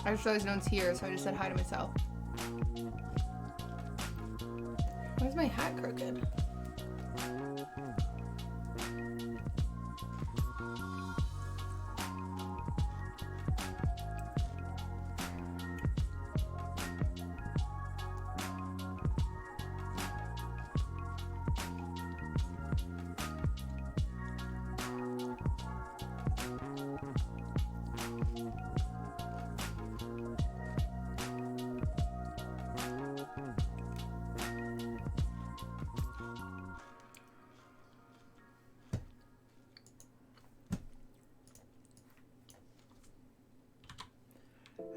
I just realized no one's here, so I just said hi to myself. Why is my hat crooked?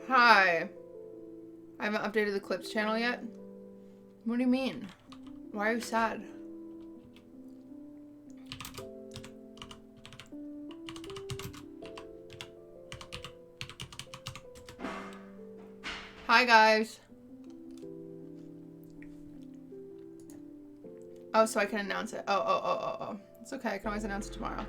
Hi. I haven't updated the clips channel yet. What do you mean? Why are you sad? Hi guys. Oh, so I can announce it. Oh. It's okay. I can always announce it tomorrow.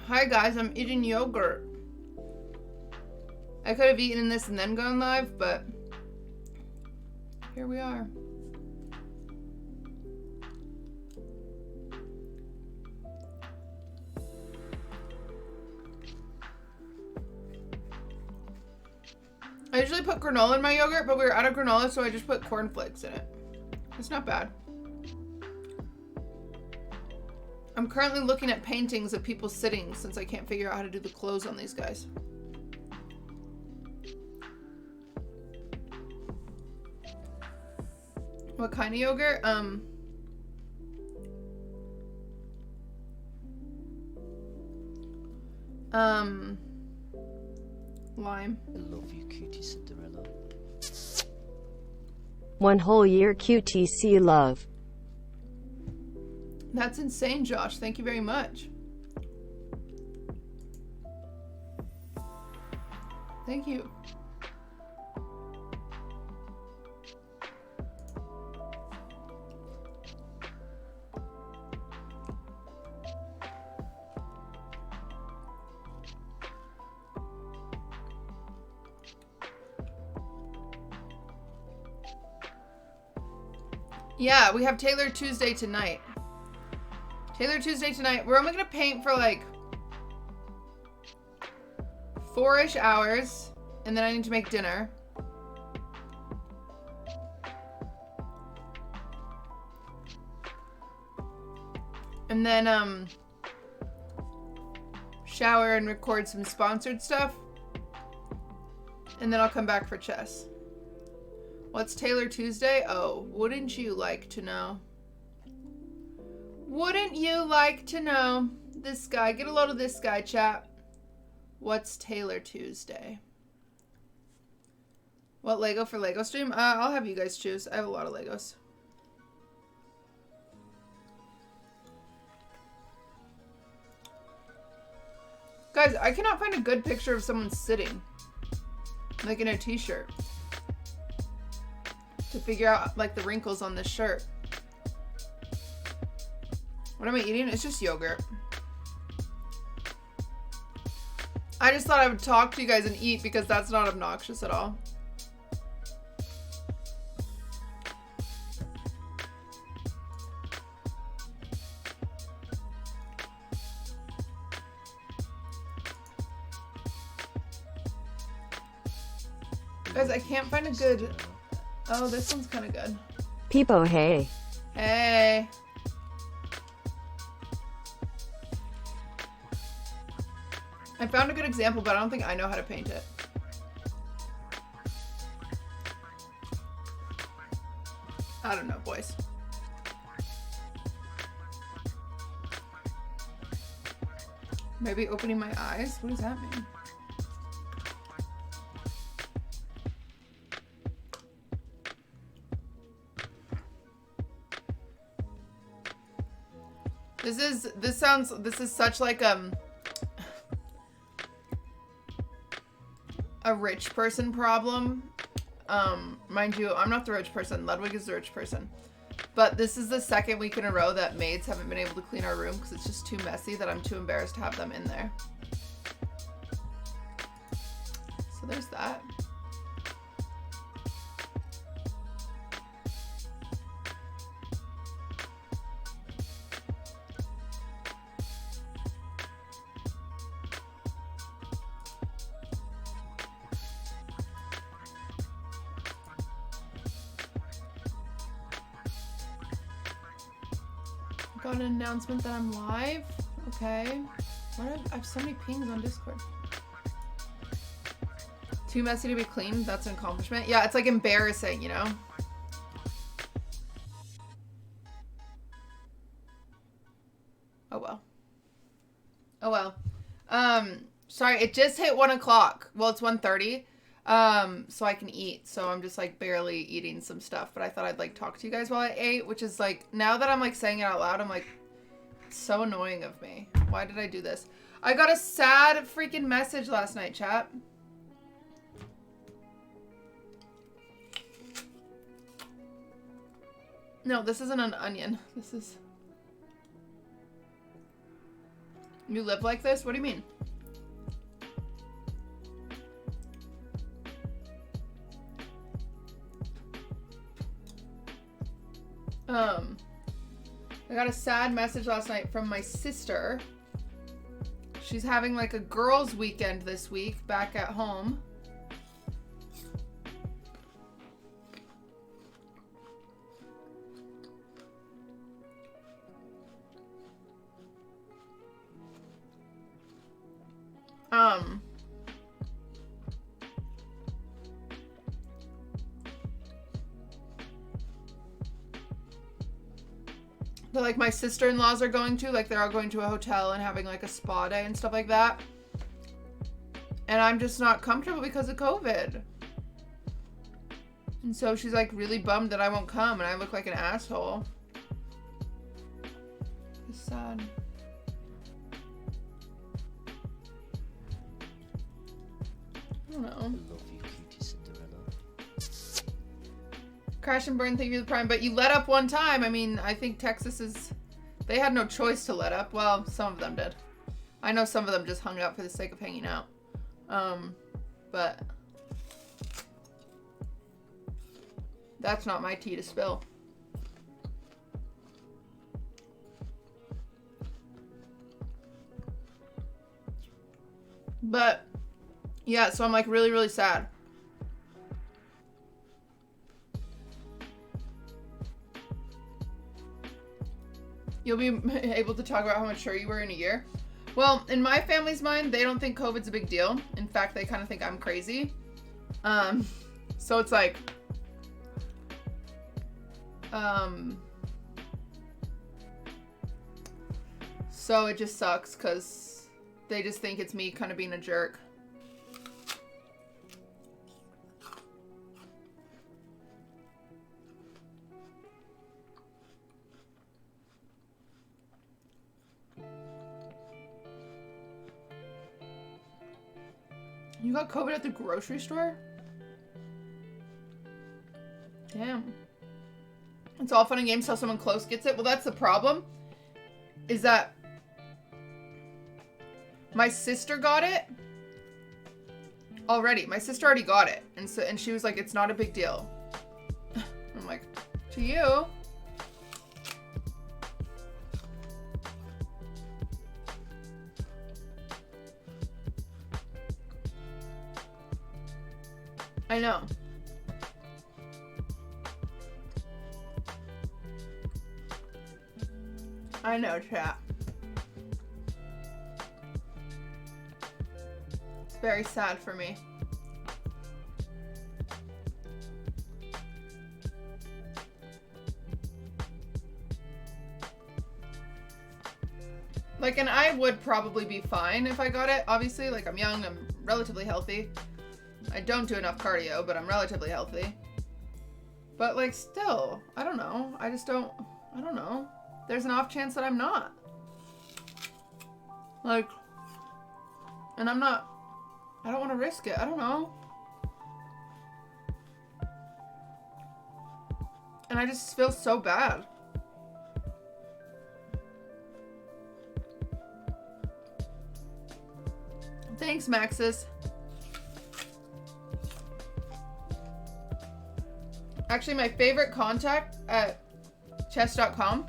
Hi guys, I'm eating yogurt. I could have eaten this and then gone live, but here we are. I usually put granola in my yogurt, but we were out of granola, so I just put cornflakes in it. It's not bad. I'm currently looking at paintings of people sitting since I can't figure out how to do the clothes on these guys. What kind of yogurt? Lime. I love you, QTCinderella. 1 whole year QTC love. That's insane, Josh. Thank you very much. Thank you. Yeah, we have Taylor Tuesday tonight. Taylor Tuesday tonight. We're only gonna paint for like 4-ish hours, and then I need to make dinner. And then shower and record some sponsored stuff. And then I'll come back for chess. What's Taylor Tuesday? Oh, wouldn't you like to know? Wouldn't you like to know? This guy. Get a load of this guy, chat. What's Taylor Tuesday? What Lego for Lego stream? I'll have you guys choose. I have a lot of Legos. Guys, I cannot find a good picture of someone sitting. Like in a t-shirt. To figure out like the wrinkles on this shirt. What am I eating? It's just yogurt. I just thought I would talk to you guys and eat because that's not obnoxious at all. Guys, I can't find a good... Oh, this one's kind of good. Peepo, hey. Hey. I found a good example, but I don't think I know how to paint it. I don't know, boys. Maybe opening my eyes? What does that mean? This is such like a rich person problem. Mind you, I'm not the rich person. Ludwig is the rich person. But this is the second week in a row that maids haven't been able to clean our room because it's just too messy that I'm too embarrassed to have them in there. So there's that. Got an announcement that I'm live. Okay. I have so many pings on Discord. Too messy to be clean. That's an accomplishment. Yeah, it's like embarrassing, you know? Oh well. Oh well. Sorry, it just hit 1 o'clock. Well, it's 1:30. So I can eat. So I'm just like barely eating some stuff, but I thought I'd like talk to you guys while I ate, which is like, now that I'm like saying it out loud, I'm like, it's so annoying of me. Why did I do this? I got a sad freaking message last night, chat. No, this isn't an onion. This is... You live like this? What do you mean? I got a sad message last night from my sister. She's having like a girls' weekend this week back at home. That like my sister-in-laws are going to, like they're all going to a hotel and having like a spa day and stuff like that. And I'm just not comfortable because of COVID. And so she's like really bummed that I won't come and I look like an asshole. It's sad. I don't know. I love you, QTCinderella. Crash and burn, thank you for the prime. But you let up one time. I mean, I think Texas is... They had no choice to let up. Well, some of them did. I know some of them just hung out for the sake of hanging out. But... That's not my tea to spill. But... Yeah, so I'm like really, really sad. You'll be able to talk about how mature you were in a year. Well, in my family's mind, they don't think COVID's a big deal. In fact, they kind of think I'm crazy. So it's like... So it just sucks because they just think it's me kind of being a jerk. You got COVID at the grocery store? Damn. It's all fun and games till someone close gets it. Well, that's the problem. Is that my sister got it already. My sister already got it. And she was like, it's not a big deal. I'm like, to you. I know. I know, chat. It's very sad for me. Like, and I would probably be fine if I got it. Obviously, like, I'm young, I'm relatively healthy. I don't do enough cardio, but I'm relatively healthy. But, like, still, I don't know. I don't know. There's an off chance that I'm not. Like, and I don't want to risk it. I don't know. And I just feel so bad. Thanks, Maxis. Actually, my favorite contact at chess.com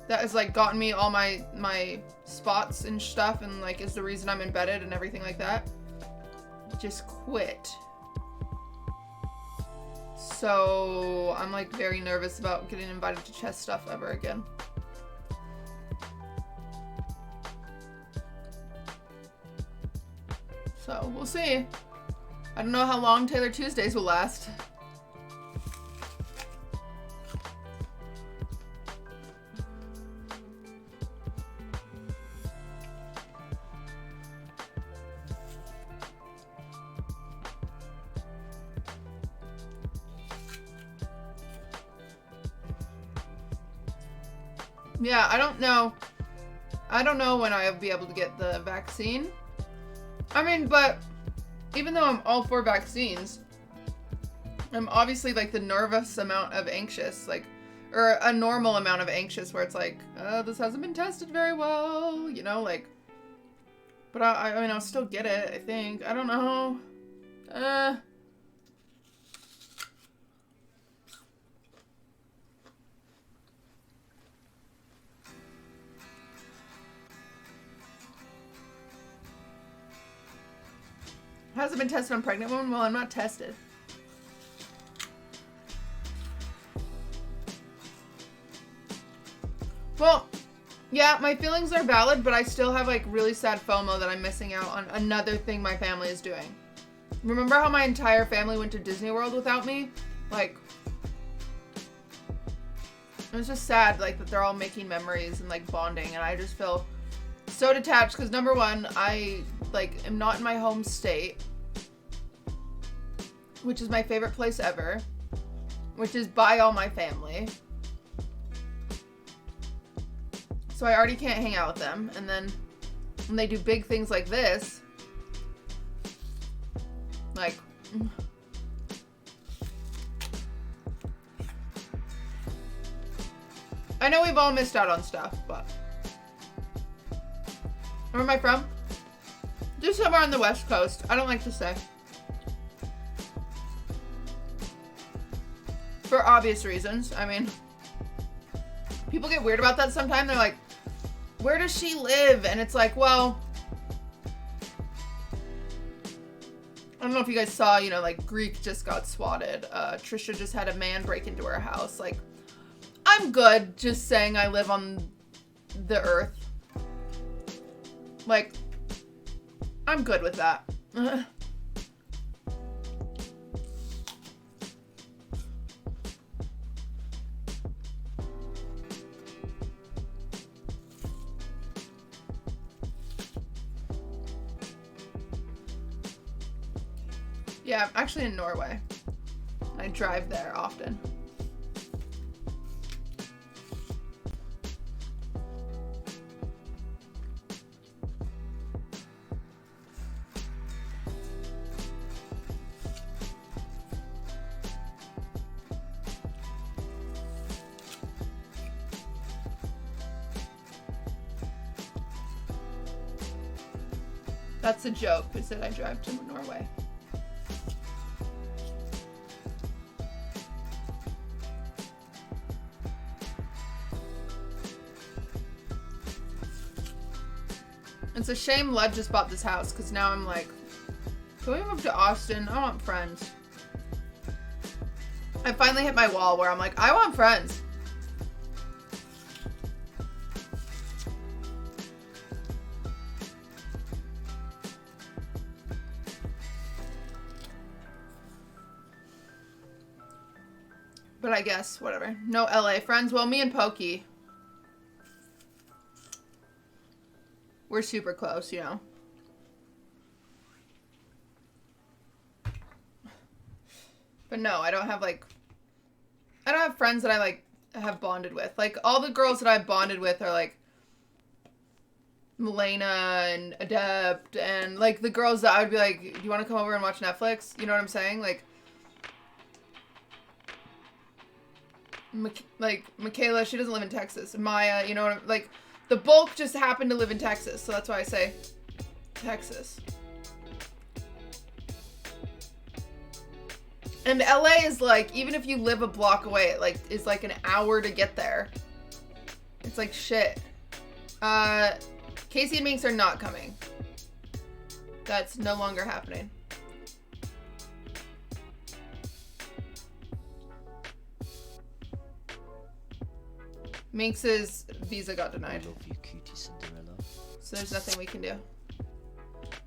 that has like gotten me all my spots and stuff and like is the reason I'm embedded and everything like that just quit. So I'm like very nervous about getting invited to chess stuff ever again. So we'll see. I don't know how long Taylor Tuesdays will last. Yeah, I don't know. I don't know when I'll be able to get the vaccine. I mean, but even though I'm all for vaccines, I'm obviously like the nervous amount of anxious, like, or a normal amount of anxious where it's like, this hasn't been tested very well, you know, like, but I mean, I'll still get it, I think. I don't know. Hasn't been tested on pregnant women? Well, I'm not tested. Well, yeah, my feelings are valid, but I still have like really sad FOMO that I'm missing out on another thing my family is doing. Remember how my entire family went to Disney World without me? Like, it was just sad, like, that they're all making memories and like bonding, and I just feel so detached because number one, I like am not in my home state, which is my favorite place ever, which is by all my family. So I already can't hang out with them. And then when they do big things like this, like, I know we've all missed out on stuff, but where am I from? Just somewhere on the West Coast. I don't like to say. For obvious reasons. I mean, people get weird about that sometimes. They're like, where does she live? And it's like, well, I don't know if you guys saw, you know, like Greek just got swatted. Trisha just had a man break into her house. Like, I'm good just saying I live on the earth. Like, I'm good with that. Yeah, I'm actually in Norway. I drive there often. That's a joke, is that I drive to Norway. It's a shame Lev just bought this house, because now I'm like, can we move to Austin? I want friends. I finally hit my wall where I'm like, I want friends. But I guess, whatever. No LA friends. Well, me and Pokey, we're super close, you know. But no, I don't have friends that I like have bonded with. Like, all the girls that I've bonded with are like Milena and Adept and like the girls that I would be like, do you want to come over and watch Netflix? You know what I'm saying? Like, like Michaela, she doesn't live in Texas. Maya, you know what I'm, like, the bulk just happened to live in Texas, so that's why I say Texas. And LA is like, even if you live a block away, it like is like an hour to get there. It's like shit. Casey and Minx are not coming. That's no longer happening. Minx's visa got denied. I love you, QTCinderella. So there's nothing we can do.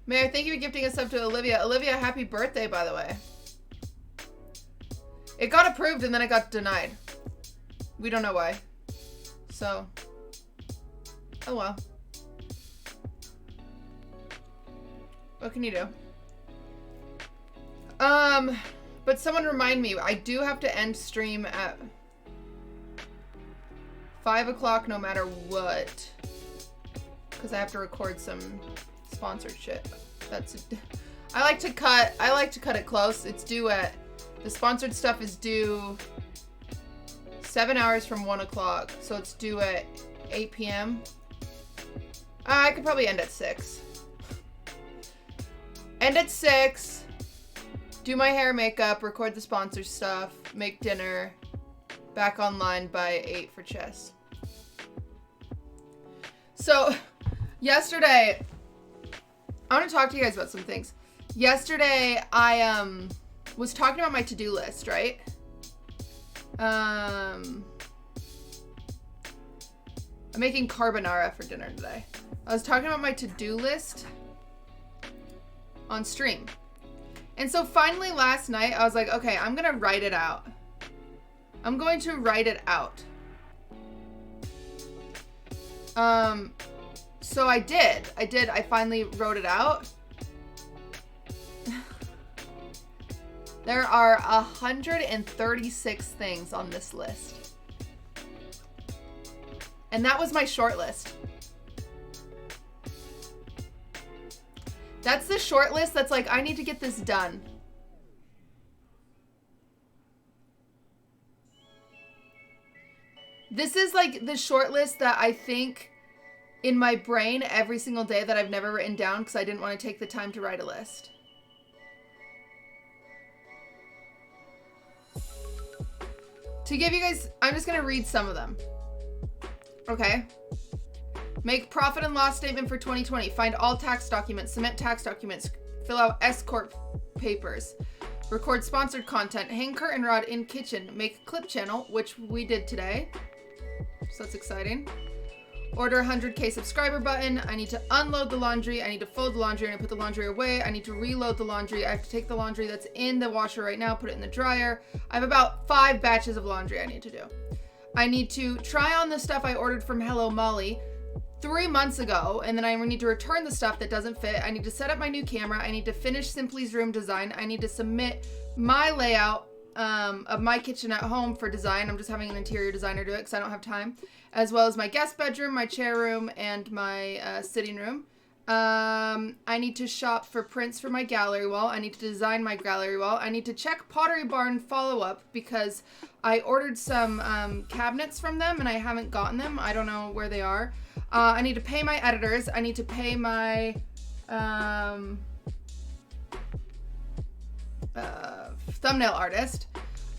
Mayor, thank you for gifting a sub to Olivia. Olivia, happy birthday, by the way. It got approved and then it got denied. We don't know why. So, oh well. What can you do? But someone remind me, I do have to end stream at 5 o'clock no matter what. Because I have to record some sponsored shit. I like to cut it close. It's due at, the sponsored stuff is due 7 hours from 1 o'clock. So it's due at 8 p.m. I could probably end at 6. End at 6. Do my hair, makeup, record the sponsor stuff, make dinner, back online by 8 for chess. So, yesterday, I want to talk to you guys about some things. Yesterday, I was talking about my to-do list, right? I'm making carbonara for dinner today. I was talking about my to-do list on stream. And so finally last night, I was like, okay, I'm going to write it out. I'm going to write it out. So I did. I finally wrote it out. There are 136 things on this list. And that was my short list. That's the short list that's like, I need to get this done. This is like the short list that I think in my brain every single day that I've never written down because I didn't want to take the time to write a list. To give you guys, I'm just going to read some of them. Okay. Make profit and loss statement for 2020. Find all tax documents. Submit tax documents. Fill out S-Corp papers. Record sponsored content. Hang curtain rod in kitchen. Make clip channel, which we did today. So that's exciting. Order 100K subscriber button. I need to unload the laundry. I need to fold the laundry and put the laundry away. I need to reload the laundry. I have to take the laundry that's in the washer right now, put it in the dryer. I have about 5 batches of laundry I need to do. I need to try on the stuff I ordered from Hello Molly 3 months ago, and then I need to return the stuff that doesn't fit. I need to set up my new camera. I need to finish Simply's room design. I need to submit my layout of my kitchen at home for design. I'm just having an interior designer do it because I don't have time. As well as my guest bedroom, my chair room, and my sitting room. I need to shop for prints for my gallery wall. I need to design my gallery wall. I need to check Pottery Barn follow-up because I ordered some cabinets from them and I haven't gotten them. I don't know where they are. I need to pay my editors. I need to pay my thumbnail artist.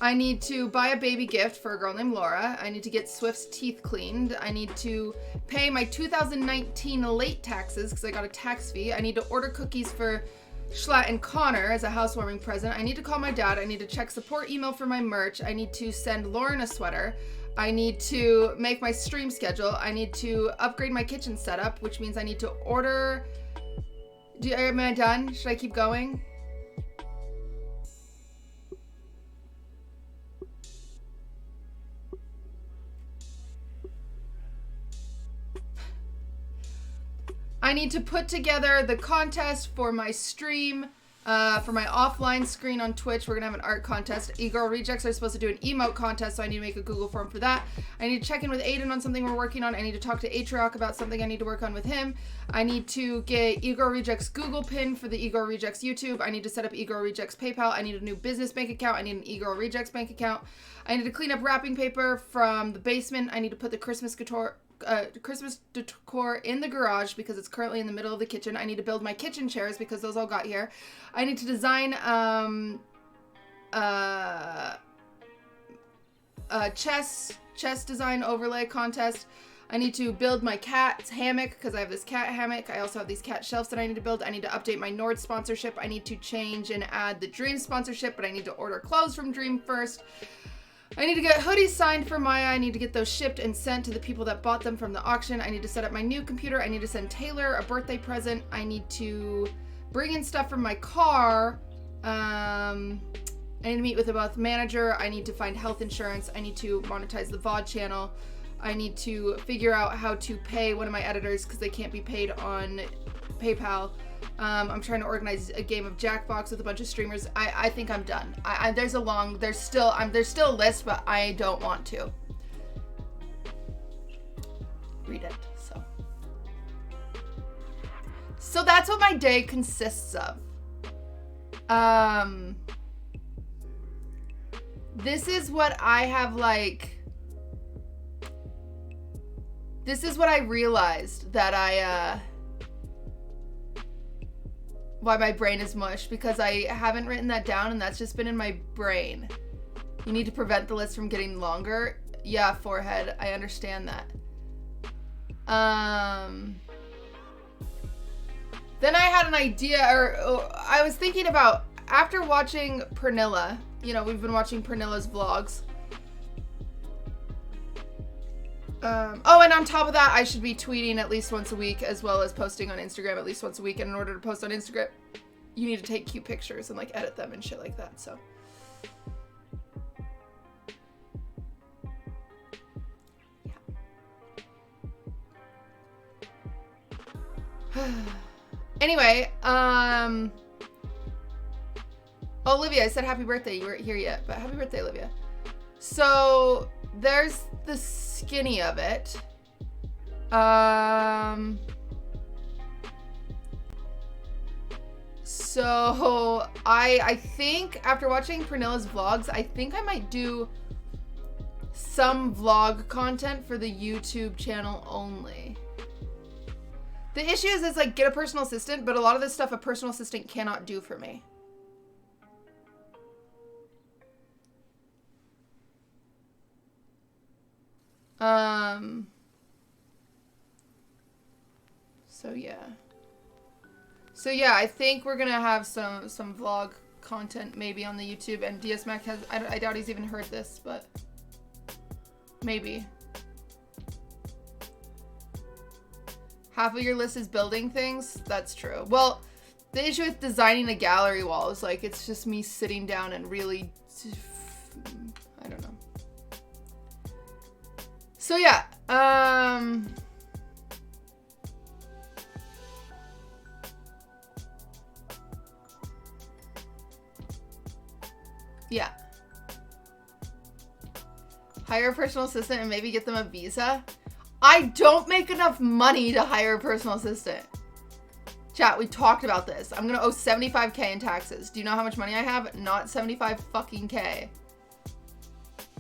I need to buy a baby gift for a girl named Laura. I need to get Swift's teeth cleaned. I need to pay my 2019 late taxes because I got a tax fee. I need to order cookies for Schlatt and Connor as a housewarming present. I need to call my dad. I need to check support email for my merch. I need to send Lauren a sweater. I need to make my stream schedule. I need to upgrade my kitchen setup, which means I need to order... Am I done? Should I keep going? I need to put together the contest for my stream For my offline screen on Twitch, we're going to have an art contest. E-Girl Rejects are supposed to do an emote contest, so I need to make a Google form for that. I need to check in with Aiden on something we're working on. I need to talk to Atriarch about something I need to work on with him. I need to get E-Girl Rejects Google pin for the E-Girl Rejects YouTube. I need to set up E-Girl Rejects PayPal. I need a new business bank account. I need an E-Girl Rejects bank account. I need to clean up wrapping paper from the basement. I need to put the Christmas decor in the garage because it's currently in the middle of the kitchen. I need to build my kitchen chairs because those all got here. I need to design chess design overlay contest. I need to build my cat's hammock because I have this cat hammock. I also have these cat shelves that I need to build. I need to update my Nord sponsorship. I need to change and add the Dream sponsorship, but I need to order clothes from Dream first. I need to get hoodies signed for Maya. I need to get those shipped and sent to the people that bought them from the auction. I need to set up my new computer. I need to send Taylor a birthday present. I need to bring in stuff from my car. I need to meet with the both manager. I need to find health insurance. I need to monetize the VOD channel. I need to figure out how to pay one of my editors because they can't be paid on PayPal. I'm trying to organize a game of Jackbox with a bunch of streamers. I think I'm done. There's still a list, but I don't want to read it. So that's what my day consists of. This is what I have this is what I realized that why my brain is mush, because I haven't written that down and that's just been in my brain. You need to prevent the list from getting longer. Yeah, forehead. I understand that. Then I had an idea, or I was thinking about, after watching Pernilla, we've been watching Pernilla's vlogs. And on top of that, I should be tweeting at least once a week, as well as posting on Instagram at least once a week. And in order to post on Instagram, you need to take cute pictures and edit them and shit like that. So, yeah. Anyway, Olivia, I said happy birthday. You weren't here yet, but happy birthday, Olivia. So there's the skinny of it. So I think after watching Pernilla's vlogs, I think I might do some vlog content for the YouTube channel only. The issue is it's get a personal assistant, but a lot of this stuff a personal assistant cannot do for me. So yeah, I think we're gonna have some vlog content maybe on the YouTube, and DS Mac has, I doubt he's even heard this, but maybe. Half of your list is building things? That's true. Well, the issue with designing a gallery wall is it's just me sitting down and really, I don't know. So yeah, yeah. Hire a personal assistant and maybe get them a visa. I don't make enough money to hire a personal assistant. Chat, we talked about this. I'm gonna owe 75K in taxes. Do you know how much money I have? Not 75 fucking K.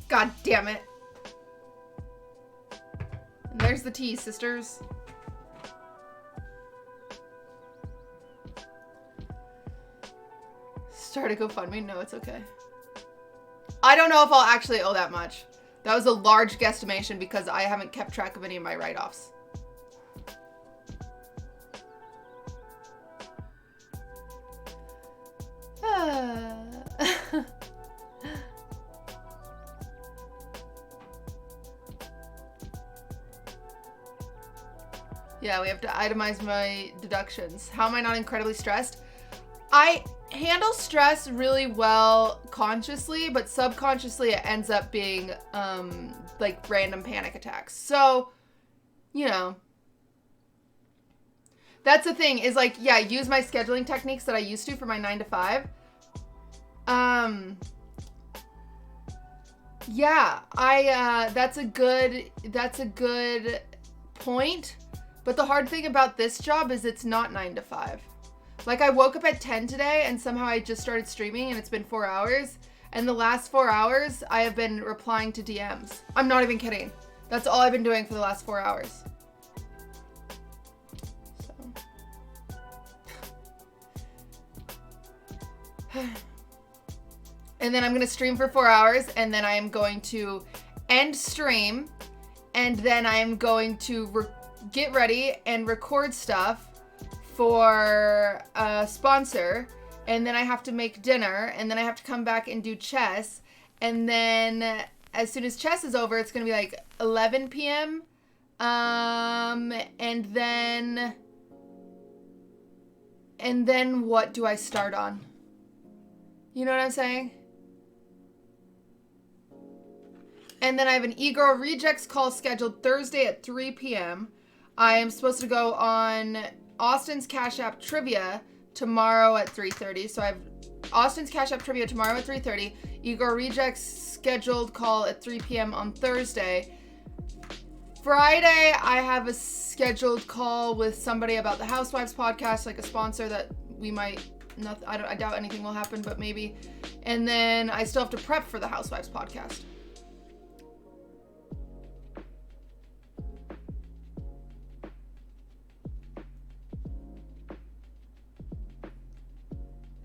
God damn it. And there's the tea, sisters. Start a GoFundMe? No, it's okay. I don't know if I'll actually owe that much. That was a large guesstimation because I haven't kept track of any of my write-offs. Yeah, we have to itemize my deductions. How am I not incredibly stressed? I handle stress really well consciously, but subconsciously it ends up being random panic attacks. So, That's the thing is like, yeah, use my scheduling techniques that I used to for my 9 to 5. Yeah, that's a good point. But the hard thing about this job is it's not 9 to 5. Like, I woke up at 10 today and somehow I just started streaming and it's been 4 hours. And the last 4 hours, I have been replying to DMs. I'm not even kidding. That's all I've been doing for the last 4 hours. So. And then I'm going to stream for 4 hours and then I am going to end stream. And then I am going to get ready and record stuff for a sponsor, and then I have to make dinner, and then I have to come back and do chess, and then as soon as chess is over, it's gonna be like 11 p.m. And then what do I start on? You know what I'm saying? And then I have an e-girl rejects call scheduled Thursday at 3 p.m. I am supposed to go on Austin's Cash App Trivia tomorrow at 3:30. So I have Austin's Cash App Trivia tomorrow at 3:30. E-girl rejects scheduled call at 3 p.m. on Thursday. Friday, I have a scheduled call with somebody about the Housewives podcast, like a sponsor that we might, I doubt anything will happen, but maybe. And then I still have to prep for the Housewives podcast.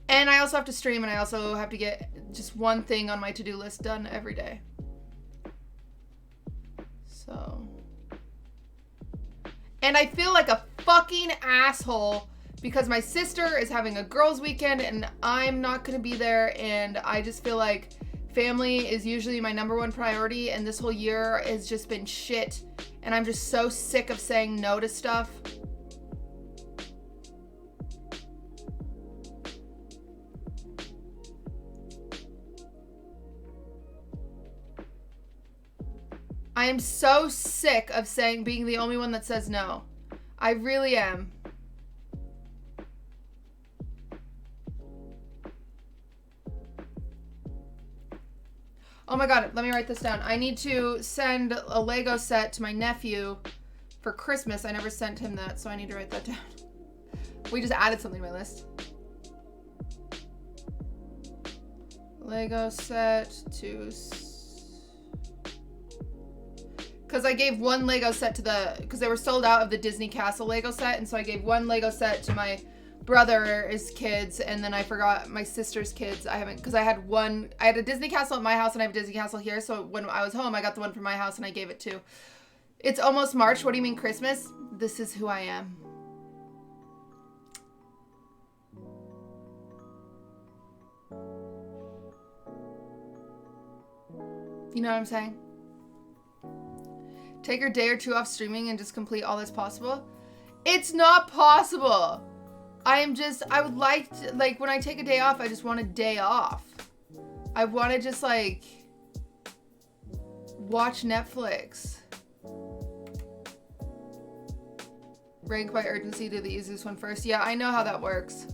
And I also have to stream, and I also have to get just one thing on my to-do list done every day. So. And I feel like a fucking asshole because my sister is having a girls' weekend, and I'm not going to be there, and I just feel like family is usually my number one priority, and this whole year has just been shit, and I'm just so sick of saying no to stuff. I am so sick of being the only one that says no. I really am. Oh my god, let me write this down. I need to send a Lego set to my nephew for Christmas. I never sent him that, so I need to write that down. We just added something to my list. Lego set to... Because I gave one Lego set to because they were sold out of the Disney Castle Lego set, and so I gave one Lego set to my brother's kids, and then I forgot my sister's kids. Because I had a Disney Castle at my house, and I have a Disney Castle here, so when I was home, I got the one from my house, and I gave it to. It's almost March. What do you mean Christmas? This is who I am. You know what I'm saying? Take a day or two off streaming and just complete all that's possible. It's not possible. I would like to, like, when I take a day off, I just want a day off. I want to just, like, watch Netflix. Rank by urgency, do the easiest one first. Yeah, I know how that works.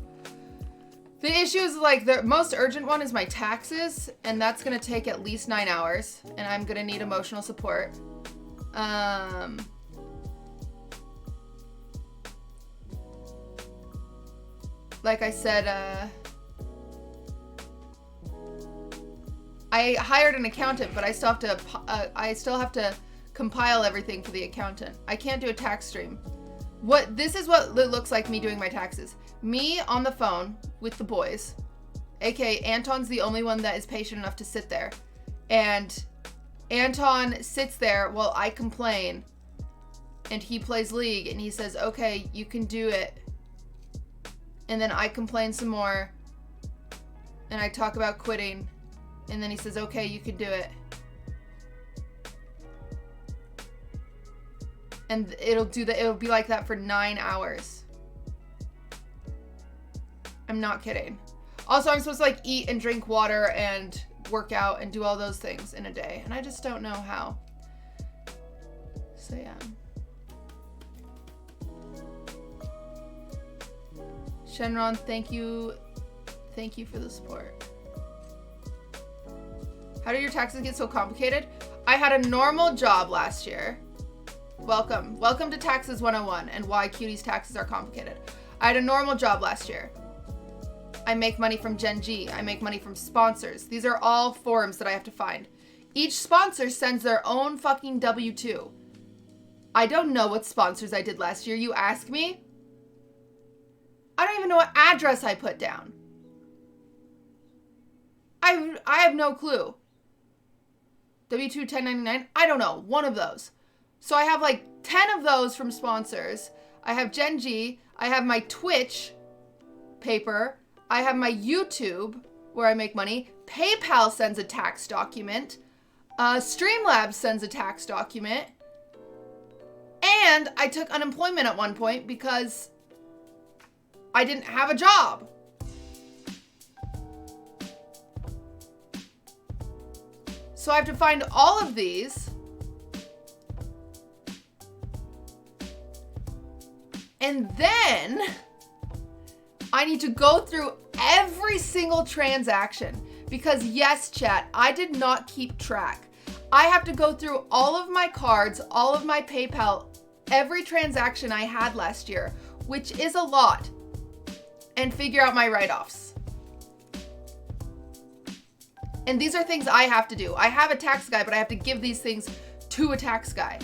The issue is, like, the most urgent one is my taxes, and that's going to take at least 9 hours, and I'm going to need emotional support. Like I said, I hired an accountant, but I still have to compile everything for the accountant. I can't do a tax stream. This is what it looks like me doing my taxes. Me on the phone with the boys, aka Anton's the only one that is patient enough to sit there, and Anton sits there while I complain, and he plays League, and he says, okay, you can do it. And then I complain some more, and I talk about quitting, and then he says, okay, you can do it. And it'll be like that for 9 hours. I'm not kidding. Also, I'm supposed to, like, eat and drink water and work out and do all those things in a day, and I just don't know how. So yeah. Shenron, thank you. Thank you for the support. How do your taxes get so complicated? I had a normal job last year. Welcome. Welcome to Taxes 101 and why Cuties taxes are complicated. I had a normal job last year. I make money from Gen G. I make money from sponsors. These are all forms that I have to find. Each sponsor sends their own fucking W-2. I don't know what sponsors I did last year. You ask me? I don't even know what address I put down. I have no clue. W-2 1099? I don't know. One of those. So I have like 10 of those from sponsors. I have Gen G. I have my Twitch paper. I have my YouTube where I make money. PayPal sends a tax document. Streamlabs sends a tax document. And I took unemployment at one point because I didn't have a job. So I have to find all of these. And then I need to go through every single transaction because yes, chat, I did not keep track. I have to go through all of my cards, all of my PayPal, every transaction I had last year, which is a lot, and figure out my write-offs. And these are things I have to do. I have a tax guy, but I have to give these things to a tax guy.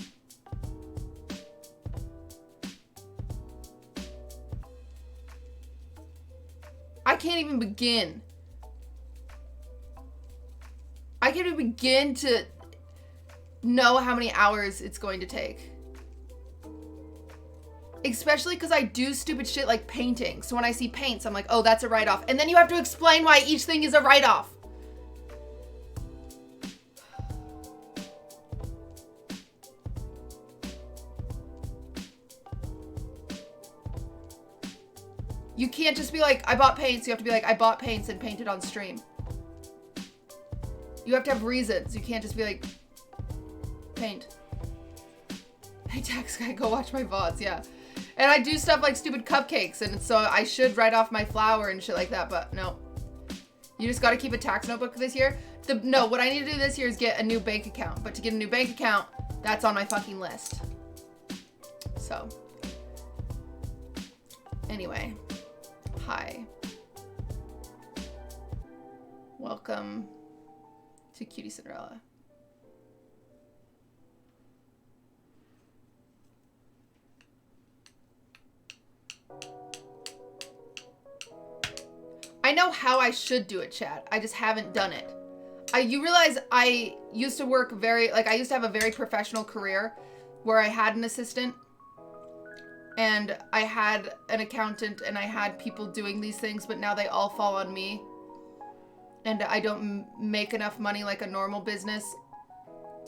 I can't even begin. I can't even begin to know how many hours it's going to take. Especially because I do stupid shit like painting. So when I see paints, I'm like, oh, that's a write-off. And then you have to explain why each thing is a write-off. You can't just be like, I bought paints. You have to be like, I bought paints and painted on stream. You have to have reasons. You can't just be like, paint. Hey, tax guy, go watch my VODs. Yeah. And I do stuff like stupid cupcakes. And so I should write off my flour and shit like that. But no. You just got to keep a tax notebook this year. No, what I need to do this year is get a new bank account. But to get a new bank account, that's on my fucking list. So. Anyway. Hi. Welcome to QTCinderella. I know how I should do it, chat. I just haven't done it. You realize I used to work I used to have a very professional career where I had an assistant and I had an accountant and I had people doing these things, but now they all fall on me. And I don't make enough money like a normal business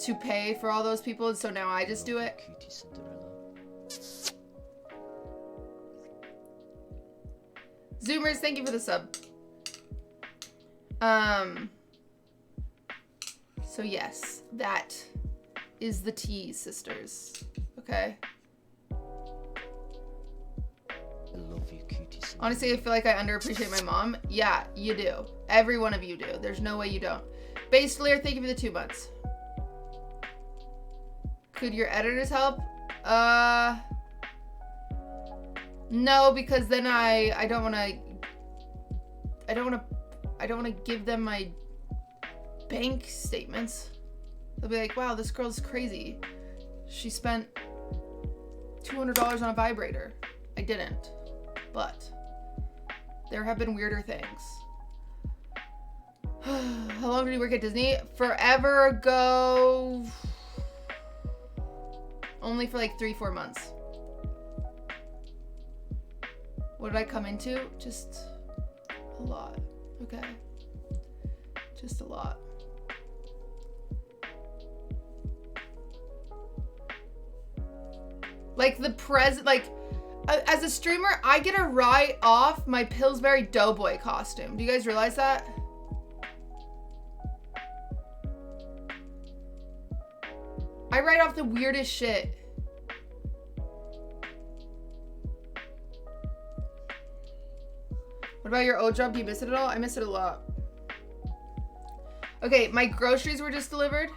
to pay for all those people, so now I just do it. QTCinderella. Zoomers, thank you for the sub. So yes, that is the tea, sisters. Okay. I love you, QTCinderella. Honestly, I feel like I underappreciate my mom. Yeah, you do. Every one of you do. There's no way you don't. Base Flair, thank you for the 2 months. Could your editors help? No, because then I don't want to give them my bank statements. They'll be like, wow, this girl's crazy. She spent $200 on a vibrator. I didn't, but there have been weirder things. How long did you work at Disney? Forever ago. Only for like 3-4 months. What did I come into? Just a lot. Okay. Just a lot. Like as a streamer, I get to write off my Pillsbury Doughboy costume. Do you guys realize that? I write off the weirdest shit. What about your old job? Do you miss it at all? I miss it a lot. Okay, my groceries were just delivered.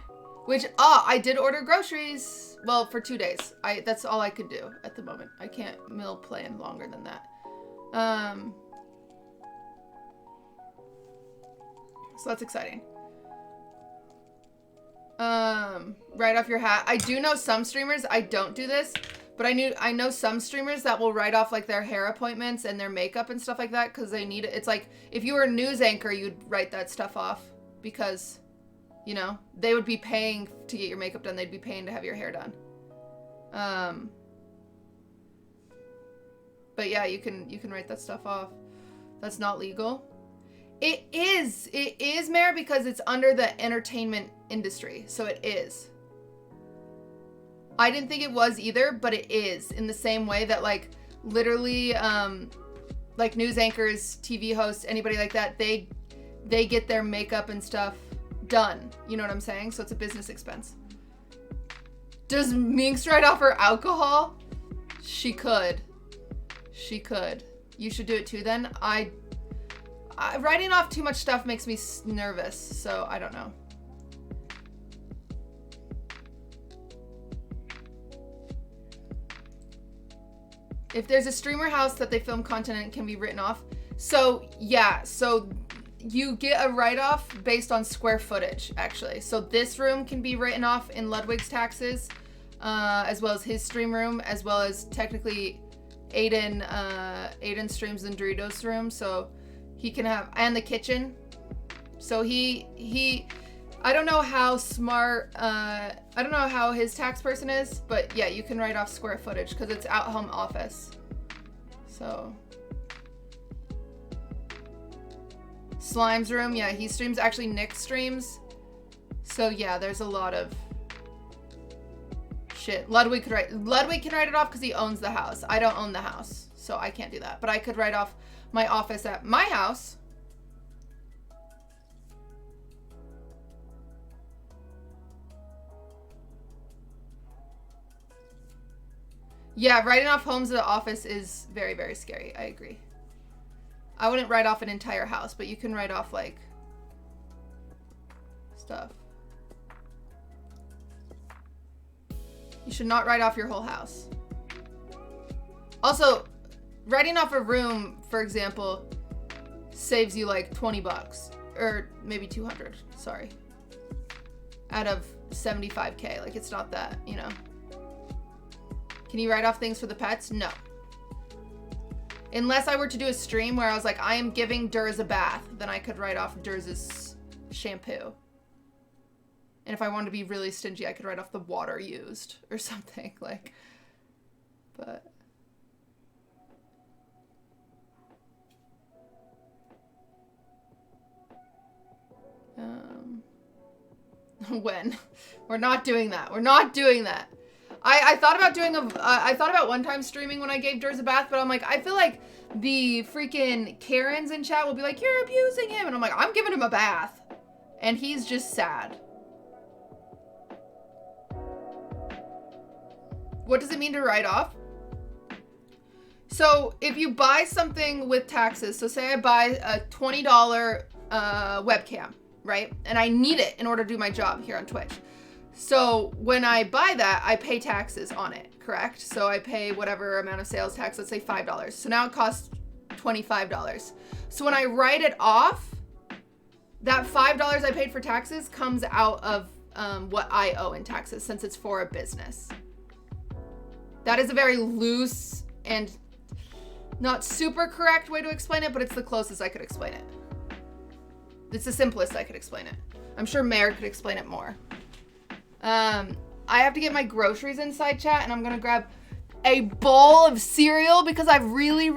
Which, I did order groceries. Well, for 2 days. That's all I could do at the moment. I can't meal plan longer than that. So that's exciting. Write off your hat. I do know some streamers, I don't do this, but I know some streamers that will write off like their hair appointments and their makeup and stuff like that because they need it. It's like if you were a news anchor, you'd write that stuff off because, you know, they would be paying to get your makeup done. They'd be paying to have your hair done. But yeah, you can write that stuff off. That's not legal. It is, Mayor, because it's under the entertainment industry. So it is. I didn't think it was either, but it is in the same way that like literally, like news anchors, TV hosts, anybody like that, they get their makeup and stuff done. You know what I'm saying? So it's a business expense. Does Minx write off her alcohol? She could. She could. You should do it too then. Writing off too much stuff makes me nervous, so I don't know. If there's a streamer house that they film content in, it can be written off. So yeah, so you get a write-off based on square footage, actually. So this room can be written off in Ludwig's taxes, as well as his stream room, as well as technically Aiden streams in Doritos' room, so he can have, and the kitchen. So he I don't know how smart, I don't know how his tax person is, but yeah, you can write off square footage because it's at home office. So Slime's room, yeah, he streams, actually Nick streams. So yeah, there's a lot of shit. Ludwig can write it off because he owns the house. I don't own the house, so I can't do that. But I could write off my office at my house. Yeah, writing off homes at the office is very, very scary. I agree. I wouldn't write off an entire house, but you can write off like stuff. You should not write off your whole house. Also, writing off a room, for example, saves you like 20 bucks or maybe 200, sorry. Out of 75K, like it's not that, you know. Can you write off things for the pets? No. Unless I were to do a stream where I was like, I am giving Durs a bath, then I could write off Durs' shampoo. And if I wanted to be really stingy, I could write off the water used or something, like, but. When? We're not doing that. We're not doing that. I thought about doing I thought about one time streaming when I gave Durs a bath, but I'm like, I feel like the freaking Karens in chat will be like, you're abusing him. And I'm like, I'm giving him a bath. And he's just sad. What does it mean to write off? So if you buy something with taxes, so say I buy a $20 webcam, right? And I need it in order to do my job here on Twitch. So when I buy that, I pay taxes on it, correct? So I pay whatever amount of sales tax, let's say $5. So now it costs $25. So when I write it off, that $5 I paid for taxes comes out of what I owe in taxes since it's for a business. That is a very loose and not super correct way to explain it, but it's the closest I could explain it. It's the simplest I could explain it. I'm sure Mayor could explain it more. I have to get my groceries inside chat, and I'm gonna grab a bowl of cereal because I've really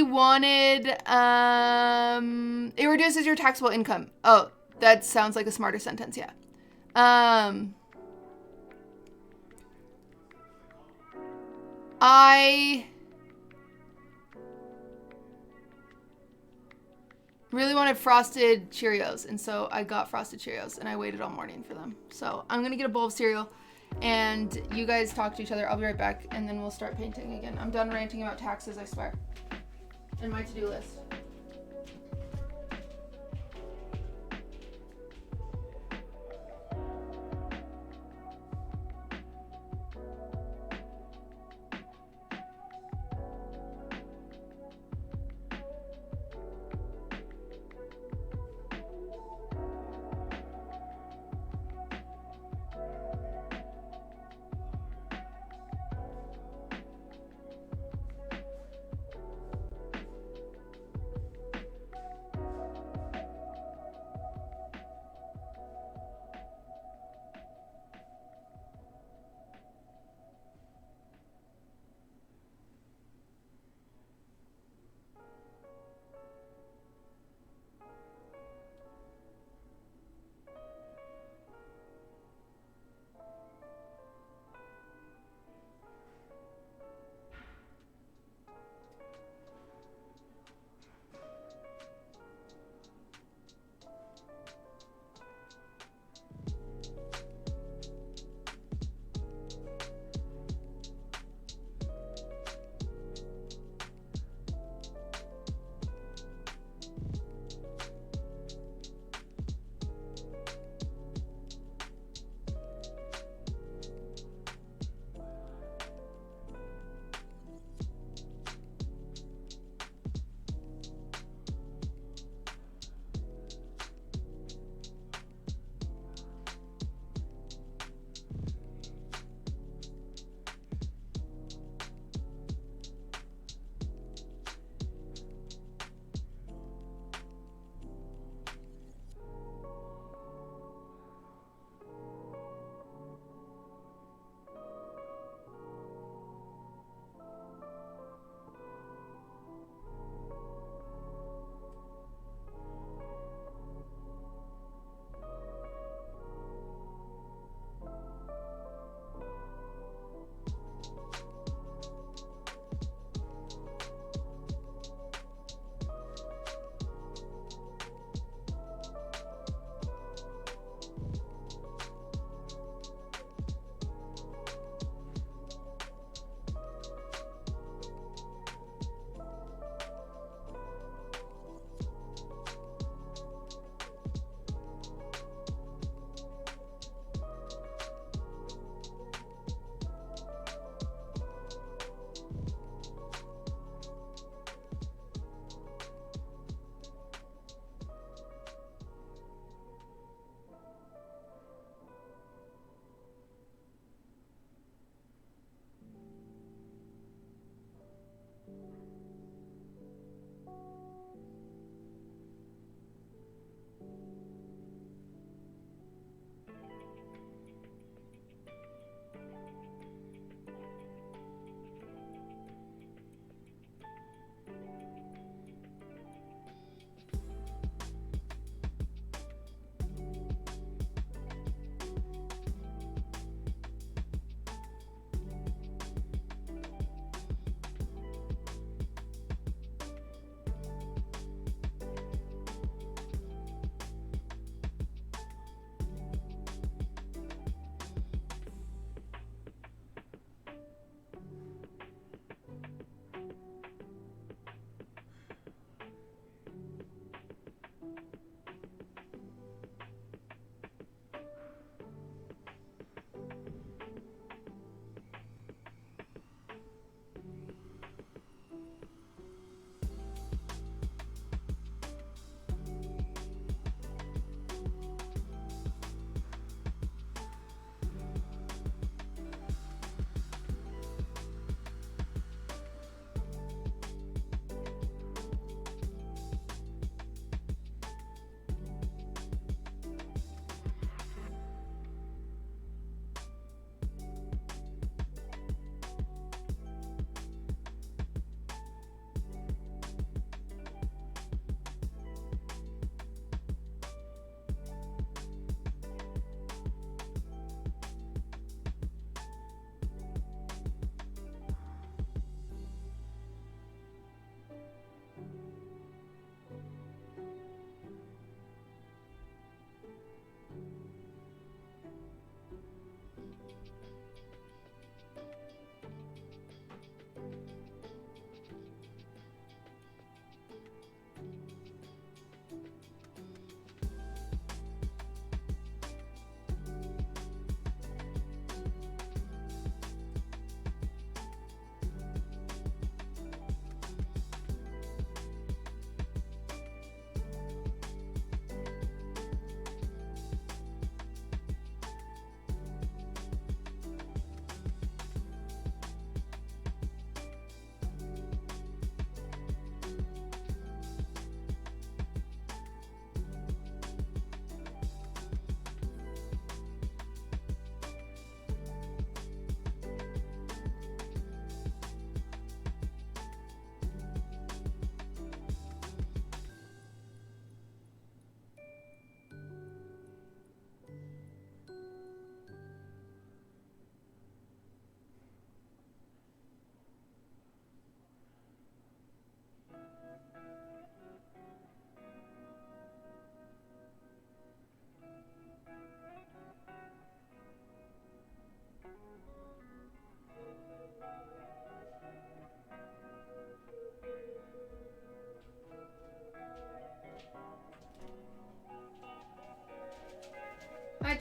wanted, it reduces your taxable income. Oh, that sounds like a smarter sentence, yeah. I really wanted frosted Cheerios, and so I got frosted Cheerios, and I waited all morning for them. So I'm gonna get a bowl of cereal, and you guys talk to each other. I'll be right back, and then we'll start painting again. I'm done ranting about taxes, I swear. in my to-do list.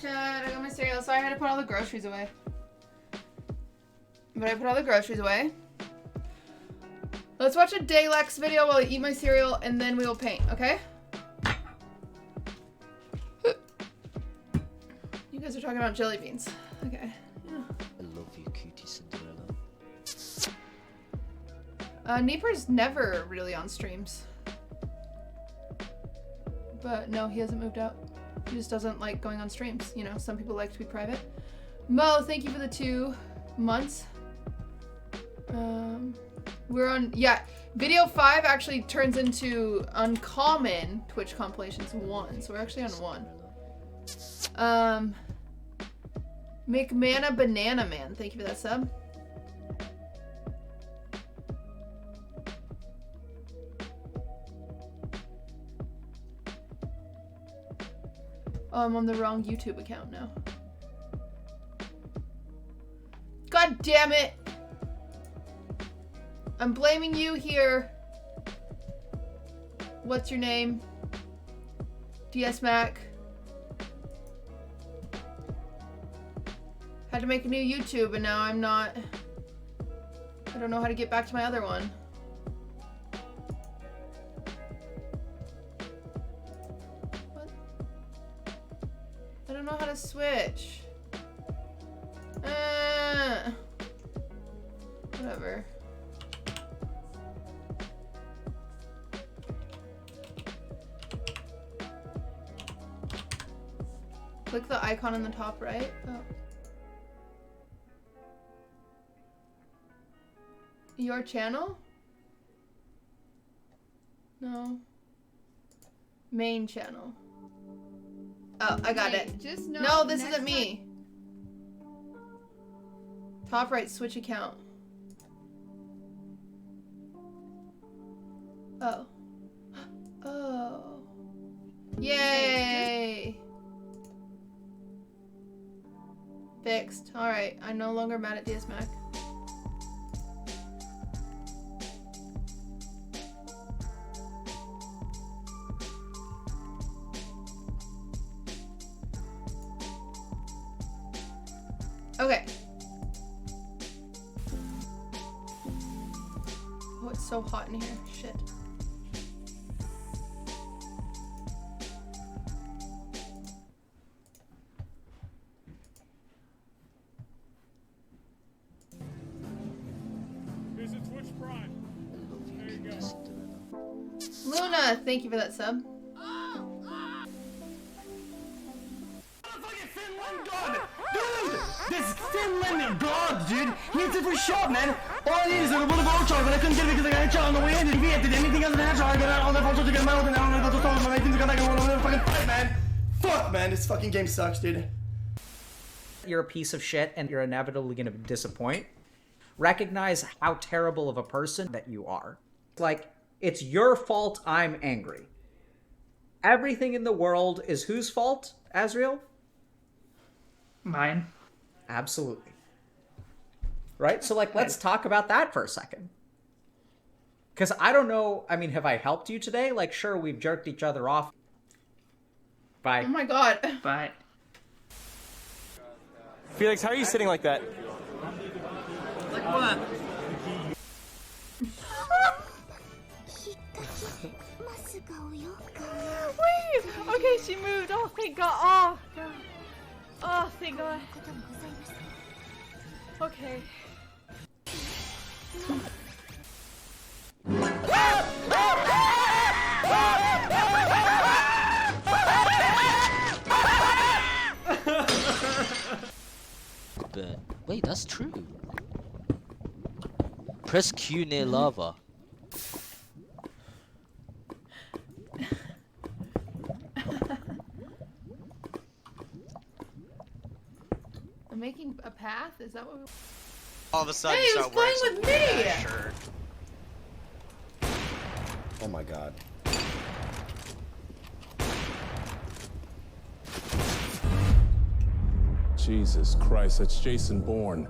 Chat, I got my cereal. Sorry, I had to put all the groceries away. But I put all the groceries away. Let's watch a Daylex video while I eat my cereal, and then we will paint, okay? You guys are talking about jelly beans. Okay. Yeah. I love you, QTCinderella. Neeper's never really on streams. But no, he hasn't moved out. He just doesn't like going on streams. You know, some people like to be private. Mo, thank you for the 2 months. We're on, yeah, video 5 actually turns into uncommon Twitch compilations 1, so we're actually on 1. McMana Banana Man, thank you for that sub. Oh, I'm on the wrong YouTube account now. God damn it! I'm blaming you here. What's your name? DS Mac. Had to make a new YouTube and now I'm not... I don't know how to get back to my other one. What? I don't know how to switch. Whatever. Click the icon in the top right. Oh. Your channel? No. Main channel. Oh, I got it. Just know No, this next isn't me. Top right, switch account. Oh. Oh. Yay! Fixed. Alright, I'm no longer mad at DS Mac. Okay. Oh, it's so hot in here. Shit. Here's a Twitch Prime. I love you, There you go. QTCinderella. Luna, thank you for that sub. Dude! This Finland god, dude! Needs it for shot, man! All I need is a little voucher, but I couldn't get it because I got a shot on the way in. Did anything other than that shot? I got out on that voucher to get him out, and now I'm about to solve my things. I gotta go on a fucking fight, man! Fuck, man, this fucking game sucks, dude. You're a piece of shit and you're inevitably going to disappoint. Recognize how terrible of a person that you are. Like, it's your fault I'm angry. Everything in the world is whose fault, Azriel? Mine. Absolutely. Right? So, like, let's talk about that for a second. Because I don't know, I mean, have I helped you today? Like, sure, we've jerked each other off. Oh my god. But Felix, how are you sitting like that? like what? Wait! Okay, she moved. Oh, thank God. Oh, God. Oh, thank God. Okay. Burn. Wait, that's true. Press Q near lava. I'm making a path? Is that what we... All of a sudden, Hey, he was start wearing playing some with me! bad shirt. Oh my god. Jesus Christ, that's Jason Bourne.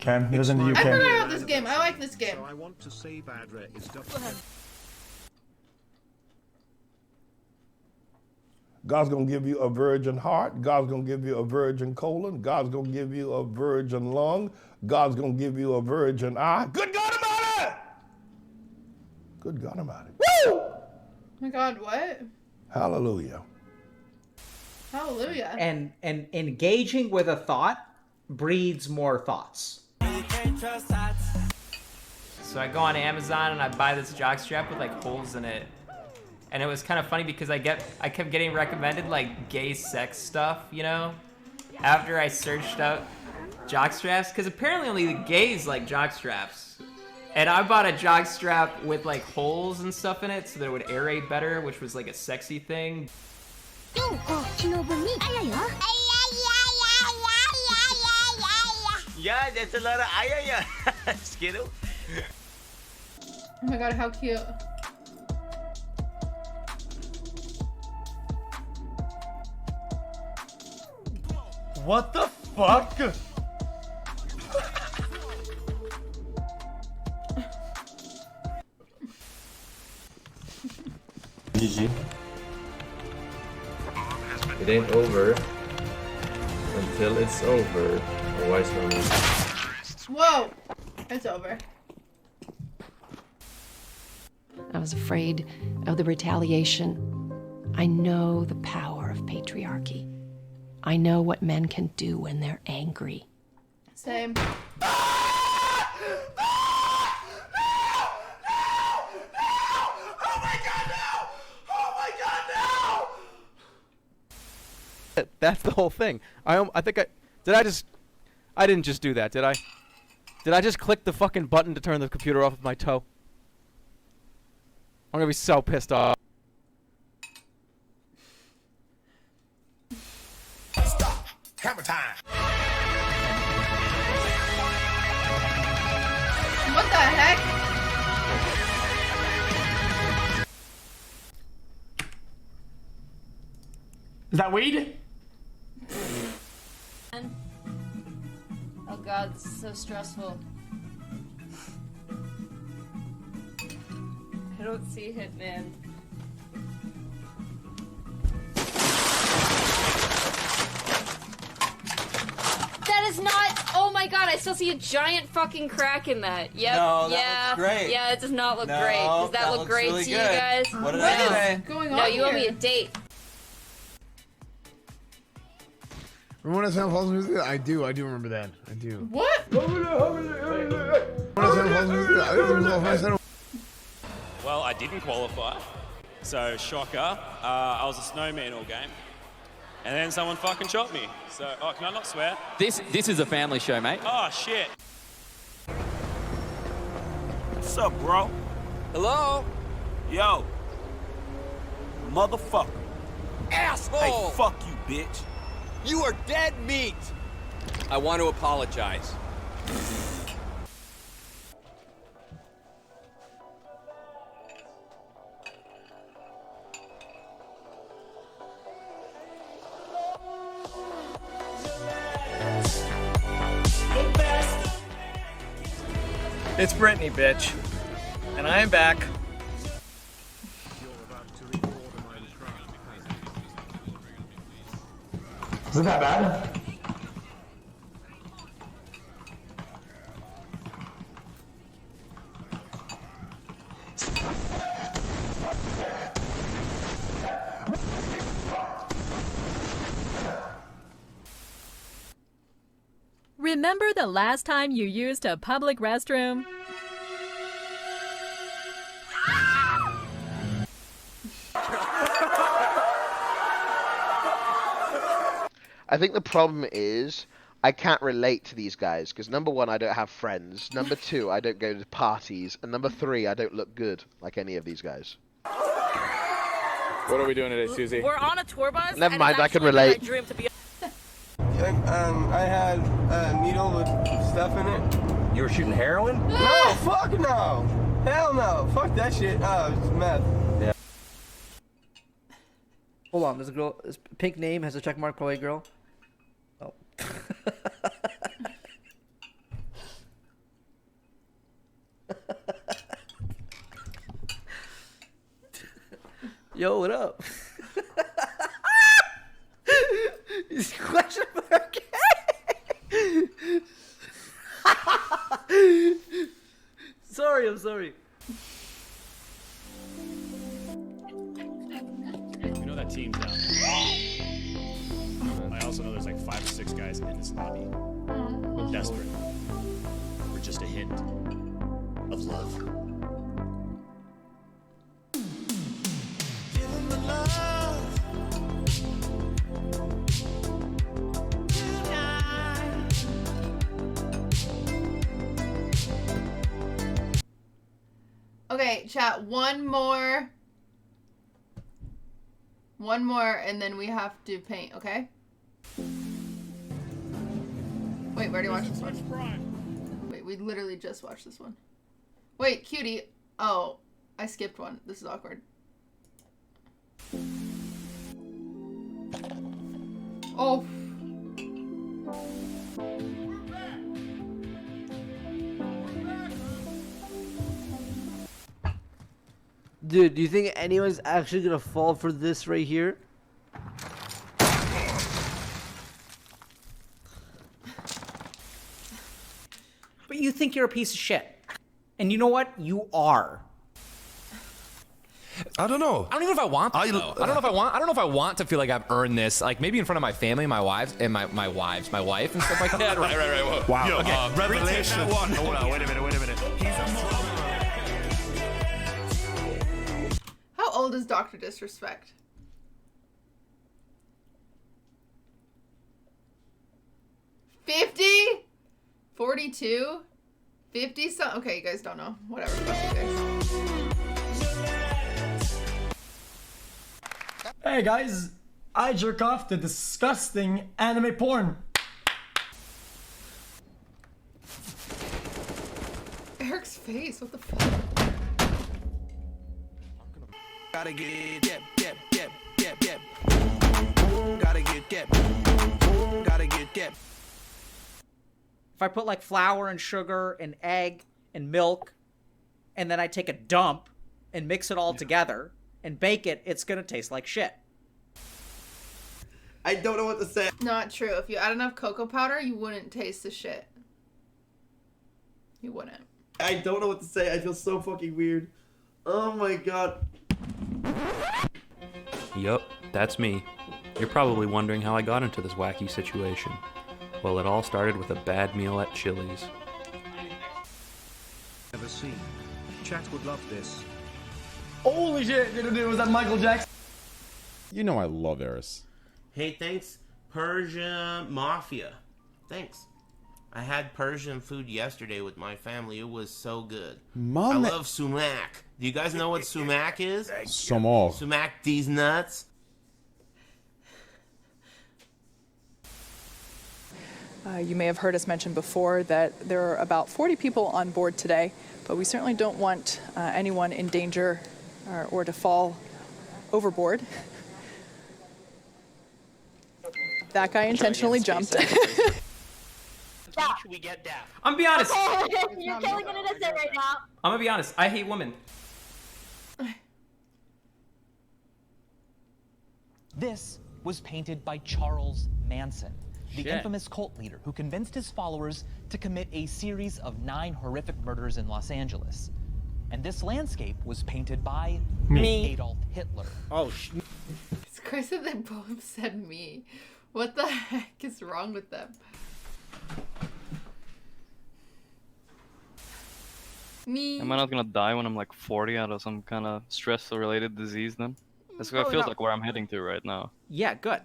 Ken, he was in the I UK. forgot about this game. I like this game. So I want to say Badra is God's going to give you a virgin heart. God's going to give you a virgin colon. God's going to give you a virgin lung. God's going to give you a virgin eye. Good God Almighty! Good God Almighty. Woo! Oh my God, what? Hallelujah. Hallelujah. And engaging with a thought breeds more thoughts. So I go on Amazon and I buy this jockstrap with like holes in it. And it was kind of funny because I kept getting recommended like gay sex stuff, you know? After I searched up jockstraps, because apparently only the gays like jockstraps. And I bought a jockstrap with like holes and stuff in it so that it would aerate better, which was like a sexy thing. Yeah, that's a lot of ayaya. Skittle. Oh my God, how cute. What the fuck? GG. It ain't over until it's over. Or wise moment. Whoa! It's over. I was afraid of the retaliation. I know the power of patriarchy. I know what men can do when they're angry. Same. That's the whole thing. I didn't just do that, did I? Did I just click the fucking button to turn the computer off with my toe? I'm gonna be so pissed off. Stop. Camera time. What the heck? Is that weed? Oh God, this is so stressful. I don't see Hitman. That is not. Oh my God! I still see a giant fucking crack in that. Yep. No, that yeah. looks great. Yeah, it does not look No, great. Does that look looks great really to you good. guys? What did What I say? is going on No, you owe me here? a date. Remember when I found false music? I do remember that. I do. What? Well, I didn't qualify, so shocker. I was a snowman all game, and then someone fucking shot me. So, can I not swear? This is a family show, mate. Oh shit! What's up, bro? Hello? Yo, motherfucker! Asshole! Hey, fuck you, bitch! You are dead meat! I want to apologize. It's Brittany, bitch. And I am back. Isn't that bad? Remember the last time you used a public restroom? I think the problem is I can't relate to these guys because number one, I don't have friends. Number two, I don't go to parties. And number three, I don't look good like any of these guys. What are we doing today, Susie? We're on a tour bus. Never mind, I can relate. I had a needle with stuff in it. You were shooting heroin? No, fuck no. Hell no. Fuck that shit. Oh, it's meth. Yeah. Hold on, there's a girl. This pink name has a check mark. Probably a girl. Oh. Yo, what up? Question mark. Sorry, I'm sorry. You know that team's down. I also know there's like 5 or 6 guys in this lobby. We're desperate for just a hint of love. Okay, chat, one more, and then we have to paint, okay? Wait, we already watched this one. Wait, we literally just watched this one. Wait, cutie. Oh, I skipped one. This is awkward. Oh. Dude, do you think anyone's actually gonna fall for this right here? But you think you're a piece of shit. And you know what? You are. I don't know. I don't even know if I want that, though. I don't know if I want to feel like I've earned this. Like maybe in front of my family, my wives, and my wife and stuff like that. right. Whoa. Wow. Yo, Okay. Revelation. Hold on. Wait a minute. How old is Dr. Disrespect? $50? 42? 50 something? Okay, you guys don't know. Whatever. Fuck you guys. Hey guys, I jerk off to disgusting anime porn. Eric's face, what the fuck? Gotta get Gotta get. If I put like flour and sugar and egg and milk, and then I take a dump and mix it all together and bake it, it's gonna taste like shit. I don't know what to say. Not true. If you add enough cocoa powder, you wouldn't taste the shit. You wouldn't. I don't know what to say. I feel so fucking weird. Oh my god. Yup, that's me. You're probably wondering how I got into this wacky situation. Well, it all started with a bad meal at Chili's. Never seen. Chat would love this. Holy shit, dude, was that Michael Jackson? You know I love Eris. Hey, thanks, Persian Mafia. Thanks. I had Persian food yesterday with my family. It was so good. I love sumac. Do you guys know what sumac is? Sumac. Sumac these nuts. You may have heard us mention before that there are about 40 people on board today, but we certainly don't want anyone in danger or to fall overboard. That guy intentionally jumped. We get down. I'm gonna be honest. You're killing an innocent right now. I'm gonna be honest. I hate women. This was painted by Charles Manson, the Shit. infamous cult leader who convinced his followers to commit a series of 9 horrific murders in Los Angeles. And this landscape was painted by Me. Adolf Hitler. Oh, It's crazy that they both said me. What the heck is wrong with them? Me. Am I not gonna die when I'm like 40 out of some kind of stress-related disease then? That's what it Probably feels not. like where I'm heading to right now. Yeah, good.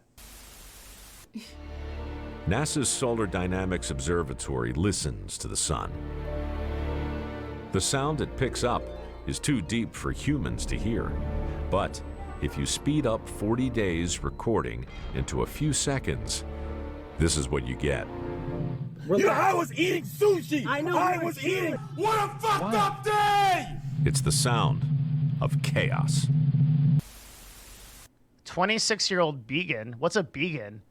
NASA's Solar Dynamics Observatory listens to the sun. The sound it picks up is too deep for humans to hear. But if you speed up 40 days recording into a few seconds, this is what you get. I was eating sushi. I was eating. What a fucked up day! It's the sound of chaos. 26-year-old vegan. What's a vegan?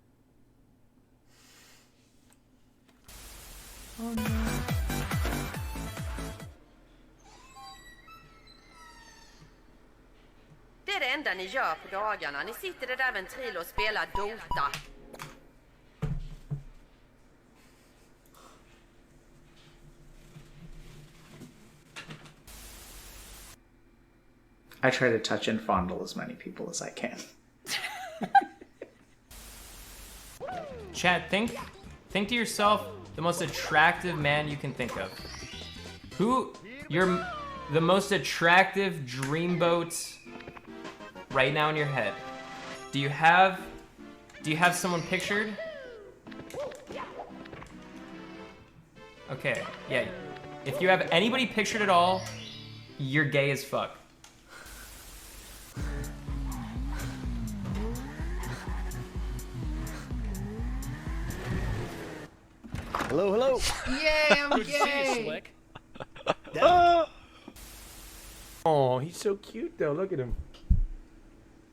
Oh no. Didn't. enda ni gör på dagarna. Ni sitter i det där ventrilo och spelar Dota. I try to touch and fondle as many people as I can. Chat, think to yourself the most attractive man you can think of. Who the most attractive dreamboat right now in your head? Do you have someone pictured? Okay, yeah. If you have anybody pictured at all, you're gay as fuck. Hello, hello. Yay, I'm gay. Oh, he's so cute though. Look at him.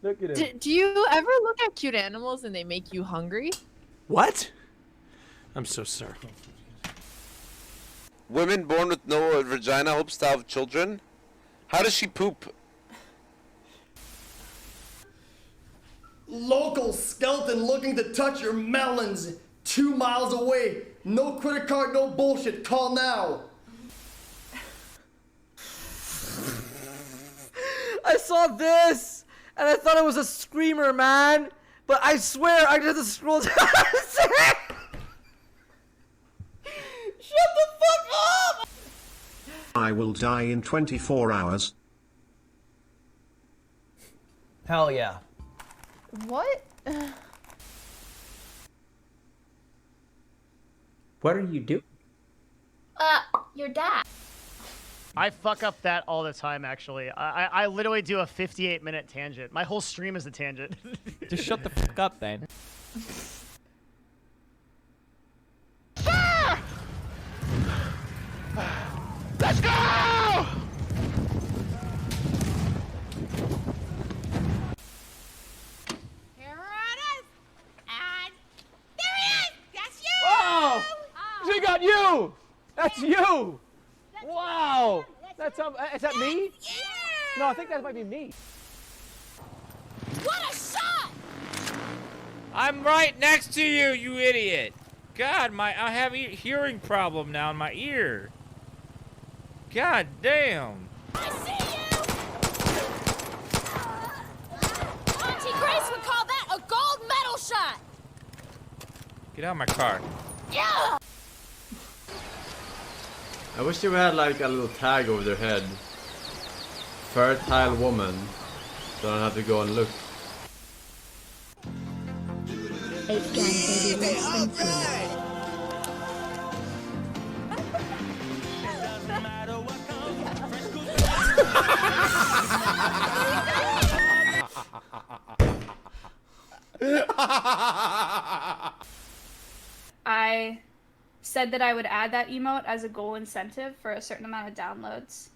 Look at him. Do you ever look at cute animals and they make you hungry? What? I'm so sorry. Women born with no vagina hopes to have children? How does she poop? Local skeleton looking to touch your melons. 2 miles away. No credit card, no bullshit. Call now. I saw this, and I thought it was a screamer, man. But I swear, I just had to scroll down. Shut the fuck up! I will die in 24 hours. Hell yeah. What? What are you doing? Your dad. I fuck up that all the time, actually. I literally do a 58-minute tangent. My whole stream is a tangent. Just shut the fuck up, then. Let's go! Oh! She got you! That's you! Wow! That's is that me? No, I think that might be me. What a shot! I'm right next to you, you idiot! God, I have a hearing problem now in my ear. God damn! I see you! Auntie Grace would call that a gold medal shot! Get out of my car. Yeah! I wish they had like a little tag over their head. Fertile woman. So I don't have to go and look. 8 gang baby less than I said that I would add that emote as a goal incentive for a certain amount of downloads.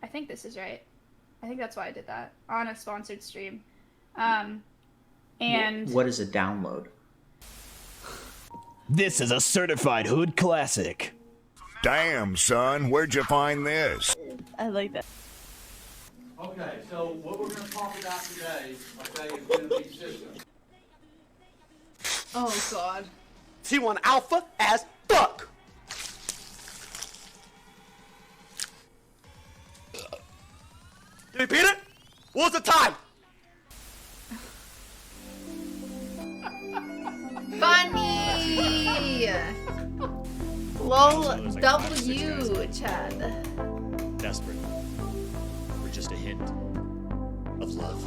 I think this is right. I think that's why I did that on a sponsored stream. And What is a download? This is a certified hood classic. Damn, son, where'd you find this? I like that. Okay, so what we're going to talk about today, okay, is going to be systems. Oh god. T1 Alpha as fuck. Repeat it. What's the time? Funny! Lol W, Chad. Desperate for just a hint of love.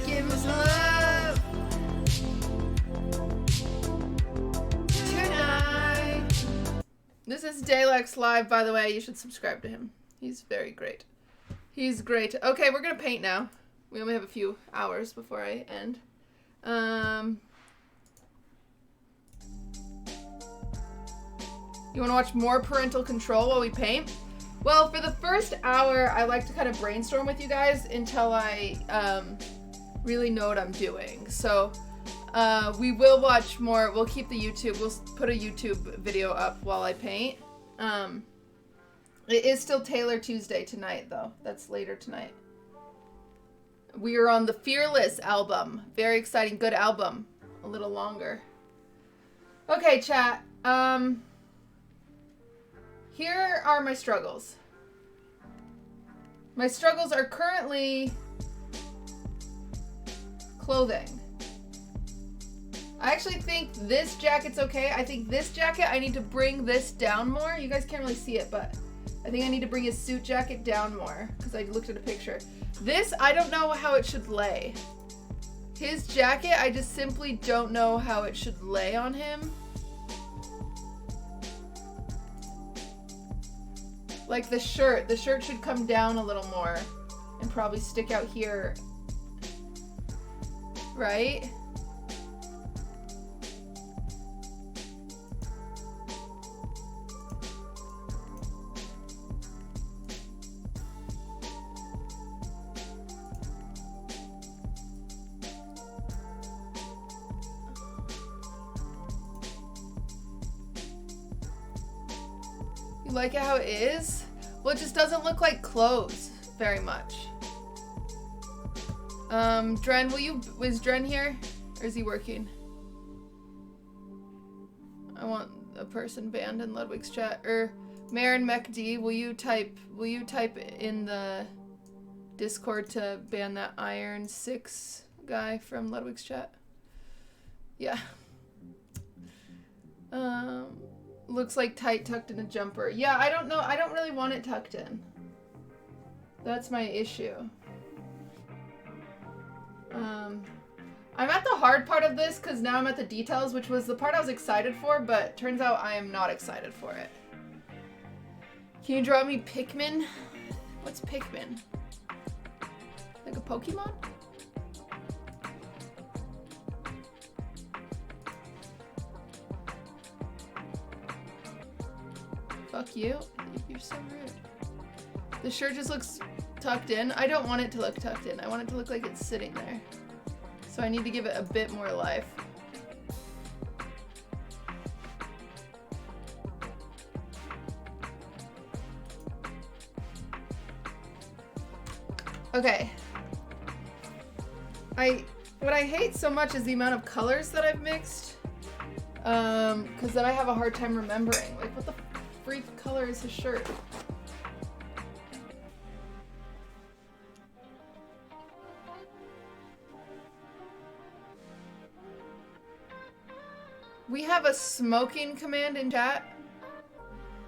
Give us love tonight. This is Daylex Live, by the way. You should subscribe to him. He's very great. He's great. Okay, we're gonna paint now. We only have a few hours before I end. You want to watch more parental control while we paint? Well, for the first hour, I like to kind of brainstorm with you guys until I really know what I'm doing. So we will watch more. We'll keep the YouTube. We'll put a YouTube video up while I paint. It is still Taylor Tuesday tonight, though. That's later tonight. We are on the Fearless album. Very exciting, good album. A little longer. Okay, chat. Here are my struggles. My struggles are currently clothing. I actually think this jacket's okay. I think this jacket, I need to bring this down more. You guys can't really see it, but I think I need to bring his suit jacket down more because I looked at a picture. This, I don't know how it should lay. His jacket, I just simply don't know how it should lay on him. Like the shirt should come down a little more and probably stick out here. Right? Like it how it is? Well, it just doesn't look like clothes very much. Dren, is Dren here? Or is he working? I want a person banned in Ludwig's chat. Or Marin MacD, will you type in the Discord to ban that Iron 6 guy from Ludwig's chat? Yeah. Looks like tight tucked in a jumper. Yeah, I don't know. I don't really want it tucked in. That's my issue. I'm at the hard part of this because now I'm at the details, which was the part I was excited for, but turns out I am not excited for it. Can you draw me Pikmin? What's Pikmin? Like a Pokemon? Fuck you. You're so rude. The shirt just looks tucked in. I don't want it to look tucked in. I want it to look like it's sitting there. So I need to give it a bit more life. Okay. What I hate so much is the amount of colors that I've mixed. Because then I have a hard time remembering. Like, what the freak color is his shirt? We have a smoking command in chat.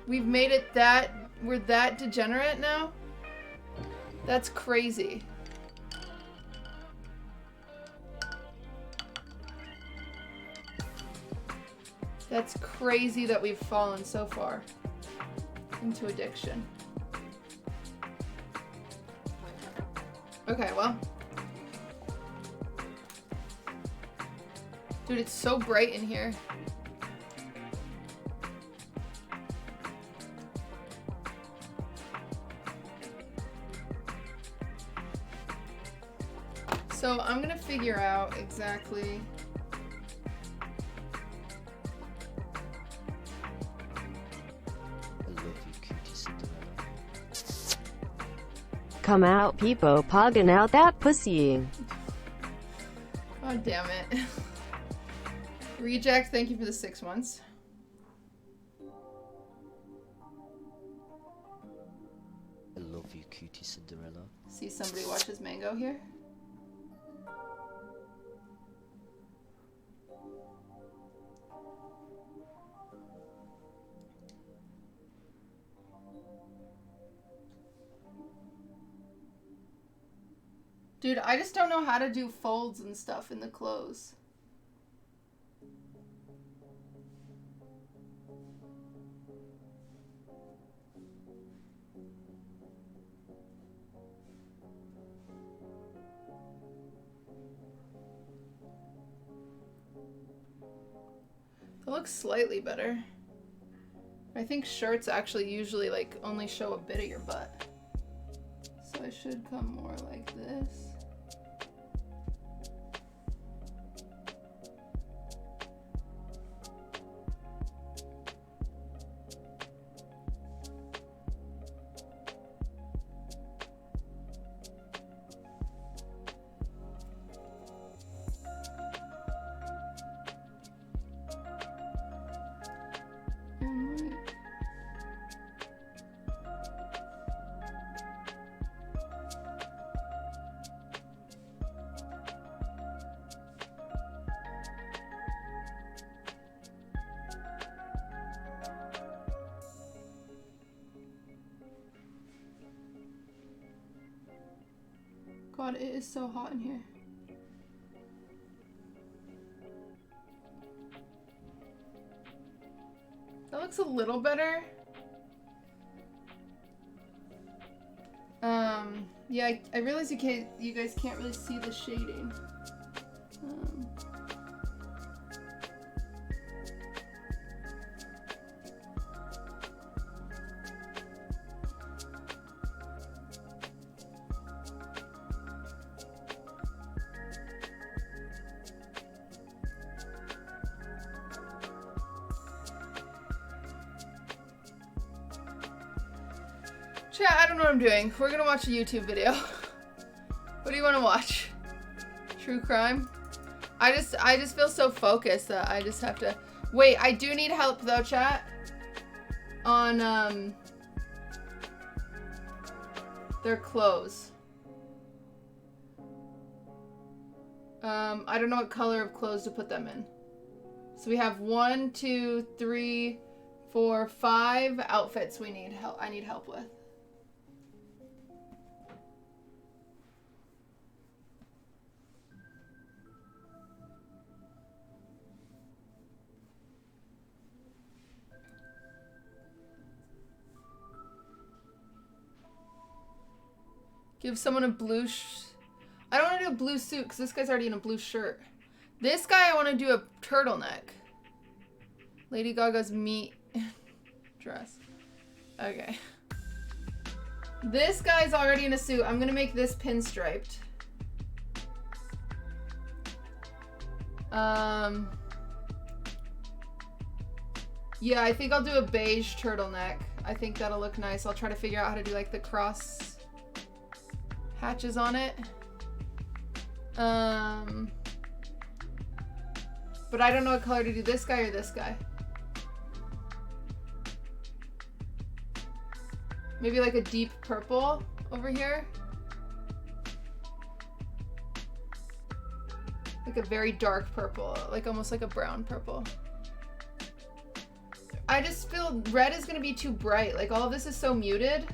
We've made it that we're that degenerate now. That's crazy. That's crazy that we've fallen so far into addiction. Okay, well. Dude, it's so bright in here. So I'm gonna figure out exactly. Come out, people, pogging out that pussy. God damn it. Reject, thank you for the 6 months. I love you, QTCinderella. See somebody watches Mango here? Dude, I just don't know how to do folds and stuff in the clothes. It looks slightly better. I think shirts actually usually like only show a bit of your butt. So I should come more like this. god, it is so hot in here. That looks a little better. Yeah, I realize you guys can't really see the shading. Chat, I don't know what I'm doing. We're gonna watch a YouTube video. What do you want to watch? True crime? I just feel so focused that I just have to... Wait, I do need help though, chat. On, their clothes. I don't know what color of clothes to put them in. So we have 1, 2, 3, 4, 5 outfits we need help. I need help with. Give someone a blue I don't want to do a blue suit because this guy's already in a blue shirt. This guy I want to do a turtleneck. Lady Gaga's meat dress. Okay. This guy's already in a suit. I'm going to make this pinstriped. Yeah, I think I'll do a beige turtleneck. I think that'll look nice. I'll try to figure out how to do like the cross hatches on it. But I don't know what color to do, this guy or this guy. Maybe like a deep purple over here. Like a very dark purple, like almost like a brown purple. I just feel red is gonna be too bright. Like all of this is so muted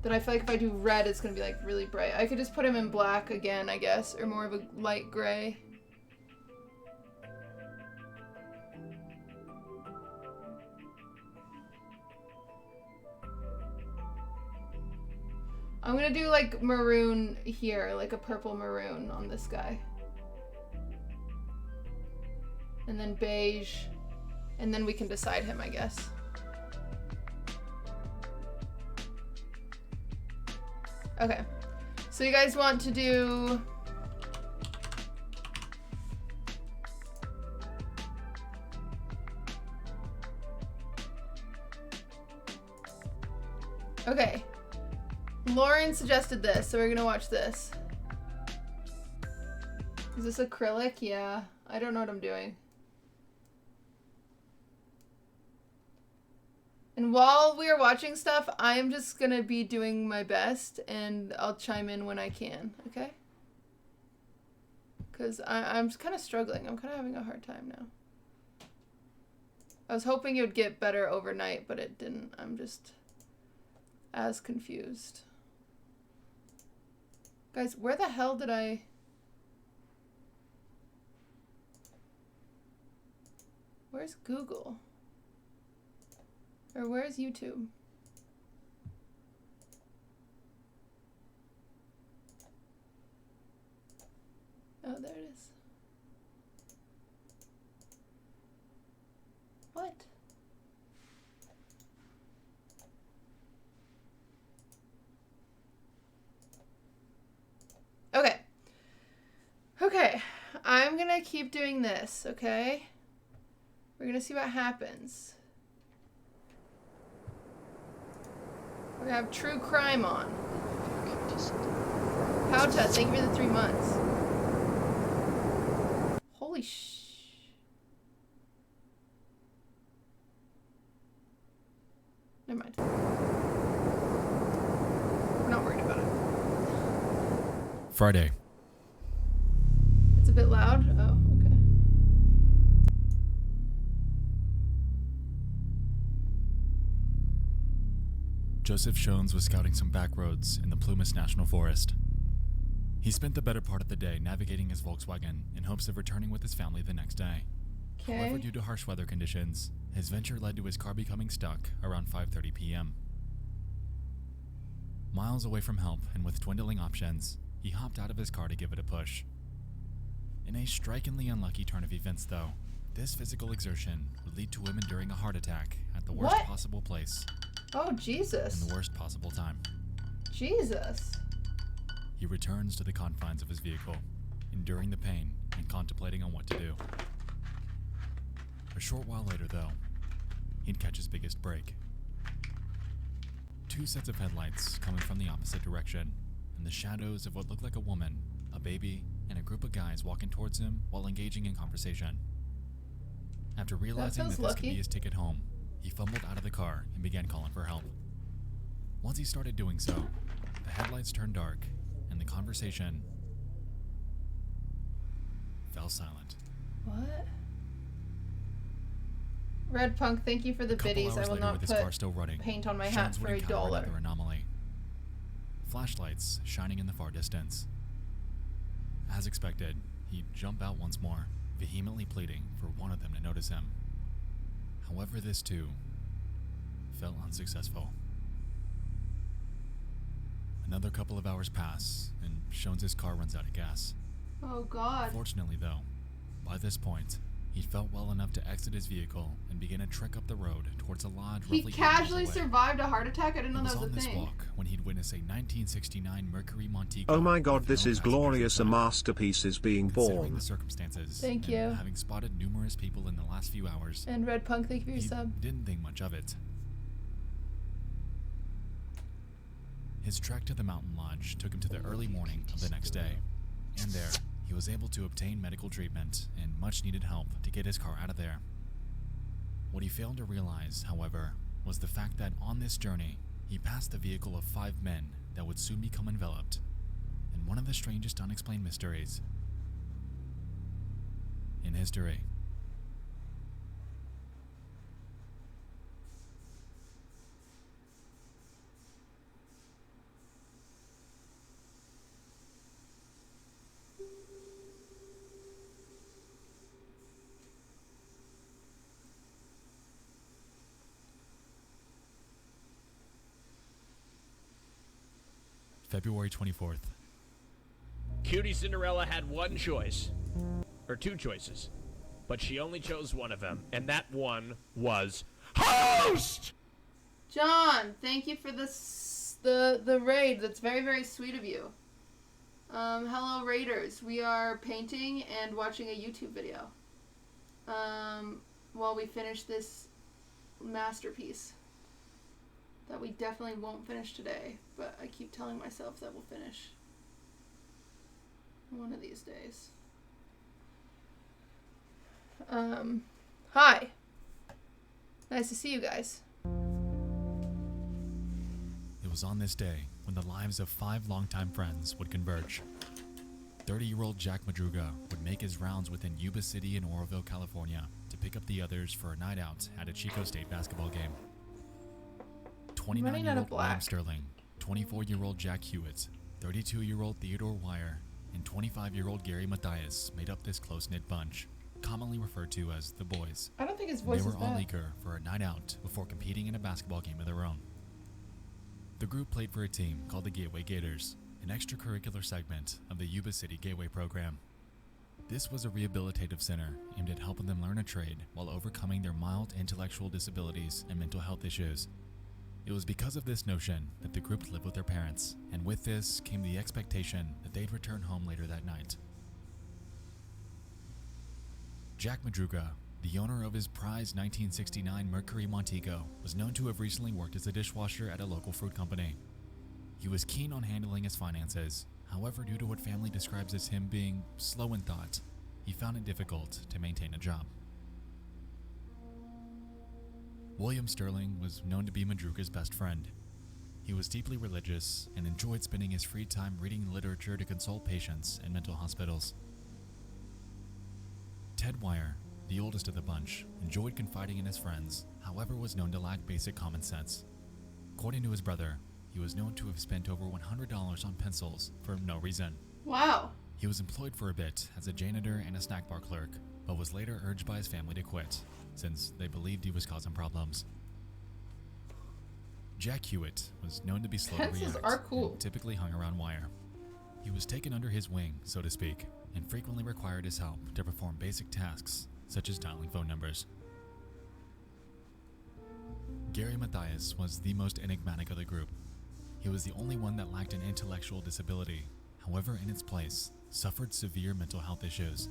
that I feel like if I do red, it's gonna be like really bright. I could just put him in black again, I guess, or more of a light gray. I'm gonna do like maroon here, like a purple maroon on this guy. And then beige, and then we can decide him, I guess. Okay, so you guys want to do... Okay, Lauren suggested this, so we're gonna watch this. Is this acrylic? Yeah, I don't know what I'm doing. And while we are watching stuff, I'm just gonna be doing my best and I'll chime in when I can, okay? Because I'm kind of struggling. I'm kind of having a hard time now. I was hoping it would get better overnight, but it didn't. I'm just as confused. Guys, where the hell did I... Where's Google? Or where's YouTube? Oh, there it is. What? Okay. Okay. I'm gonna keep doing this, okay? We're gonna see what happens. We're gonna have true crime on. Poucha, thank you for the 3 months. Holy Never mind. We're not worried about it. Friday. It's a bit loud? Oh, okay. Joseph Shones was scouting some back roads in the Plumas National Forest. He spent the better part of the day navigating his Volkswagen in hopes of returning with his family the next day. However, due to harsh weather conditions, his venture led to his car becoming stuck around 5:30 p.m. Miles away from help and with dwindling options, he hopped out of his car to give it a push. In a strikingly unlucky turn of events, though, this physical exertion would lead to him enduring a heart attack at the worst possible place. Oh, Jesus. And the worst possible time. Jesus. He returns to the confines of his vehicle, enduring the pain and contemplating on what to do. A short while later, though, he'd catch his biggest break. Two sets of headlights coming from the opposite direction, and the shadows of what looked like a woman, a baby, and a group of guys walking towards him while engaging in conversation. After realizing that this could be his ticket home, he fumbled out of the car and began calling for help. Once he started doing so, the headlights turned dark, and the conversation fell silent. What? Red Punk, thank you for the biddies. I will not put paint on my hat for $1. Another anomaly. Flashlights shining in the far distance. As expected, he'd jump out once more, vehemently pleading for one of them to notice him. However, this too felt unsuccessful. Another couple of hours pass, and Shones' car runs out of gas. Oh, God. Fortunately, though, by this point, he felt well enough to exit his vehicle and begin a trek up the road towards a lodge roughly 8 miles away. He casually survived a heart attack? I didn't know that was a thing. He was on this walk when he'd witnessed a 1969 Mercury Montego. Oh my God, this is glorious. A masterpiece is being Considering born. the circumstances, Thank and you. having spotted numerous people in the last few hours, And Red Punk, thank you for your sub. Didn't think much of it. His trek to the mountain lodge took him to the early morning of the next day, and there, he was able to obtain medical treatment and much needed help to get his car out of there. What he failed to realize, however, was the fact that on this journey, he passed the vehicle of 5 men that would soon become enveloped in one of the strangest unexplained mysteries in history. February 24th. QTCinderella had one choice. Or two choices. But she only chose one of them, and that one was host! John, thank you for the raid. That's very, very sweet of you. Hello, Raiders. We are painting and watching a YouTube video while we finish this masterpiece that we definitely won't finish today, but I keep telling myself that we'll finish one of these days. Hi. Nice to see you guys. It was on this day when the lives of 5 longtime friends would converge. 30-year-old Jack Madruga would make his rounds within Yuba City and Oroville, California to pick up the others for a night out at a Chico State basketball game. 29-year-old William Sterling, 24-year-old Jack Hewitt, 32-year-old Theodore Wire, and 25-year-old Gary Mathias made up this close-knit bunch, commonly referred to as the Boys. I don't think his voice is They were all bad. eager for a night out before competing in a basketball game of their own. The group played for a team called the Gateway Gators, an extracurricular segment of the Yuba City Gateway program. This was a rehabilitative center aimed at helping them learn a trade while overcoming their mild intellectual disabilities and mental health issues. It was because of this notion that the group lived with their parents, and with this came the expectation that they'd return home later that night. Jack Madruga, the owner of his prized 1969 Mercury Montego, was known to have recently worked as a dishwasher at a local fruit company. He was keen on handling his finances. However, due to what family describes as him being slow in thought, he found it difficult to maintain a job. William Sterling was known to be Madruga's best friend. He was deeply religious and enjoyed spending his free time reading literature to console patients in mental hospitals. Ted Wire, the oldest of the bunch, enjoyed confiding in his friends, however was known to lack basic common sense. According to his brother, he was known to have spent over $100 on pencils for no reason. Wow. He was employed for a bit as a janitor and a snack bar clerk, but was later urged by his family to quit, since they believed he was causing problems. Jack Hewitt was known to be slow to Fences react are cool. and typically hung around wire. He was taken under his wing, so to speak, and frequently required his help to perform basic tasks, such as dialing phone numbers. Gary Mathias was the most enigmatic of the group. He was the only one that lacked an intellectual disability, however, in its place, suffered severe mental health issues.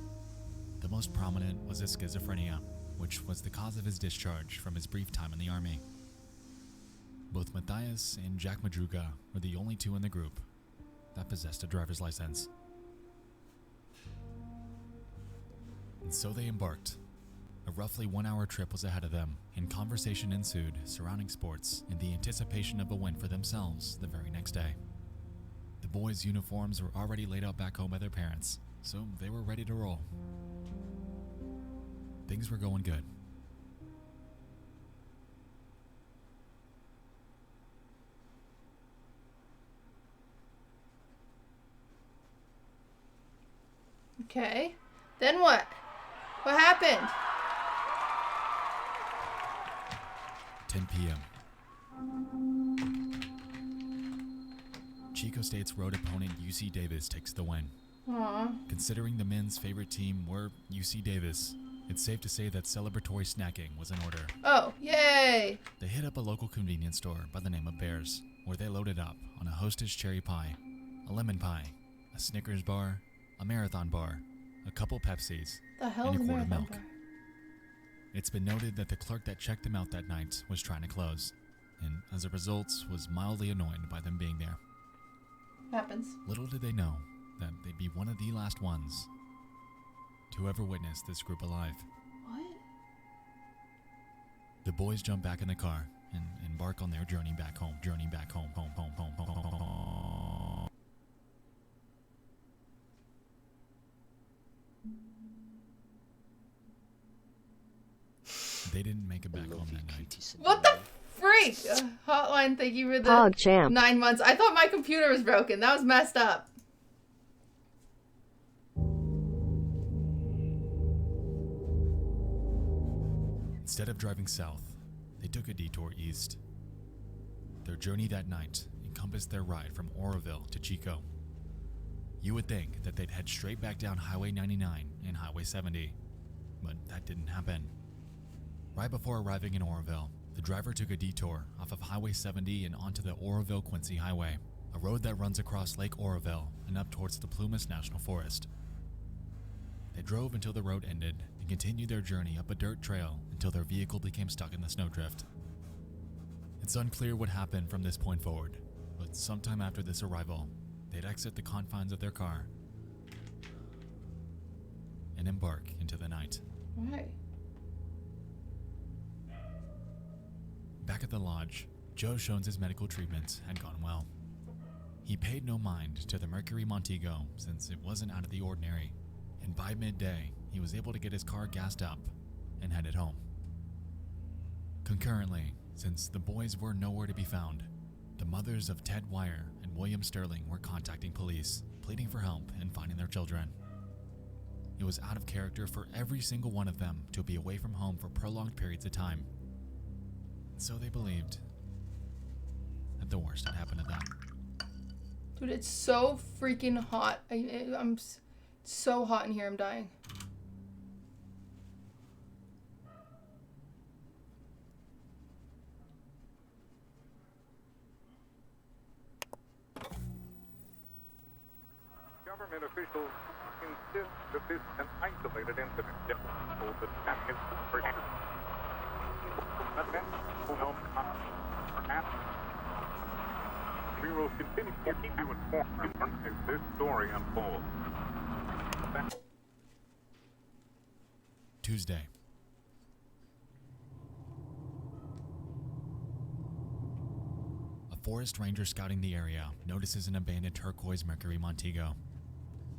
The most prominent was his schizophrenia, which was the cause of his discharge from his brief time in the army. Both Mathias and Jack Madruga were the only two in the group that possessed a driver's license. And so they embarked. A roughly 1-hour trip was ahead of them, and conversation ensued surrounding sports in the anticipation of a win for themselves the very next day. The boys' uniforms were already laid out back home by their parents, so they were ready to roll. Things were going good. Okay. Then what? What happened? 10 p.m. Chico State's road opponent UC Davis takes the win. Aww. Considering the men's favorite team were UC Davis, it's safe to say that celebratory snacking was in order. Oh, yay! They hit up a local convenience store by the name of Bears, where they loaded up on a Hostess cherry pie, a lemon pie, a Snickers bar, a Marathon bar, a couple Pepsis, The hell and is a a quart of Marathon milk. bar? It's been noted that the clerk that checked them out that night was trying to close, and as a result was mildly annoyed by them being there. Happens. Little did they know that they'd be one of the last ones to ever witness this group alive. What? The boys jump back in the car and embark on their journey back home, home. They didn't make it back home that night. What the freak? Hotline, thank you for the PogChamp. 9 months. I thought my computer was broken. That was messed up. Instead of driving south, they took a detour east. Their journey that night encompassed their ride from Oroville to Chico. You would think that they'd head straight back down Highway 99 and Highway 70, but that didn't happen. Right before arriving in Oroville, the driver took a detour off of Highway 70 and onto the Oroville-Quincy Highway, a road that runs across Lake Oroville and up towards the Plumas National Forest. They drove until the road ended and continued their journey up a dirt trail until their vehicle became stuck in the snowdrift. It's unclear what happened from this point forward, but sometime after this arrival, they'd exit the confines of their car and embark into the night. Why? Back at the lodge, Joe Shones' medical treatment had gone well. He paid no mind to the Mercury Montego since it wasn't out of the ordinary, and by midday, he was able to get his car gassed up and headed home. Concurrently, since the boys were nowhere to be found, the mothers of Ted Wire and William Sterling were contacting police, pleading for help in finding their children. It was out of character for every single one of them to be away from home for prolonged periods of time. So they believed that the worst had happened to them. Dude, it's so freaking hot. It's so hot in here. I'm dying. Government officials insist that this is an isolated incident. We will continue to keep you informed as this story unfolds. Tuesday. A forest ranger scouting the area notices an abandoned turquoise Mercury Montego.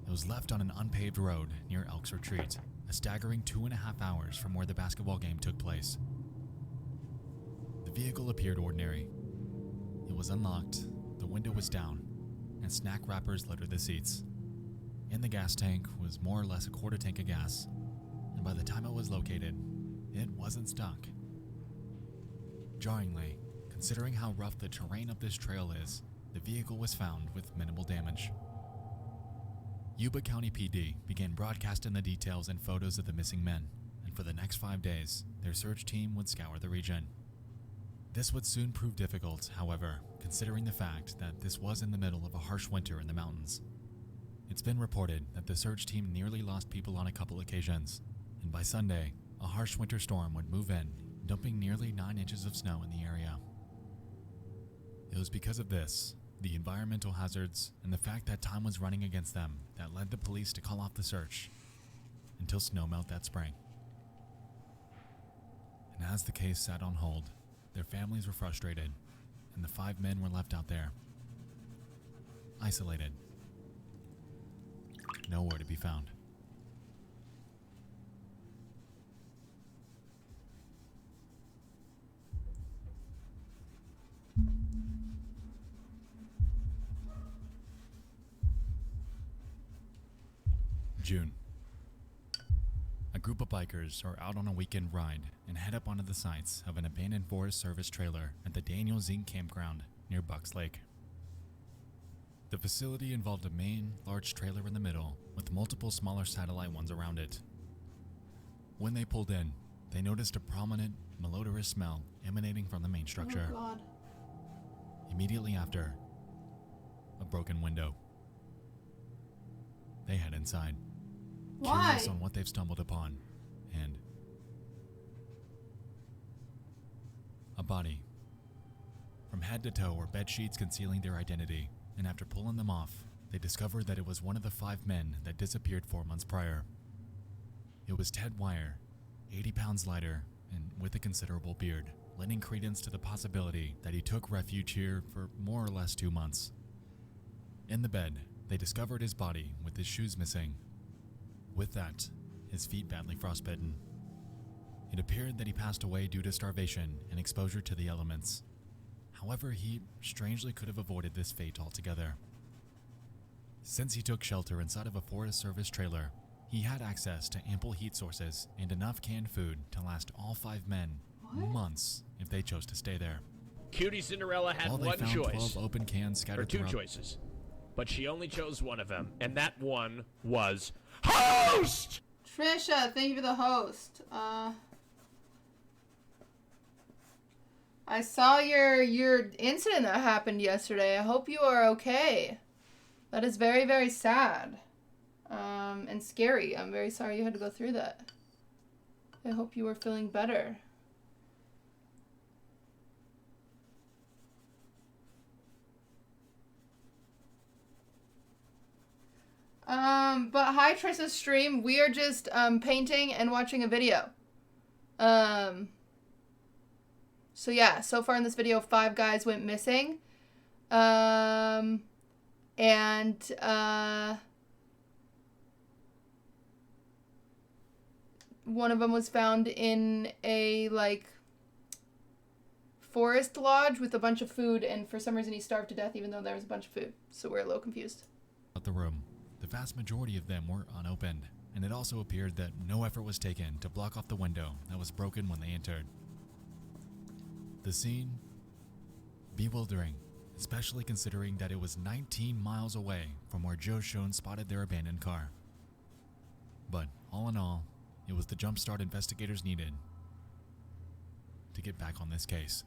It was left on an unpaved road near Elk's Retreat, a staggering 2.5 hours from where the basketball game took place. The vehicle appeared ordinary. It was unlocked, the window was down, and snack wrappers littered the seats. In the gas tank was more or less a quarter tank of gas, and by the time it was located, it wasn't stuck. Jarringly, considering how rough the terrain of this trail is, the vehicle was found with minimal damage. Yuba County PD began broadcasting the details and photos of the missing men, and for the next 5 days, their search team would scour the region. This would soon prove difficult, however, considering the fact that this was in the middle of a harsh winter in the mountains. It's been reported that the search team nearly lost people on a couple occasions, and by Sunday, a harsh winter storm would move in, dumping nearly 9 inches of snow in the area. It was because of this, the environmental hazards, and the fact that time was running against them that led the police to call off the search until snowmelt that spring. And as the case sat on hold, their families were frustrated, and the 5 men were left out there, isolated, nowhere to be found. June. A group of bikers are out on a weekend ride and head up onto the sites of an abandoned Forest Service trailer at the Daniel Zink campground near Bucks Lake. The facility involved a main, large trailer in the middle with multiple smaller satellite ones around it. When they pulled in, they noticed a prominent, malodorous smell emanating from the main structure. Oh God. Immediately after, a broken window. They head inside, curious on what they've stumbled upon, and a body. From head to toe were bed sheets concealing their identity, and after pulling them off, they discovered that it was one of the 5 men that disappeared 4 months prior. It was Ted Wire, 80 pounds lighter and with a considerable beard, lending credence to the possibility that he took refuge here for more or less 2 months. In the bed, they discovered his body with his shoes missing. With that, his feet badly frostbitten. It appeared that he passed away due to starvation and exposure to the elements. However, he strangely could have avoided this fate altogether. Since he took shelter inside of a Forest Service trailer, he had access to ample heat sources and enough canned food to last all 5 men months if they chose to stay there. QTCinderella had While they one found choice, 12 open cans or scattered 2 throughout. choices, but she only chose one of them, and that one was host! Trisha, thank you for the host. I saw your incident that happened yesterday. I hope you are okay. That is very, very sad. And scary. I'm very sorry you had to go through that. I hope you are feeling better. But hi Tris's stream. We are just painting and watching a video. So yeah, so far in this video 5 guys went missing. One of them was found in a forest lodge with a bunch of food, and for some reason he starved to death even though there was a bunch of food. So we're a little confused. The room. The vast majority of them were unopened, and it also appeared that no effort was taken to block off the window that was broken when they entered. The scene? Bewildering, especially considering that it was 19 miles away from where Joe Schoen spotted their abandoned car. But all in all, it was the jumpstart investigators needed to get back on this case.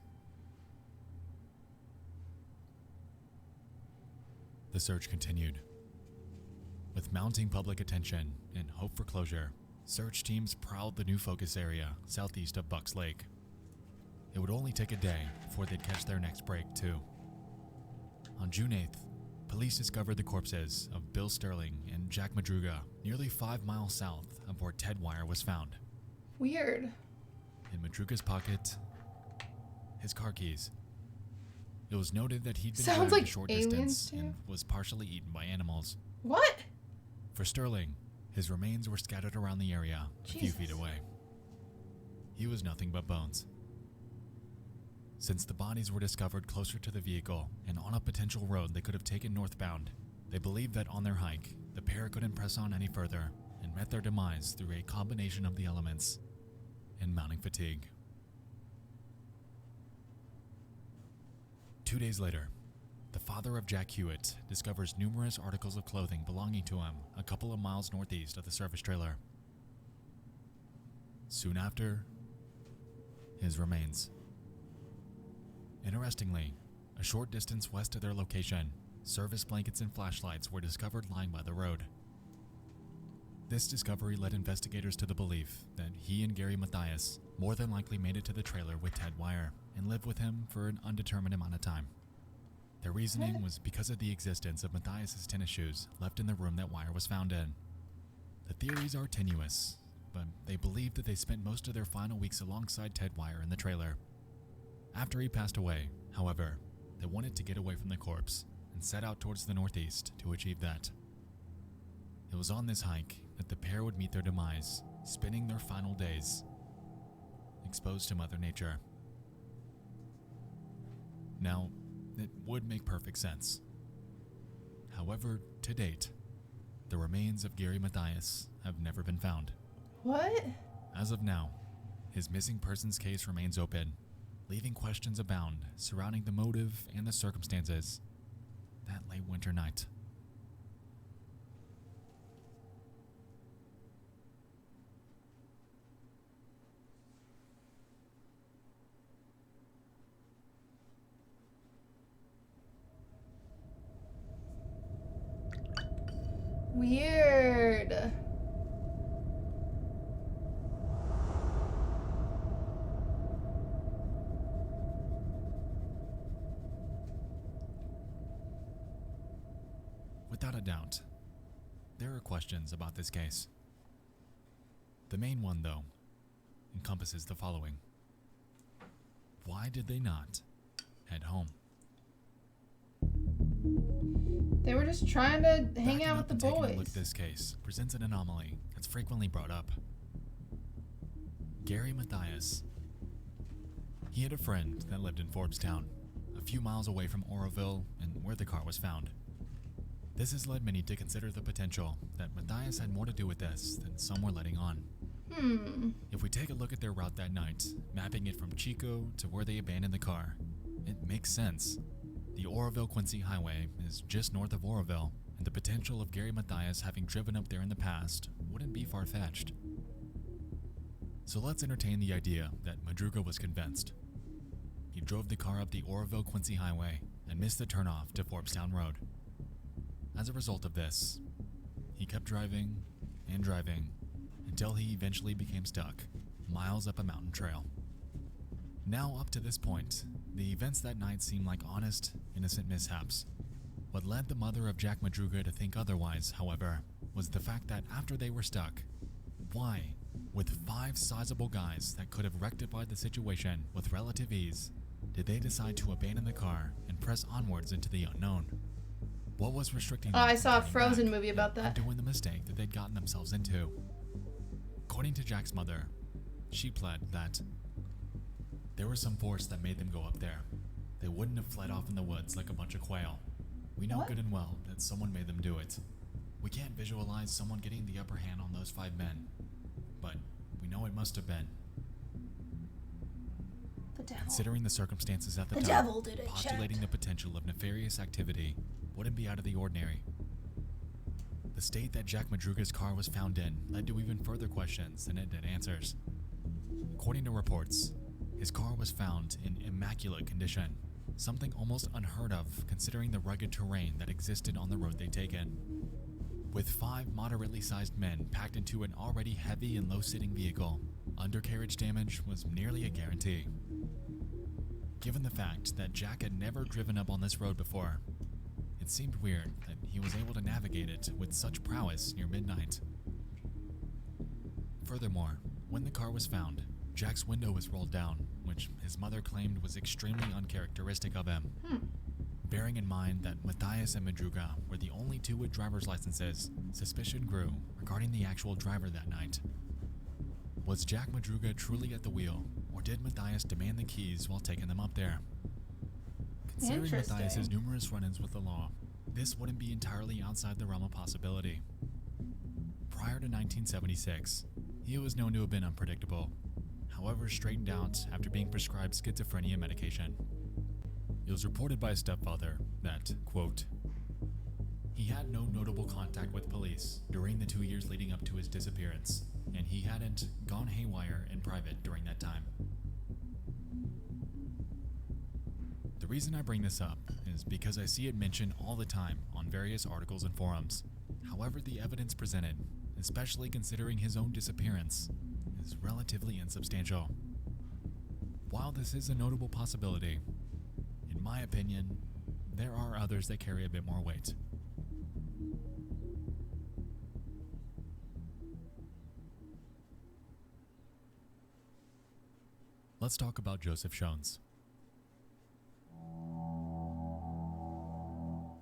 The search continued. With mounting public attention and hope for closure, search teams prowled the new focus area southeast of Bucks Lake. It would only take a day before they'd catch their next break, too. On June 8th, police discovered the corpses of Bill Sterling and Jack Madruga nearly 5 miles south of where Ted Wire was found. Weird. In Madruga's pocket, his car keys. It was noted that he'd been Sounds carried like a short aliens, distance too. and was partially eaten by animals. What? For Sterling, his remains were scattered around the area a few feet away. He was nothing but bones. Since the bodies were discovered closer to the vehicle and on a potential road they could have taken northbound, they believed that on their hike, the pair couldn't press on any further and met their demise through a combination of the elements and mounting fatigue. 2 days later, the father of Jack Hewitt discovers numerous articles of clothing belonging to him a couple of miles northeast of the service trailer. Soon after, his remains. Interestingly, a short distance west of their location, service blankets and flashlights were discovered lying by the road. This discovery led investigators to the belief that he and Gary Mathias more than likely made it to the trailer with Ted Wire and lived with him for an undetermined amount of time. Their reasoning was because of the existence of Mathias' tennis shoes left in the room that Wire was found in. The theories are tenuous, but they believe that they spent most of their final weeks alongside Ted Wire in the trailer. After he passed away, however, they wanted to get away from the corpse and set out towards the northeast to achieve that. It was on this hike that the pair would meet their demise, spending their final days exposed to Mother Nature. Now, it would make perfect sense. However, to date, the remains of Gary Mathias have never been found. What? As of now, his missing persons case remains open, leaving questions abound surrounding the motive and the circumstances that late winter night. Weird. Without a doubt, there are questions about this case. The main one, though, encompasses the following. Why did they not head home? They were just trying to hang out with the Taking a boys. look at this case presents an anomaly that's frequently brought up. Gary Mathias. He had a friend that lived in Forbstown, a few miles away from Oroville and where the car was found. This has led many to consider the potential that Mathias had more to do with this than some were letting on. If we take a look at their route that night, mapping it from Chico to where they abandoned the car, it makes sense. The Oroville-Quincy Highway is just north of Oroville, and the potential of Gary Mathias having driven up there in the past wouldn't be far-fetched. So let's entertain the idea that Madruga was convinced. He drove the car up the Oroville-Quincy Highway and missed the turnoff to Forbstown Road. As a result of this, he kept driving and driving until he eventually became stuck miles up a mountain trail. Now, up to this point, the events that night seemed like honest, innocent mishaps. What led the mother of Jack Madruga to think otherwise, however, was the fact that after they were stuck, why, with 5 sizable guys that could have rectified the situation with relative ease, did they decide to abandon the car and press onwards into the unknown? What was restricting them I from saw a turning Frozen back movie about and that. doing the mistake that they'd gotten themselves into? According to Jack's mother, she pled that there was some force that made them go up there. They wouldn't have fled off in the woods like a bunch of quail. We know good and well that someone made them do it. We can't visualize someone getting the upper hand on those 5 men, but we know it must have been. The devil. Considering the circumstances at the The time, devil did it, postulating the potential of nefarious activity wouldn't be out of the ordinary. The state that Jack Madruga's car was found in led to even further questions than it did answers. According to reports, his car was found in immaculate condition, something almost unheard of considering the rugged terrain that existed on the road they'd taken. With 5 moderately sized men packed into an already heavy and low-sitting vehicle, undercarriage damage was nearly a guarantee. Given the fact that Jack had never driven up on this road before, it seemed weird that he was able to navigate it with such prowess near midnight. Furthermore, when the car was found, Jack's window was rolled down, which his mother claimed was extremely uncharacteristic of him. Bearing in mind that Mathias and Madruga were the only 2 with driver's licenses, suspicion grew regarding the actual driver that night. Was Jack Madruga truly at the wheel, or did Mathias demand the keys while taking them up there? Considering Mathias' numerous run-ins with the law, this wouldn't be entirely outside the realm of possibility. Prior to 1976, he was known to have been unpredictable, however straightened out after being prescribed schizophrenia medication. It was reported by his stepfather that, quote, he had no notable contact with police during the 2 years leading up to his disappearance, and he hadn't gone haywire in private during that time. The reason I bring this up is because I see it mentioned all the time on various articles and forums. However, the evidence presented, especially considering his own disappearance, is relatively insubstantial. While this is a notable possibility, in my opinion, there are others that carry a bit more weight. Let's talk about Joseph Shones.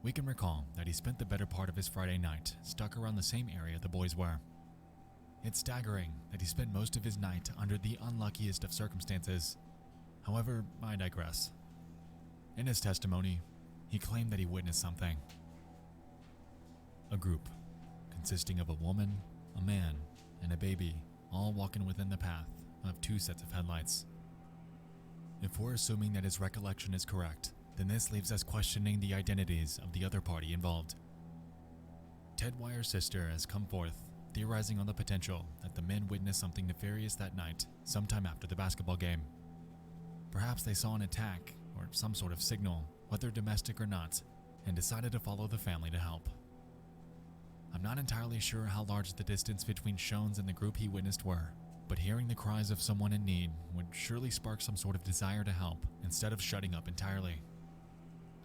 We can recall that he spent the better part of his Friday night stuck around the same area the boys were. It's staggering that he spent most of his night under the unluckiest of circumstances. However, I digress. In his testimony, he claimed that he witnessed something. A group consisting of a woman, a man, and a baby all walking within the path of 2 sets of headlights. If we're assuming that his recollection is correct, then this leaves us questioning the identities of the other party involved. Ted Wyer's sister has come forth, theorizing on the potential that the men witnessed something nefarious that night, sometime after the basketball game. Perhaps they saw an attack or some sort of signal, whether domestic or not, and decided to follow the family to help. I'm not entirely sure how large the distance between Shones and the group he witnessed were, but hearing the cries of someone in need would surely spark some sort of desire to help instead of shutting up entirely.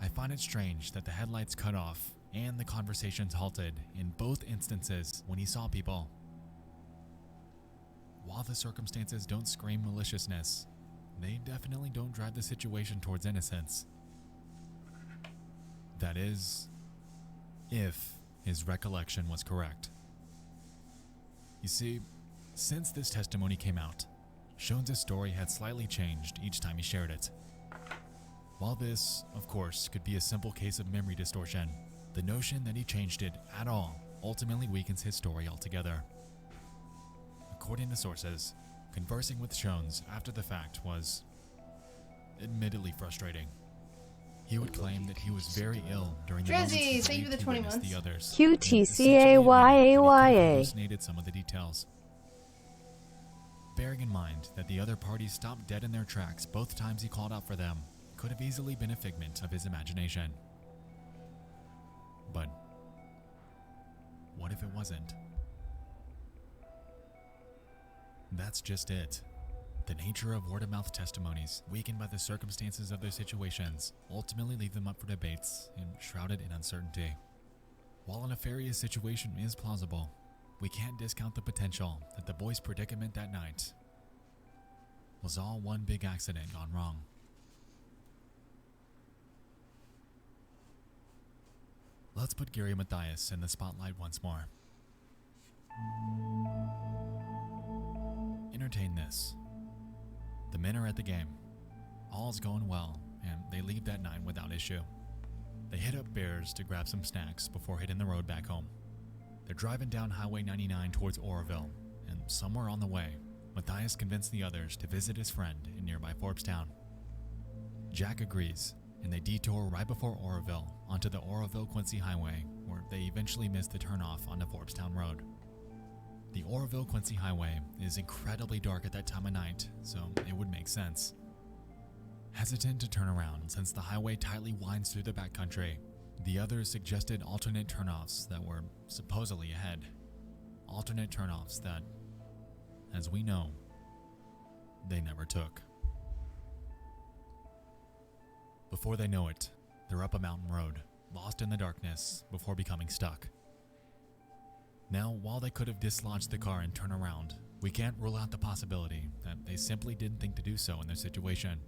I find it strange that the headlights cut off and the conversations halted in both instances when he saw people. While the circumstances don't scream maliciousness, they definitely don't drive the situation towards innocence. That is, if his recollection was correct. You see, since this testimony came out, Shones' story had slightly changed each time he shared it. While this, of course, could be a simple case of memory distortion, the notion that he changed it at all ultimately weakens his story altogether. According to sources, conversing with Shones after the fact was admittedly frustrating. He would claim that he was very ill during the moments Drizzy, he thank you for the believed he 20 witnessed months. the others. QTCAYAYA. Hallucinated some of the details. Bearing in mind that the other party stopped dead in their tracks both times he called out for them, could have easily been a figment of his imagination. But what if it wasn't? That's just it. The nature of word-of-mouth testimonies, weakened by the circumstances of their situations, ultimately leave them up for debates and shrouded in uncertainty. While a nefarious situation is plausible, we can't discount the potential that the boys' predicament that night was all one big accident gone wrong. Let's put Gary Mathias in the spotlight once more. Entertain this. The men are at the game. All's going well, and they leave that night without issue. They hit up Bears to grab some snacks before hitting the road back home. They're driving down Highway 99 towards Oroville, and somewhere on the way, Mathias convinced the others to visit his friend in nearby Forbstown. Jack agrees, and they detour right before Oroville onto the Oroville-Quincy Highway, where they eventually miss the turnoff onto Forbstown Road. The Oroville-Quincy Highway is incredibly dark at that time of night, so it would make sense. Hesitant to turn around since the highway tightly winds through the backcountry, the others suggested alternate turnoffs that were supposedly ahead. Alternate turnoffs that, as we know, they never took. Before they know it, they're up a mountain road, lost in the darkness before becoming stuck. Now, while they could have dislodged the car and turned around, we can't rule out the possibility that they simply didn't think to do so in their situation.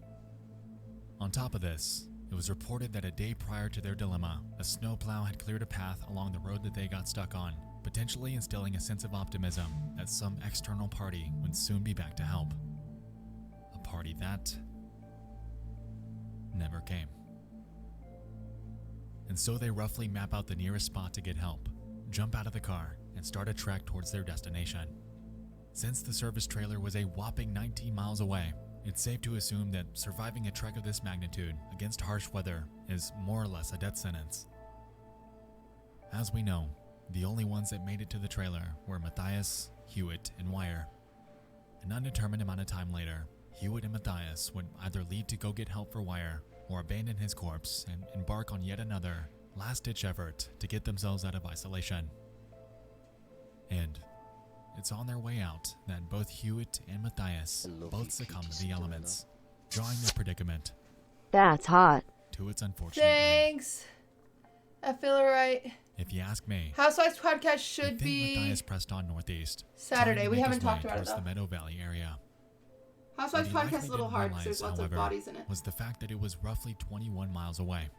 On top of this, it was reported that a day prior to their dilemma, a snowplow had cleared a path along the road that they got stuck on, potentially instilling a sense of optimism that some external party would soon be back to help. A party that never came. And so they roughly map out the nearest spot to get help, jump out of the car, and start a trek towards their destination. Since the service trailer was a whopping 19 miles away, it's safe to assume that surviving a trek of this magnitude against harsh weather is more or less a death sentence. As we know, the only ones that made it to the trailer were Matthias, Hewitt, and Wire. An undetermined amount of time later, Hewitt and Matthias would either leave to go get help for Wire or abandon his corpse and embark on yet another last-ditch effort to get themselves out of isolation. And it's on their way out that both Hewitt and Matthias both succumb to the elements, drawing their predicament That's hot. to its unfortunate Thanks. I feel alright. If you ask me, Housewives podcast I should think be Matthias pressed on northeast, Saturday. trying to We make haven't his way talked about it towards though. the Meadow Valley area. Housewives What he podcast likely is a little didn't hard because there's realize, lots of however, bodies in it. was the fact that it was roughly 21 miles away.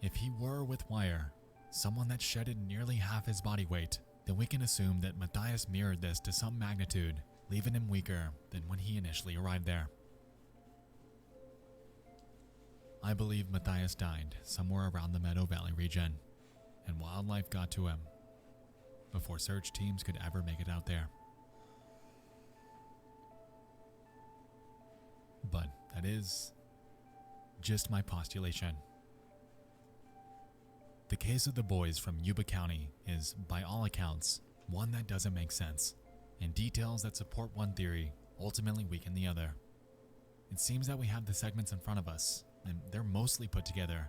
If he were with Wire, someone that shedded nearly half his body weight, then we can assume that Matthias mirrored this to some magnitude, leaving him weaker than when he initially arrived there. I believe Matthias died somewhere around the Meadow Valley region, and wildlife got to him before search teams could ever make it out there. But that is just my postulation. The case of the boys from Yuba County is, by all accounts, one that doesn't make sense, and details that support one theory ultimately weaken the other. It seems that we have the segments in front of us, and they're mostly put together.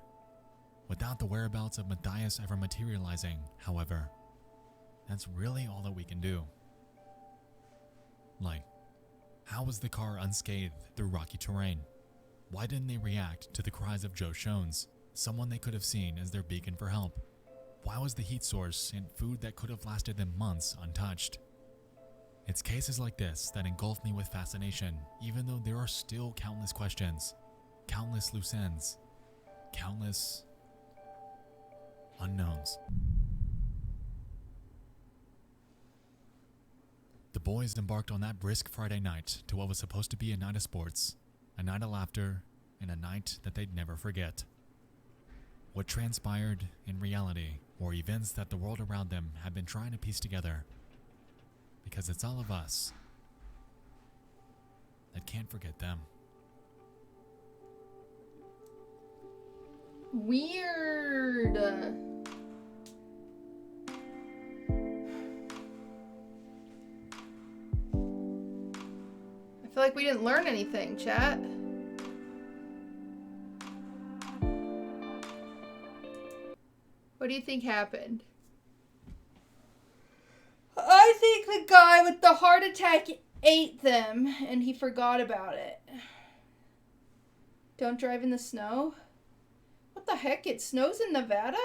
Without the whereabouts of Matthias ever materializing, however, that's really all that we can do. Like, how was the car unscathed through rocky terrain? Why didn't they react to the cries of Joe Shones, someone they could have seen as their beacon for help? Why was the heat source and food that could have lasted them months untouched? It's cases like this that engulf me with fascination, even though there are still countless questions, countless loose ends, countless unknowns. The boys embarked on that brisk Friday night to what was supposed to be a night of sports, a night of laughter, and a night that they'd never forget. What transpired in reality were events that the world around them had been trying to piece together, because it's all of us that can't forget them. Weird. I feel like we didn't learn anything, chat. What do you think happened? I think the guy with the heart attack ate them and he forgot about it. Don't drive in the snow? What the heck? It snows in Nevada?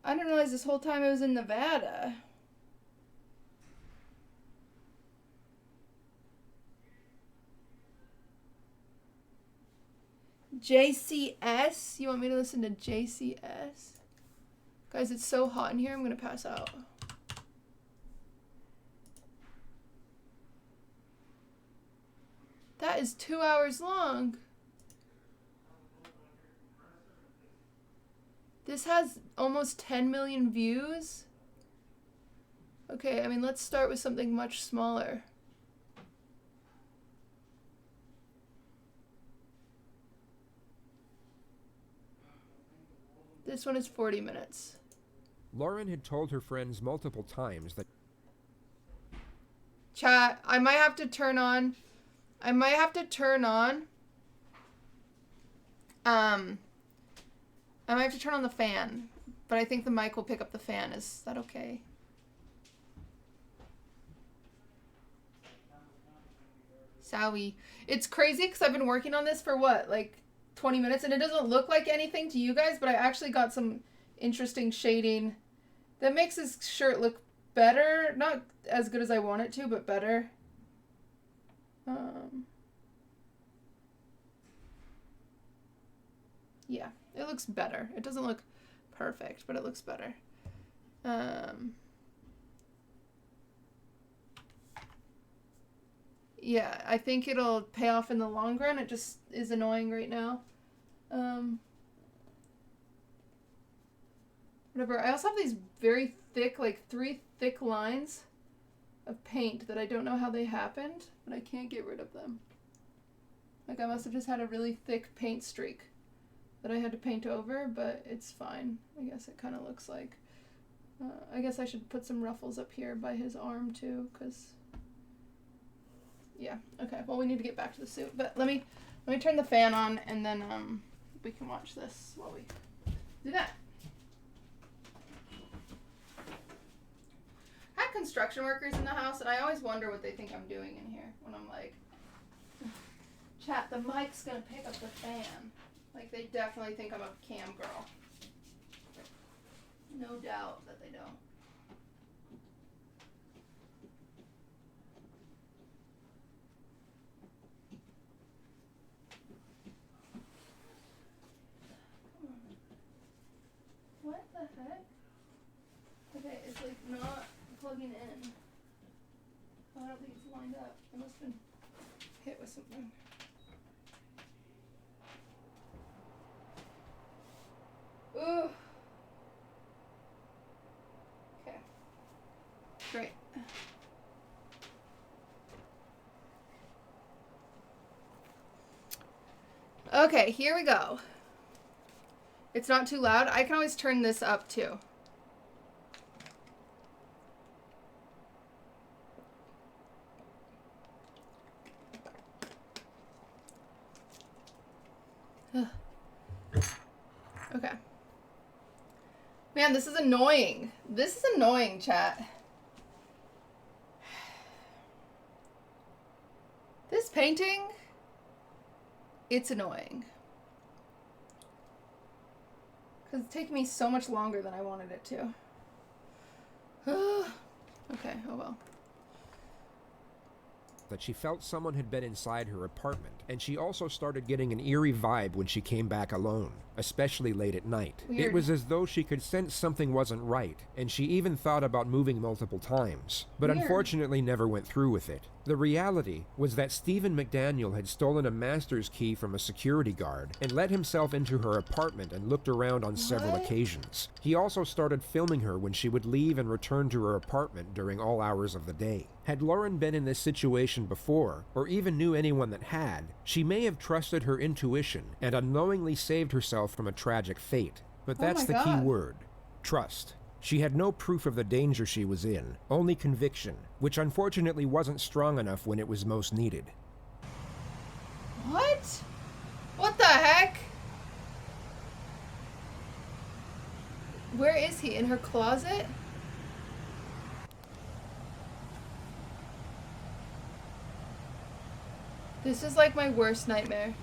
I didn't realize this whole time it was in Nevada. JCS? You want me to listen to JCS? Guys, it's so hot in here, I'm gonna pass out. That is 2 hours long. This has almost 10 million views. Okay, I mean, let's start with something much smaller. This one is 40 minutes. Lauren had told her friends multiple times that... Chat, I might have to turn on... I might have to turn on the fan, but I think the mic will pick up the fan. Is that okay? Sowie. It's crazy because I've been working on this for what, like 20 minutes, and it doesn't look like anything to you guys, but I actually got some interesting shading that makes this shirt look better. Not as good as I want it to, but better. Yeah, it looks better. It doesn't look perfect, but it looks better. Yeah, I think it'll pay off in the long run. It just is annoying right now. Whatever. I also have these very thick, like 3 thick lines of paint that I don't know how they happened, but I can't get rid of them. Like I must have just had a really thick paint streak that I had to paint over, but it's fine. I guess it kind of looks like. I guess I should put some ruffles up here by his arm too, because yeah. Okay. Well, we need to get back to the suit, but let me turn the fan on, and then we can watch this while we do that. I have construction workers in the house, and I always wonder what they think I'm doing in here when I'm like, chat, the mic's gonna pick up the fan. Like, they definitely think I'm a cam girl. No doubt that they don't. What the heck? Okay, it's like not plugging in. Oh, I don't think it's lined up. I must have been hit with something. Ooh. Okay. Great. Okay, here we go. It's not too loud. I can always turn this up too. Okay. Man, this is annoying. This is annoying, chat. This painting, it's annoying. Because it's taking me so much longer than I wanted it to. Okay, oh well. That she felt someone had been inside her apartment, and she also started getting an eerie vibe when she came back alone, especially late at night. Weird. It was as though she could sense something wasn't right, and she even thought about moving multiple times, but Weird. unfortunately never went through with it. The reality was that Stephen McDaniel had stolen a master's key from a security guard and let himself into her apartment and looked around on several occasions. He also started filming her when she would leave and return to her apartment during all hours of the day. Had Lauren been in this situation before, or even knew anyone that had, she may have trusted her intuition and unknowingly saved herself from a tragic fate. But that's the key word: trust. She had no proof of the danger she was in, only conviction, which unfortunately wasn't strong enough when it was most needed. What? What the heck? Where is he? In her closet? This is like my worst nightmare.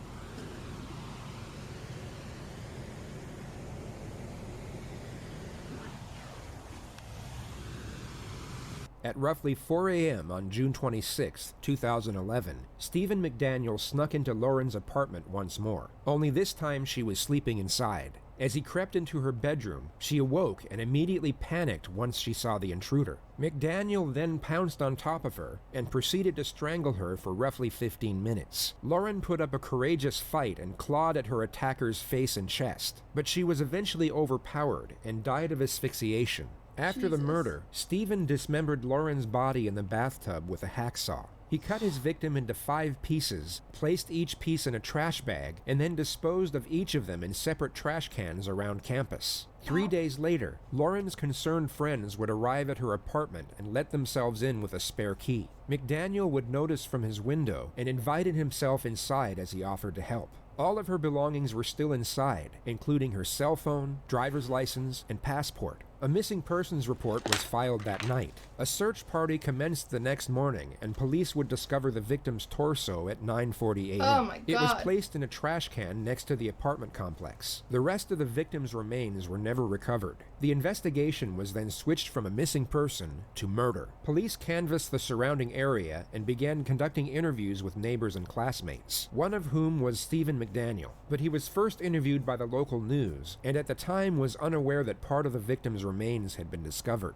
At roughly 4 a.m. on June 26, 2011, Stephen McDaniel snuck into Lauren's apartment once more, only this time she was sleeping inside. As he crept into her bedroom, she awoke and immediately panicked once she saw the intruder. McDaniel then pounced on top of her and proceeded to strangle her for roughly 15 minutes. Lauren put up a courageous fight and clawed at her attacker's face and chest, but she was eventually overpowered and died of asphyxiation. After the murder, Stephen dismembered Lauren's body in the bathtub with a hacksaw. He cut his victim into 5 pieces, placed each piece in a trash bag, and then disposed of each of them in separate trash cans around campus. 3 days later, Lauren's concerned friends would arrive at her apartment and let themselves in with a spare key. McDaniel would notice from his window and invited himself inside as he offered to help. All of her belongings were still inside, including her cell phone, driver's license, and passport. A missing persons report was filed that night. A search party commenced the next morning, and police would discover the victim's torso at 9:40 a.m. Oh my God. It was placed in a trash can next to the apartment complex. The rest of the victim's remains were never recovered. The investigation was then switched from a missing person to murder. Police canvassed the surrounding area and began conducting interviews with neighbors and classmates, one of whom was Stephen McDaniel. But he was first interviewed by the local news, and at the time was unaware that part of the victim's remains had been discovered.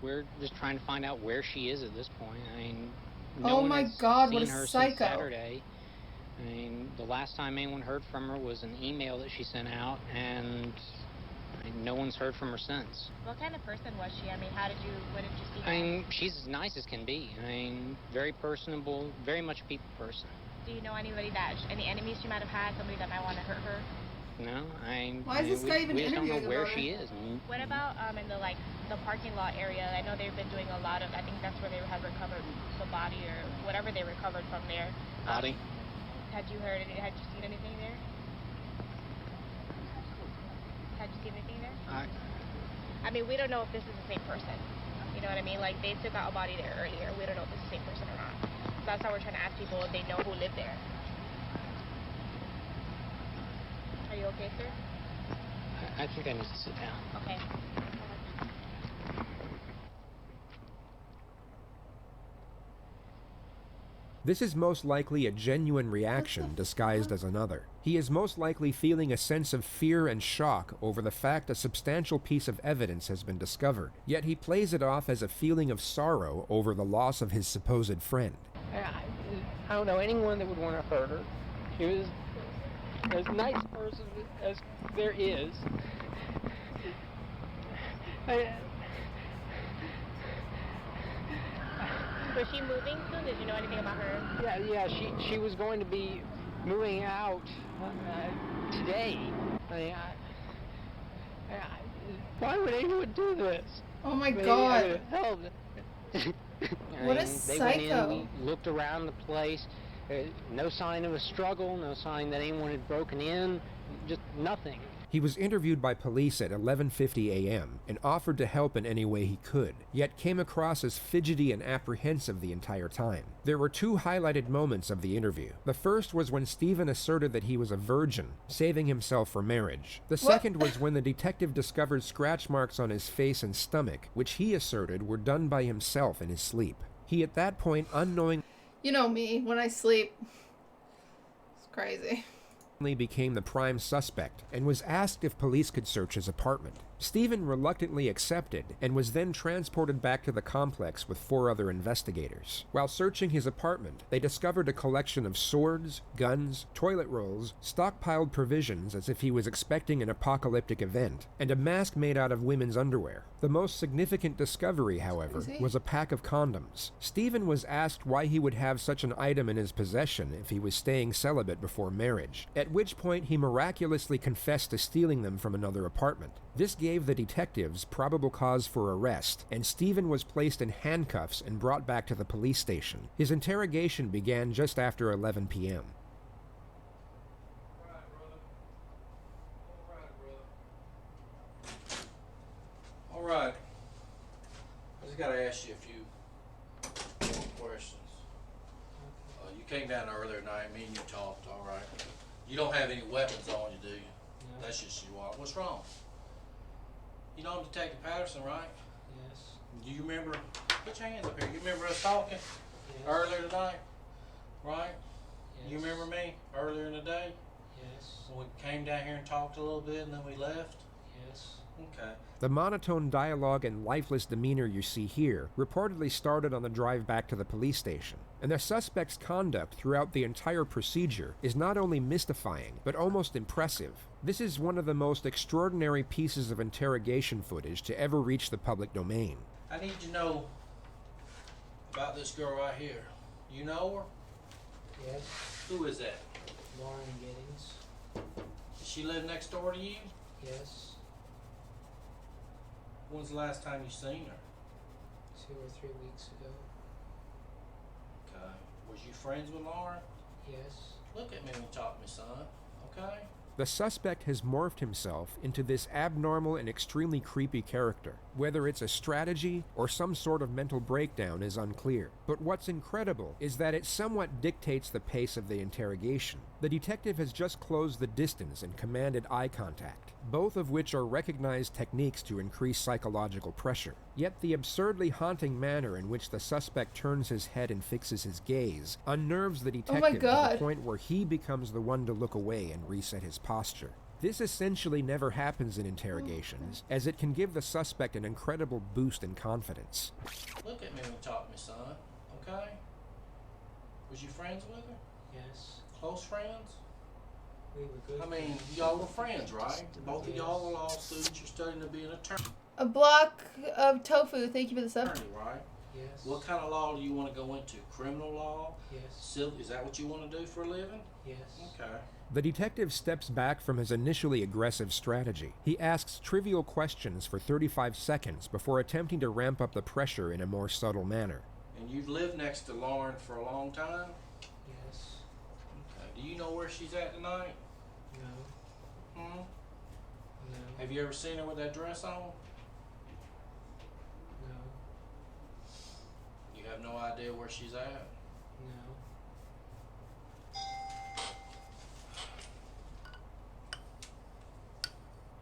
We're just trying to find out where she is at this point. I mean, Oh my God, what a seen her psycho. since Saturday. I mean, the last time anyone heard from her was an email that she sent out, and No one's heard from her since. What kind of person was she? I mean, what did you see her? I mean, she's as nice as can be. I mean, very personable, very much a people person. Do you know anybody any enemies she might have had, somebody that might want to hurt her? No, Why is this guy even we just don't know interviewing where about she her? is. What about in the parking lot area? I know they've been doing a lot of. I think that's where they have recovered the body or whatever they recovered from there. Body? Had you seen anything there? Had you seen anything there? I mean, we don't know if this is the same person. You know what I mean? Like, they took out a body there earlier. We don't know if it's the same person or not. So that's how we're trying to ask people if they know who lived there. Are you okay, sir? I think I need to sit down. Okay. This is most likely a genuine reaction disguised as another. He is most likely feeling a sense of fear and shock over the fact a substantial piece of evidence has been discovered, yet he plays it off as a feeling of sorrow over the loss of his supposed friend. I don't know anyone that would want to hurt her. She was as nice a person as there is. Was she moving soon? Did you know anything about her? Yeah. She was going to be moving out today. Why would anyone do this? Oh my God. What a They psycho. went in, we looked around the place. No sign of a struggle, no sign that anyone had broken in, just nothing. He was interviewed by police at 11:50 a.m. and offered to help in any way he could, yet came across as fidgety and apprehensive the entire time. There were two highlighted moments of the interview. The first was when Stephen asserted that he was a virgin, saving himself for marriage. The second was when the detective discovered scratch marks on his face and stomach, which he asserted were done by himself in his sleep. He at that point unknowingly You know me, when I sleep. It's crazy. became the prime suspect and was asked if police could search his apartment. Stephen reluctantly accepted and was then transported back to the complex with 4 other investigators. While searching his apartment, they discovered a collection of swords, guns, toilet rolls, stockpiled provisions as if he was expecting an apocalyptic event, and a mask made out of women's underwear. The most significant discovery, however, was a pack of condoms. Stephen was asked why he would have such an item in his possession if he was staying celibate before marriage, at which point he miraculously confessed to stealing them from another apartment. This gave the detectives probable cause for arrest, and Stephen was placed in handcuffs and brought back to the police station. His interrogation began just after 11 p.m. All right. I just gotta ask you a few more questions. You came down earlier tonight, me and you talked, all right? You don't have any weapons on you, do you? No. That's just you are. What's wrong? You know Detective Patterson, right? Yes. Do you remember, put your hands up here, you remember us talking earlier tonight, right? Yes. You remember me earlier in the day? Yes. We came down here and talked a little bit and then we left? Yes. Okay. The monotone dialogue and lifeless demeanor you see here reportedly started on the drive back to the police station, and the suspect's conduct throughout the entire procedure is not only mystifying, but almost impressive. This is one of the most extraordinary pieces of interrogation footage to ever reach the public domain. I need to know about this girl right here. You know her? Yes. Who is that? Lauren Giddings. Does she live next door to you? Yes. When's the last time you seen her? 2 or 3 weeks ago. Okay. Was you friends with Lauren? Yes. Look at me when you talk to me, son. Okay? The suspect has morphed himself into this abnormal and extremely creepy character. Whether it's a strategy or some sort of mental breakdown is unclear. But what's incredible is that it somewhat dictates the pace of the interrogation. The detective has just closed the distance and commanded eye contact, both of which are recognized techniques to increase psychological pressure. Yet the absurdly haunting manner in which the suspect turns his head and fixes his gaze unnerves the detective to the point where he becomes the one to look away and reset his posture. This essentially never happens in interrogations, as it can give the suspect an incredible boost in confidence. Look at me when you talk to me, son. Okay? Was you friends with her? Yes. Close friends? I mean, y'all were friends, right? Both of y'all are law students. You're studying to be an attorney, A block of tofu. Thank you for the sub. right? Yes. What kind of law do you want to go into? Criminal law? Yes. Civil? Is that what you want to do for a living? Yes. Okay. The detective steps back from his initially aggressive strategy. He asks trivial questions for 35 seconds before attempting to ramp up the pressure in a more subtle manner. And you've lived next to Lauren for a long time? Yes. Okay. Do you know where she's at tonight? No. Hmm? No. Have you ever seen her with that dress on? No. You have no idea where she's at? No.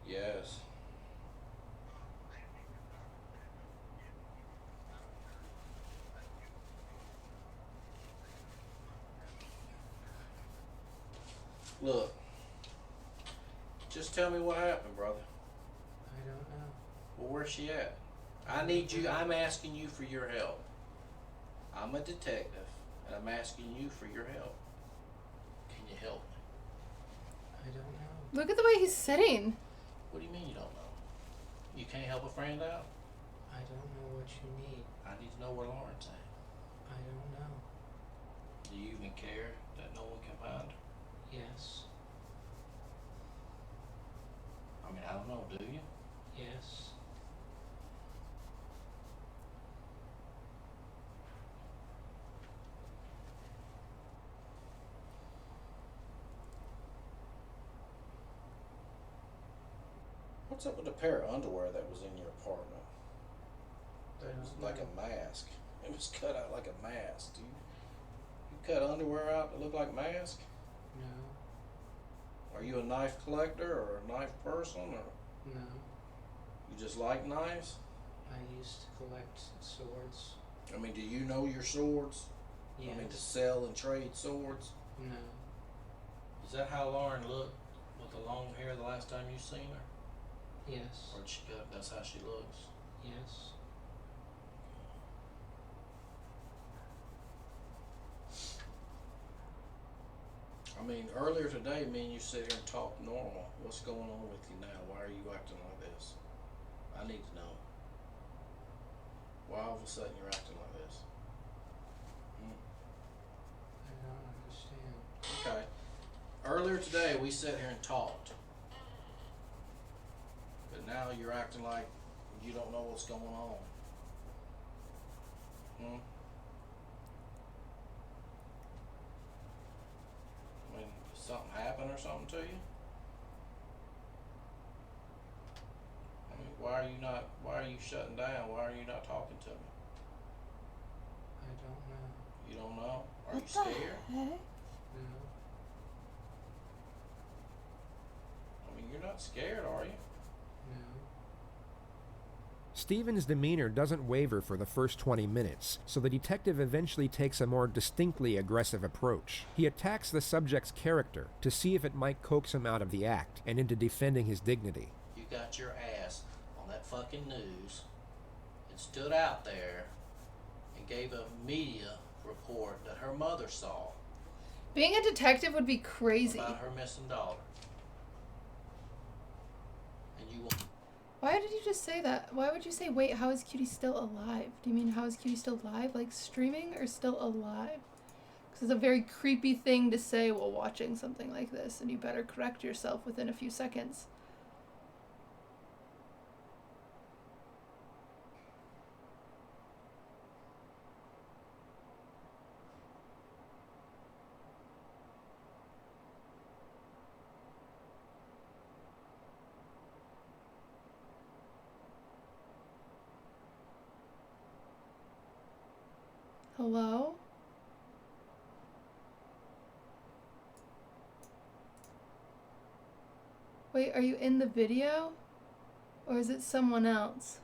Yes. Look, just tell me what happened, brother. I don't know. Well, where's she at? I need you, I'm asking you for your help. I'm a detective, and I'm asking you for your help. Can you help me? I don't know. Look at the way he's sitting. What do you mean you don't know? You can't help a friend out? I don't know what you need. I need to know where Lauren's at. I don't know. Do you even care that no one can find her? Yes. I mean, I don't know, do you? Yes. What's up with the pair of underwear that was in your apartment? That was like a mask. It was cut out like a mask. You cut underwear out that look like mask? No. Are you a knife collector or a knife person, or No. you just like knives? I used to collect swords. I mean, do you know your swords? Yes. I mean, to sell and trade swords? No. Is that how Lauren looked with the long hair the last time you seen her? Yes. Or did she cut? That's how she looks. Yes. I mean, earlier today, me and you sit here and talk normal. What's going on with you now? Why are you acting like this? I need to know. Why all of a sudden you're acting like this? I don't understand. Okay. Earlier today, we sat here and talked. But now you're acting like you don't know what's going on. I mean, did something happen or something to you? I mean, why are you shutting down? Why are you not talking to me? I don't know. You don't know? Are What you the scared? heck? No. I mean, you're not scared, are you? No. Stephen's demeanor doesn't waver for the first 20 minutes, so the detective eventually takes a more distinctly aggressive approach. He attacks the subject's character to see if it might coax him out of the act and into defending his dignity. You got your ass on that fucking news and stood out there and gave a media report that her mother saw Being a detective would be crazy. about her missing daughter. And you Why did you just say that? Why would you say, wait, how is Cutie still alive? Do you mean how is Cutie still alive? Like streaming or still alive? Because it's a very creepy thing to say while watching something like this, and you better correct yourself within a few seconds. Hello? Wait, are you in the video? Or is it someone else?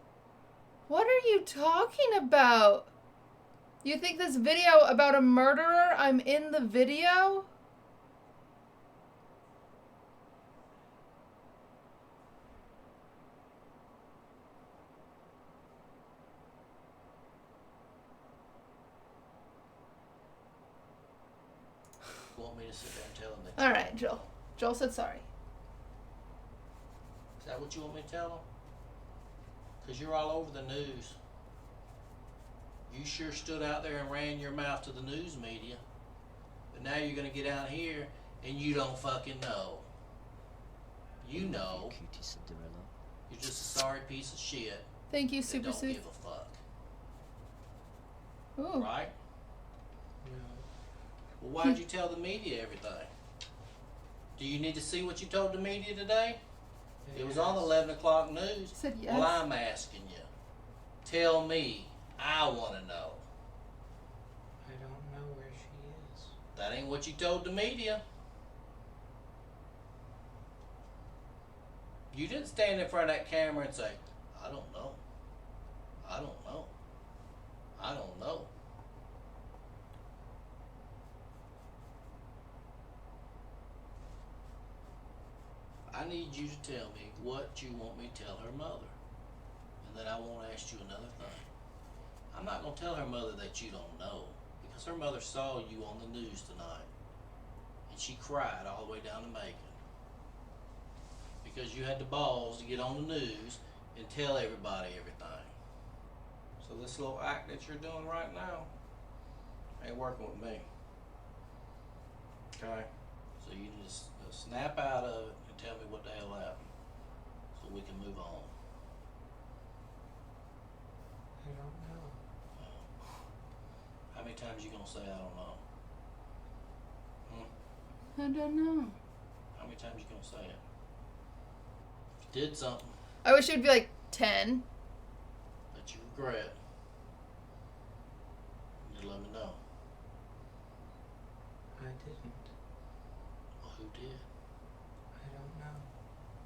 What are you talking about? You think this video about a murderer? I'm in the video? want me to sit there and tell them that. Alright, Joel. Joel said sorry. Is that what you want me to tell them? Because you're all over the news. You sure stood out there and ran your mouth to the news media. But now you're going to get out here and you don't fucking know. You know. QTCinderella. You're just a sorry piece of shit. Thank you, that Super don't Sooth. give a fuck. Ooh. Right? Well, why'd you tell the media everything? Do you need to see what you told the media today? It was on the 11 o'clock news. Said yes. Well, I'm asking you. Tell me. I want to know. I don't know where she is. That ain't what you told the media. You didn't stand in front of that camera and say, I don't know. I don't know. I don't know. I need you to tell me what you want me to tell her mother. And then I won't ask you another thing. I'm not going to tell her mother that you don't know, because her mother saw you on the news tonight. And she cried all the way down to Macon. Because you had the balls to get on the news and tell everybody everything. So this little act that you're doing right now ain't working with me. Okay? So you just snap out of it and tell me what the hell happened, so we can move on. I don't know. How many times you gonna say I don't know? I don't know. How many times you gonna say it? If you did something I wish it would be like 10. that you regret, you let me know. I didn't. Well, who did? I don't know.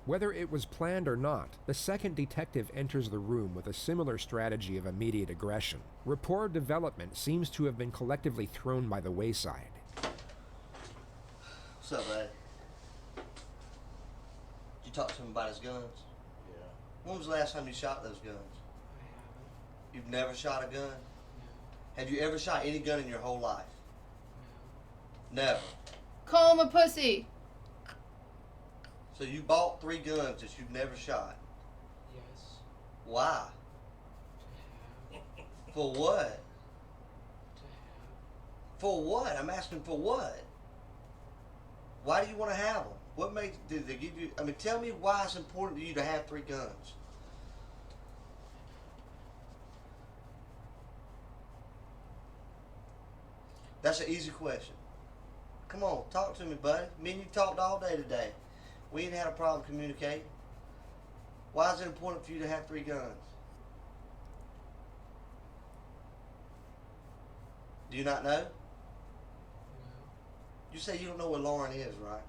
Whether it was planned or not, the second detective enters the room with a similar strategy of immediate aggression. Rapport development seems to have been collectively thrown by the wayside. What's up, buddy? Did you talk to him about his guns? Yeah. When was the last time you shot those guns? I haven't. You've never shot a gun? Have you ever shot any gun in your whole life? Never. Call him a pussy. So you bought 3 guns that you've never shot? Yes. Why? For what? For what? I'm asking for what? Why do you want to have them? What makes, did they give you, I mean, tell me why it's important to you to have 3 guns. That's an easy question. Come on, talk to me, buddy. Me and you talked all day today. We ain't had a problem communicating. Why is it important for you to have 3 guns? Do you not know? No. You say you don't know what Lauren is, right?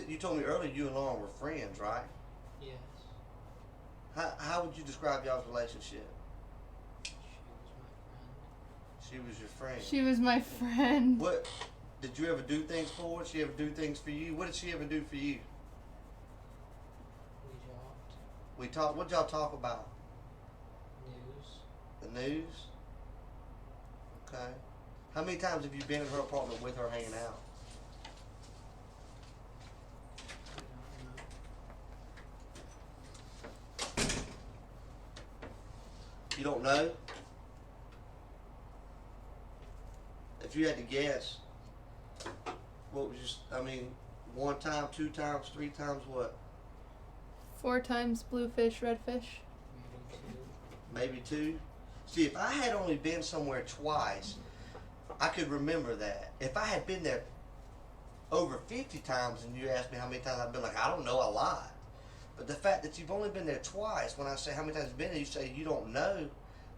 You told me earlier you and Lauren were friends, right? Yes. How would you describe y'all's relationship? She was my friend. She was your friend. She was my friend. What? Did you ever do things for her? Did she ever do things for you? What did she ever do for you? We talked. We talked. What y'all talk about? News. The news? Okay. How many times have you been in her apartment with her hanging out? You don't know? If you had to guess, what was your, I mean, 1 time, 2 times, 3 times what? 4 times blue fish, red fish. Maybe 2? See, if I had only been somewhere twice, I could remember that. If I had been there over 50 times and you asked me how many times I've been, like, I don't know, a lot. But the fact that you've only been there twice, when I say how many times you've been there, you say you don't know,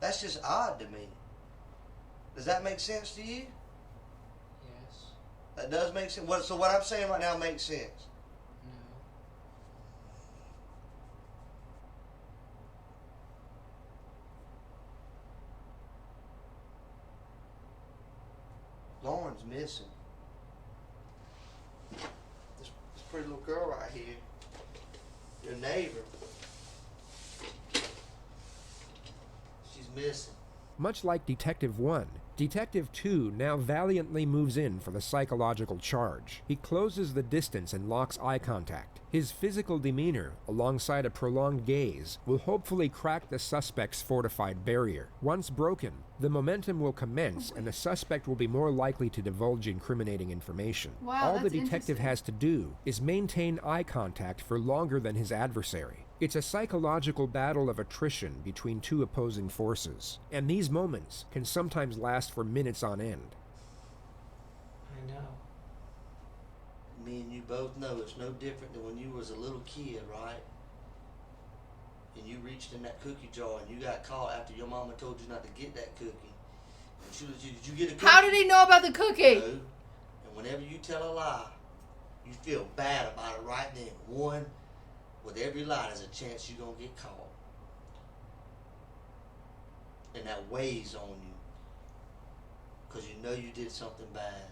that's just odd to me. Does that make sense to you? Yes. That does make sense? So what I'm saying right now makes sense? No. Lauren's missing. This pretty little girl right here, your neighbor, she's missing. Much like Detective 1, Detective 2 now valiantly moves in for the psychological charge. He closes the distance and locks eye contact. His physical demeanor, alongside a prolonged gaze, will hopefully crack the suspect's fortified barrier. Once broken, the momentum will commence and the suspect will be more likely to divulge incriminating information. Wow, All the that's detective interesting. has to do is maintain eye contact for longer than his adversary. It's a psychological battle of attrition between two opposing forces, and these moments can sometimes last for minutes on end. I know. Me and you both know it's no different than when you was a little kid, right? And you reached in that cookie jar and you got caught after your mama told you not to get that cookie. And she was, did you get a cookie? How did he know about the cookie? No. And whenever you tell a lie, you feel bad about it right then. One, with every lie, there's a chance you're going to get caught. And that weighs on you. Because you know you did something bad.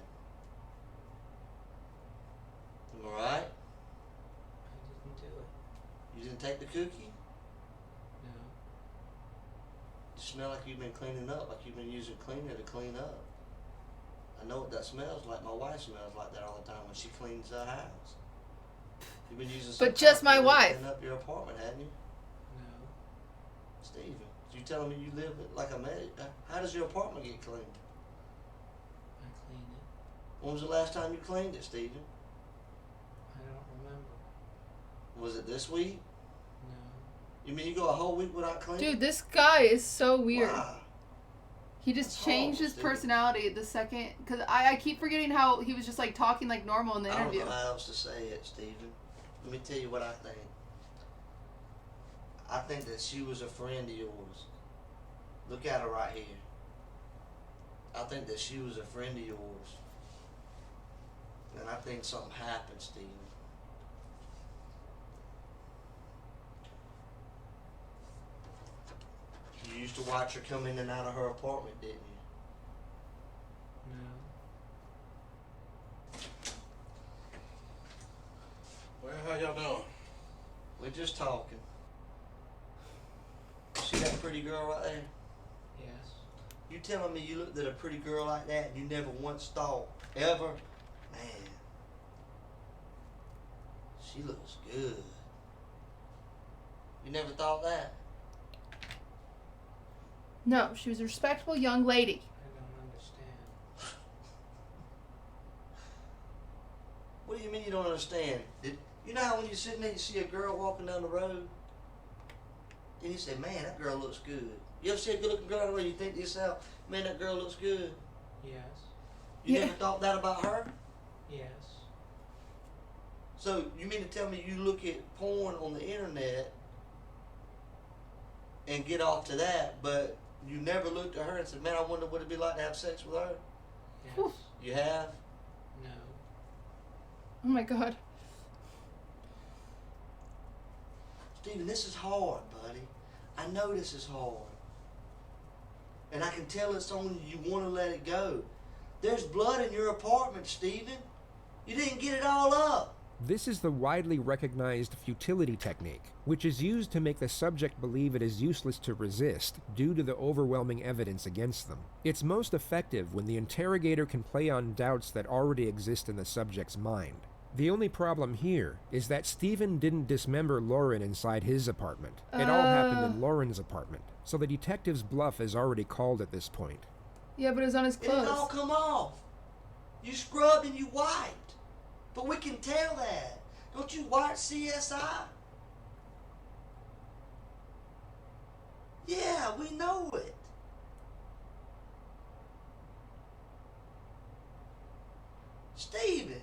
Am I right? I didn't do it. You didn't take the cookie? No. You smell like you've been cleaning up, like you've been using cleaner to clean up. I know what that smells like. My wife smells like that all the time when she cleans her house. You've been using some But just my to wife. clean up your apartment, hadn't you? No. Steven, you telling me you live like a man? How does your apartment get cleaned? I clean it. When was the last time you cleaned it, Steven? I don't remember. Was it this week? No. You mean you go a whole week without cleaning? Dude, this guy is so weird. Why? He just changed his personality the second, because I keep forgetting how he was just like talking like normal in the interview. I don't know how else to say it, Steven. Let me tell you what I think. I think that she was a friend of yours. Look at her right here. I think that she was a friend of yours. And I think something happened, Steven. You used to watch her come in and out of her apartment, didn't you? No. Well, how y'all doing? We're just talking. See that pretty girl right there? Yes. You telling me you looked at a pretty girl like that and you never once thought, ever, man, she looks good. You never thought that? No, she was a respectable young lady. I don't understand. What do you mean you don't understand? You know how when you're sitting there you see a girl walking down the road and you say, man, that girl looks good. You ever see a good looking girl down the road and you think to yourself, man, that girl looks good? Yes. You never thought that about her? Yes. So you mean to tell me you look at porn on the internet and get off to that, but you never looked at her and said, man, I wonder what it'd be like to have sex with her? Yes. You have? No. Oh my god. Steven, this is hard, buddy. I know this is hard. And I can tell it's on you. You want to let it go. There's blood in your apartment, Steven. You didn't get it all up. This is the widely recognized futility technique, which is used to make the subject believe it is useless to resist due to the overwhelming evidence against them. It's most effective when the interrogator can play on doubts that already exist in the subject's mind. The only problem here is that Steven didn't dismember Lauren inside his apartment. It all happened in Lauren's apartment, so the detective's bluff is already called at this point. Yeah, but it was on his It didn't all clothes. come off. You scrubbed and you wiped. But we can tell that. Don't you watch CSI? Yeah, we know it. Steven,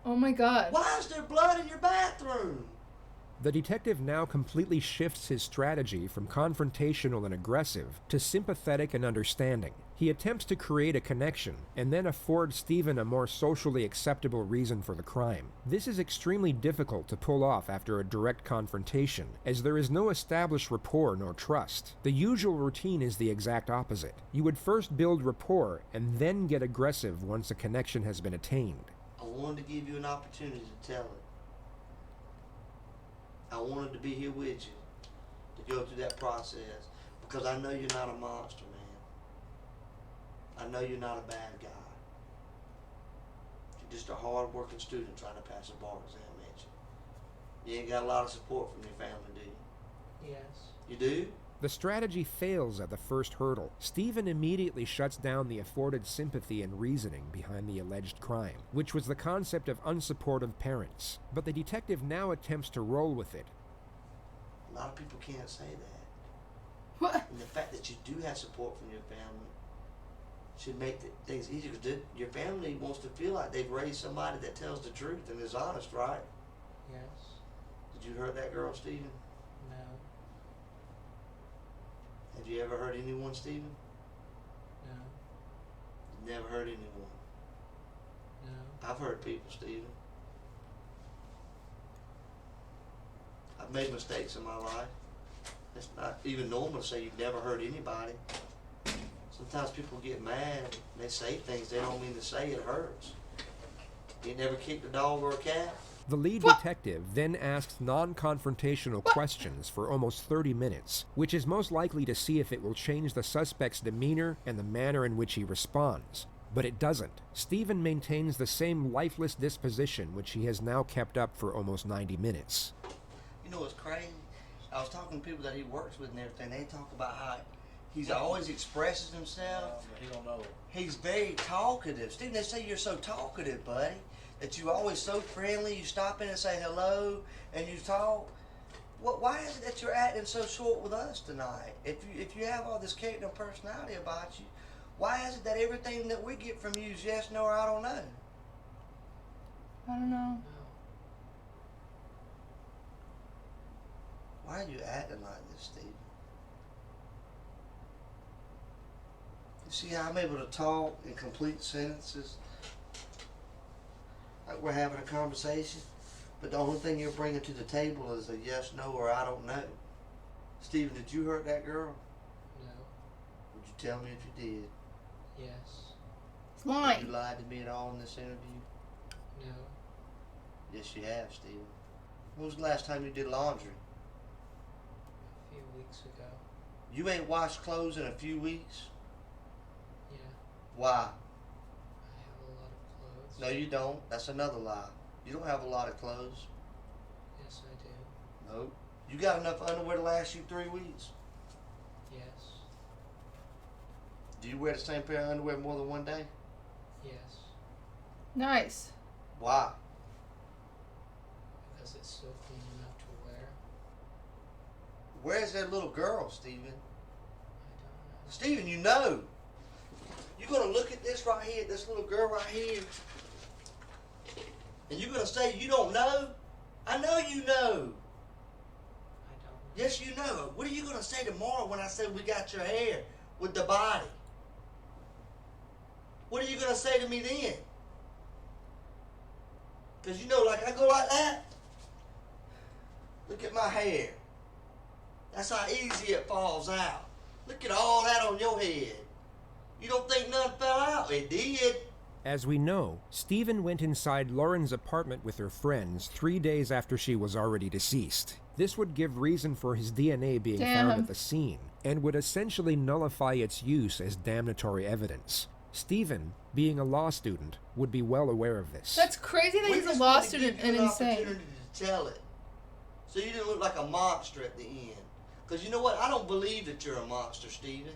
Oh my god. why is there blood in your bathroom? The detective now completely shifts his strategy from confrontational and aggressive to sympathetic and understanding. He attempts to create a connection and then afford Steven a more socially acceptable reason for the crime. This is extremely difficult to pull off after a direct confrontation, as there is no established rapport nor trust. The usual routine is the exact opposite. You would first build rapport and then get aggressive once a connection has been attained. I wanted to give you an opportunity to tell it. I wanted to be here with you to go through that process because I know you're not a monster, man. I know you're not a bad guy. You're just a hard-working student trying to pass a bar exam, ain't you? You ain't got a lot of support from your family, do you? Yes. You do? The strategy fails at the first hurdle. Stephen immediately shuts down the afforded sympathy and reasoning behind the alleged crime, which was the concept of unsupportive parents. But the detective now attempts to roll with it. A lot of people can't say that. What? And the fact that you do have support from your family should make things easier. Because your family wants to feel like they've raised somebody that tells the truth and is honest, right? Yes. Did you hurt that girl, Stephen? No. Have you ever hurt anyone, Stephen? No. Never hurt anyone. No. I've hurt people, Stephen. I've made mistakes in my life. It's not even normal to say you've never hurt anybody. Sometimes people get mad and they say things they don't mean to say. It hurts. You never kicked a dog or a cat? The lead detective then asks non-confrontational questions for almost 30 minutes, which is most likely to see if it will change the suspect's demeanor and the manner in which he responds. But it doesn't. Stephen maintains the same lifeless disposition which he has now kept up for almost 90 minutes. You know what's crazy? I was talking to people that he works with and everything. They talk about how he's always expresses himself. He don't know. He's very talkative. Stephen, they say you're so talkative, buddy, that you're always so friendly. You stop in and say hello, and you talk. Why is it that you're acting so short with us tonight? If you have all this character and personality about you, why is it that everything that we get from you is yes, no, or I don't know? I don't know. Why are you acting like this, Stephen? You see how I'm able to talk in complete sentences? Like we're having a conversation, but the only thing you're bringing to the table is a yes, no, or I don't know. Stephen, did you hurt that girl? No. Would you tell me if you did? Yes. It's lying. Have you lied to me at all in this interview? No. Yes, you have, Stephen. When was the last time you did laundry? A few weeks ago. You ain't washed clothes in a few weeks? Yeah. Why? I have a lot of clothes. No, you don't. That's another lie. You don't have a lot of clothes. Yes, I do. Nope. You got enough underwear to last you 3 weeks? Yes. Do you wear the same pair of underwear more than one day? Yes. Nice. Why? Because it's still clean enough to wear. Where's that little girl, Stephen? I don't know. Stephen, you know. You're going to look at this right here, this little girl right here, and you're going to say you don't know? I know you know. I don't. Yes, you know. What are you going to say tomorrow when I say we got your hair with the body? What are you going to say to me then? Because you know, like I go like that. Look at my hair. That's how easy it falls out. Look at all that on your head. You don't think none fell out? It did. As we know, Stephen went inside Lauren's apartment with her friends 3 days after she was already deceased. This would give reason for his DNA being found at the scene, and would essentially nullify its use as damnatory evidence. Stephen, being a law student, would be well aware of this. That's crazy that he's a law student and insane. Opportunity to tell it, so you didn't look like a monster at the end. Because you know what? I don't believe that you're a monster, Stephen.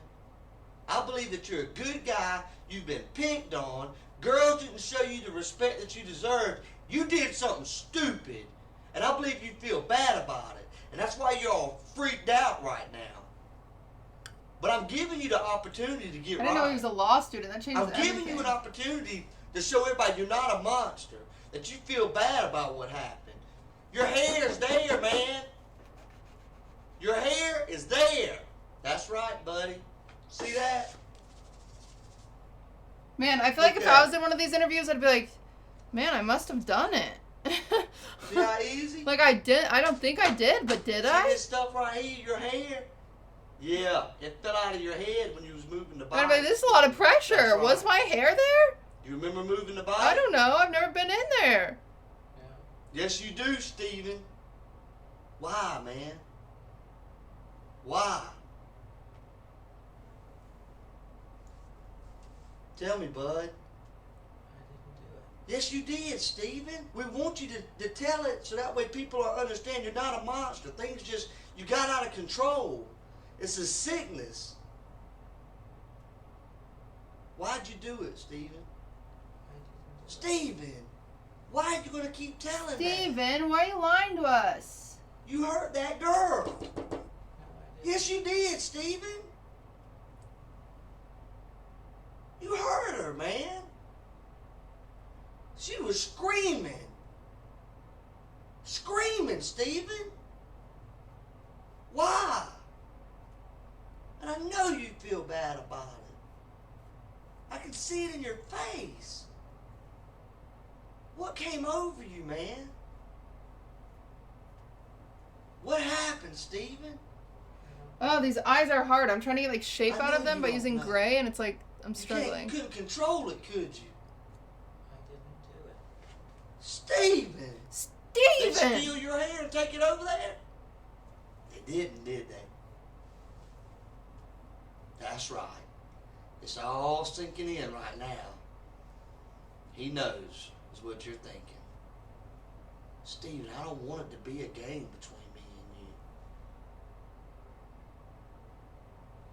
I believe that you're a good guy. You've been picked on. Girls didn't show you the respect that you deserved. You did something stupid, and I believe you feel bad about it. And that's why you're all freaked out right now. But I'm giving you the opportunity to get right. I didn't know he was a law student. That changes I'm giving you an opportunity to show everybody you're not a monster, that you feel bad about what happened. Your hair's there, man. Your hair is there. That's right, buddy. See that? Man, I feel like if I was in one of these interviews, I'd be like, man, I must have done it. See how easy? Like I did. I don't think I did, but did I? See this stuff right here, your hair? Yeah, it fell out of your head when you was moving the body. But this is a lot of pressure. Right. Was my hair there? You remember moving the body? I don't know. I've never been in there. Yes, you do, Stephen. Why, man? Why? Tell me, bud. Yes, you did, Stephen. We want you to tell it so that way people understand you're not a monster. Things just, you got out of control. It's a sickness. Why'd you do it, Stephen? Stephen, why are you going to keep telling that? Stephen, why are you lying to us? You hurt that girl. Yes, you did, Stephen. You hurt her, man. She was screaming. Screaming, Stephen. Why? And I know you feel bad about it. I can see it in your face. What came over you, man? What happened, Stephen? Oh, these eyes are hard. I'm trying to get like shape I out of know them you by don't using know. gray, and it's like I'm struggling. You couldn't control it, could you? Stephen! They Stephen! steal your hair and take it over there? They didn't, did they? That's right. It's all sinking in right now. He knows, is what you're thinking. Stephen, I don't want it to be a game between me and you.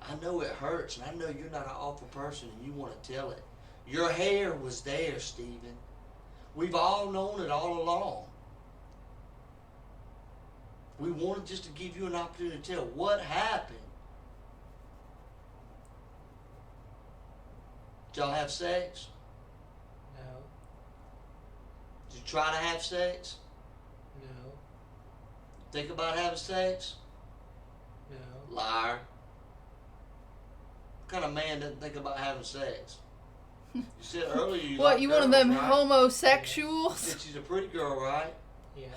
I know it hurts, and I know you're not an awful person, and you want to tell it. Your hair was there, Stephen. We've all known it all along. We wanted just to give you an opportunity to tell what happened. Did y'all have sex? No. Did you try to have sex? No. Think about having sex? No. Liar. What kind of man doesn't think about having sex? You said earlier you What, like you one of girls, them right? homosexuals? Yeah, she's a pretty girl, right? Yes.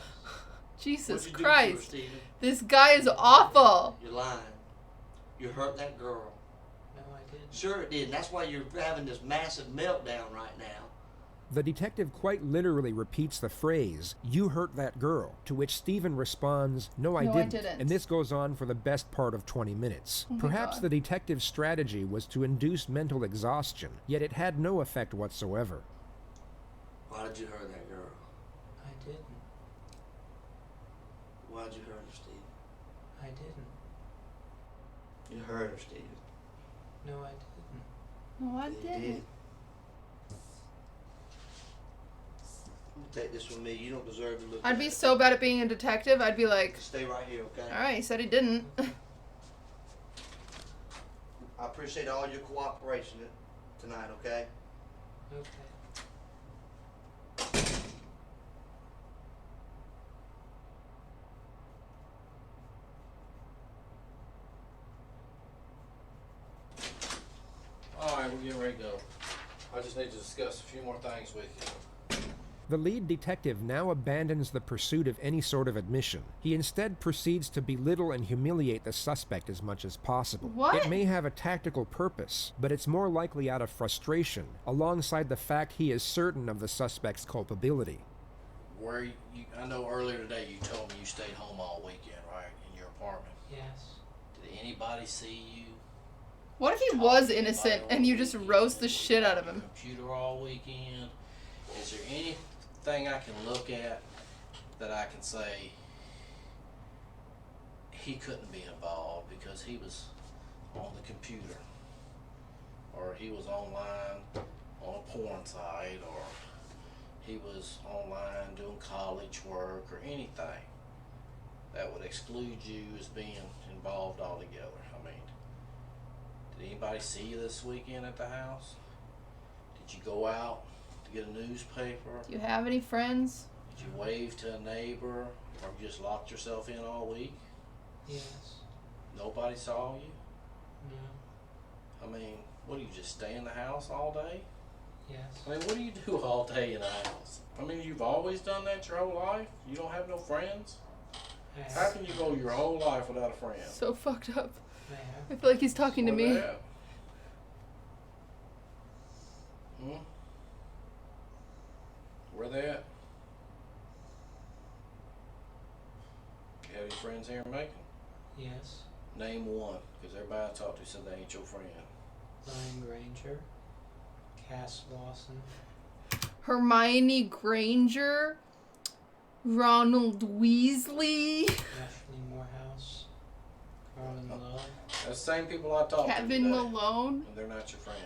Jesus What'd you do to her, Christ. Stephen? This guy is awful. You're lying. You hurt that girl. No, I didn't. Sure it did. And that's why you're having this massive meltdown right now. The detective quite literally repeats the phrase, "You hurt that girl," to which Stephen responds, "No, I didn't." And this goes on for the best part of 20 minutes. Oh my Perhaps God. the detective's strategy was to induce mental exhaustion, yet it had no effect whatsoever. Why did you hurt that girl? I didn't. Why'd you hurt her, Stephen? I didn't. You hurt her, Stephen. No, I didn't. No, I You didn't. did. You take this from me. You don't deserve to look I'd at be it. so bad at being a detective. I'd be like, Stay right here, okay? alright, he said he didn't. I appreciate all your cooperation tonight, okay? Okay. Alright, we're getting ready to go. I just need to discuss a few more things with you. The lead detective now abandons the pursuit of any sort of admission. He instead proceeds to belittle and humiliate the suspect as much as possible. What? It may have a tactical purpose, but it's more likely out of frustration, alongside the fact he is certain of the suspect's culpability. Where you, I know earlier today you told me you stayed home all weekend, right? In your apartment. Yes. Did anybody see you? What if he was innocent and you just roast the shit out of him? Computer all weekend? Is there anything I can look at that I can say he couldn't be involved because he was on the computer, or he was online on a porn site, or he was online doing college work, or anything that would exclude you as being involved altogether? I mean, did anybody see you this weekend at the house? Did you go out to get a newspaper? Do you have any friends? Did you wave to a neighbor, or you just locked yourself in all week? Yes. Nobody saw you? No. I mean, what do you just stay in the house all day? Yes. I mean, what do you do all day in the house? I mean, you've always done that your whole life? You don't have no friends? How can you go your whole life without a friend? So fucked up. I have. I feel like he's talking to Where me. they at? Where they at? You have any friends here in Macon? Yes. Name one, because everybody I talked to said they ain't your friend. Lion Granger. Cass Lawson. Hermione Granger. Ronald Weasley. Ashley Morehouse. Carlin Love. The same people I talked to Kevin today, Malone. and they're not your friend.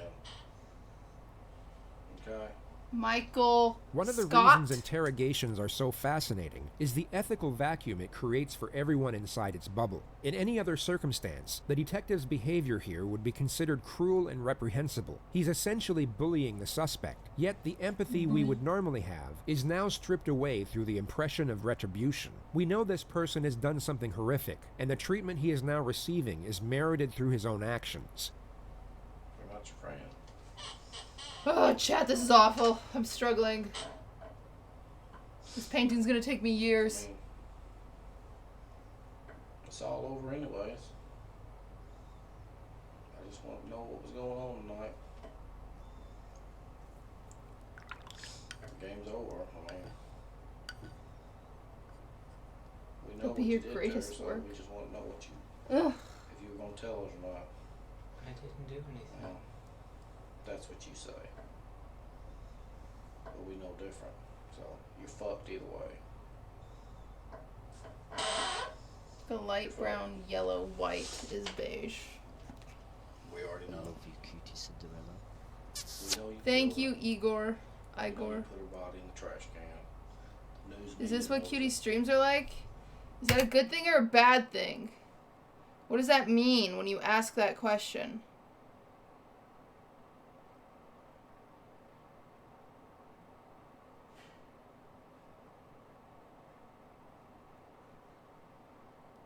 Okay. Michael One of the Scott. reasons interrogations are so fascinating is the ethical vacuum it creates for everyone inside its bubble. In any other circumstance, the detective's behavior here would be considered cruel and reprehensible. He's essentially bullying the suspect, yet the empathy we would normally have is now stripped away through the impression of retribution. We know this person has done something horrific, and the treatment he is now receiving is merited through his own actions. They're not your friend. Oh, chat, this is awful. I'm struggling. This painting's gonna take me years. It's all over anyways. I just want to know what was going on tonight. Game's over. I mean, we know Hope what you you hear did greatest there, so work. we just want to know what you, Ugh. if you were going to tell us or not. I didn't do anything. Well, that's what you say. But we know different. So you're fucked either way. The light brown, yellow, white is beige. We already know. I love you, QTCinderella. We know you Thank killed you, Igor. her. We know Igor. you put her body in the trash can. News Is media this what knows cutie it. streams are like? Is that a good thing or a bad thing? What does that mean when you ask that question?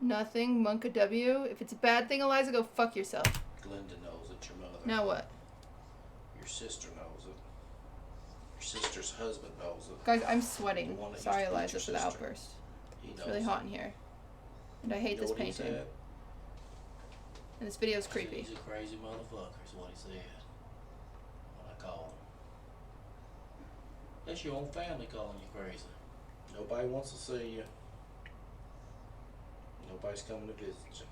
Nothing, Monka W. If it's a bad thing, Eliza, go fuck yourself. Glenda knows it. Your mother. Now what? Your sister knows it. Your sister's husband knows it. Guys, I'm sweating. The one that Sorry, used to beat Eliza, your for the sister. outburst. He It's knows really it. hot in here. And I hate You know this what he painting. said? And this video is creepy. He's a crazy motherfucker, is what he said. When I called him. That's your own family calling you crazy. Nobody wants to see you. Nobody's coming to visit you.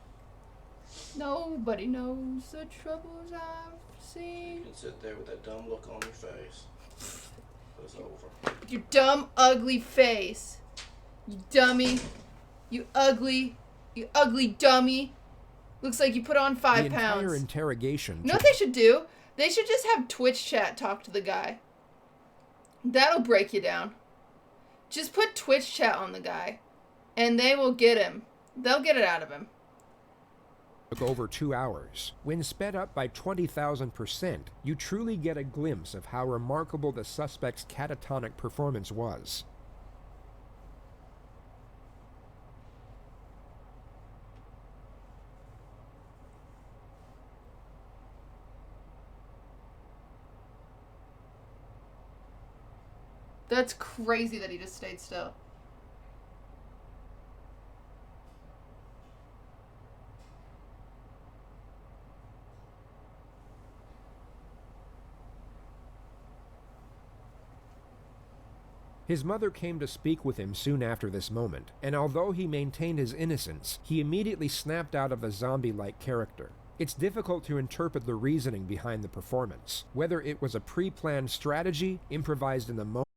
Nobody knows the troubles I've You seen. can sit there with that dumb look on your face. But it's over. Your dumb, ugly face. You dummy. You ugly dummy. Looks like you put on 5 The pounds. entire interrogation You know what they should do? They should just have Twitch chat talk to the guy. That'll break you down. Just put Twitch chat on the guy. And they will get him. They'll get it out of him. took over 2 hours. When sped up by 20,000%, you truly get a glimpse of how remarkable the suspect's catatonic performance was. That's crazy that he just stayed still. His mother came to speak with him soon after this moment, and although he maintained his innocence, he immediately snapped out of the zombie-like character. It's difficult to interpret the reasoning behind the performance, whether it was a pre-planned strategy, improvised in the moment,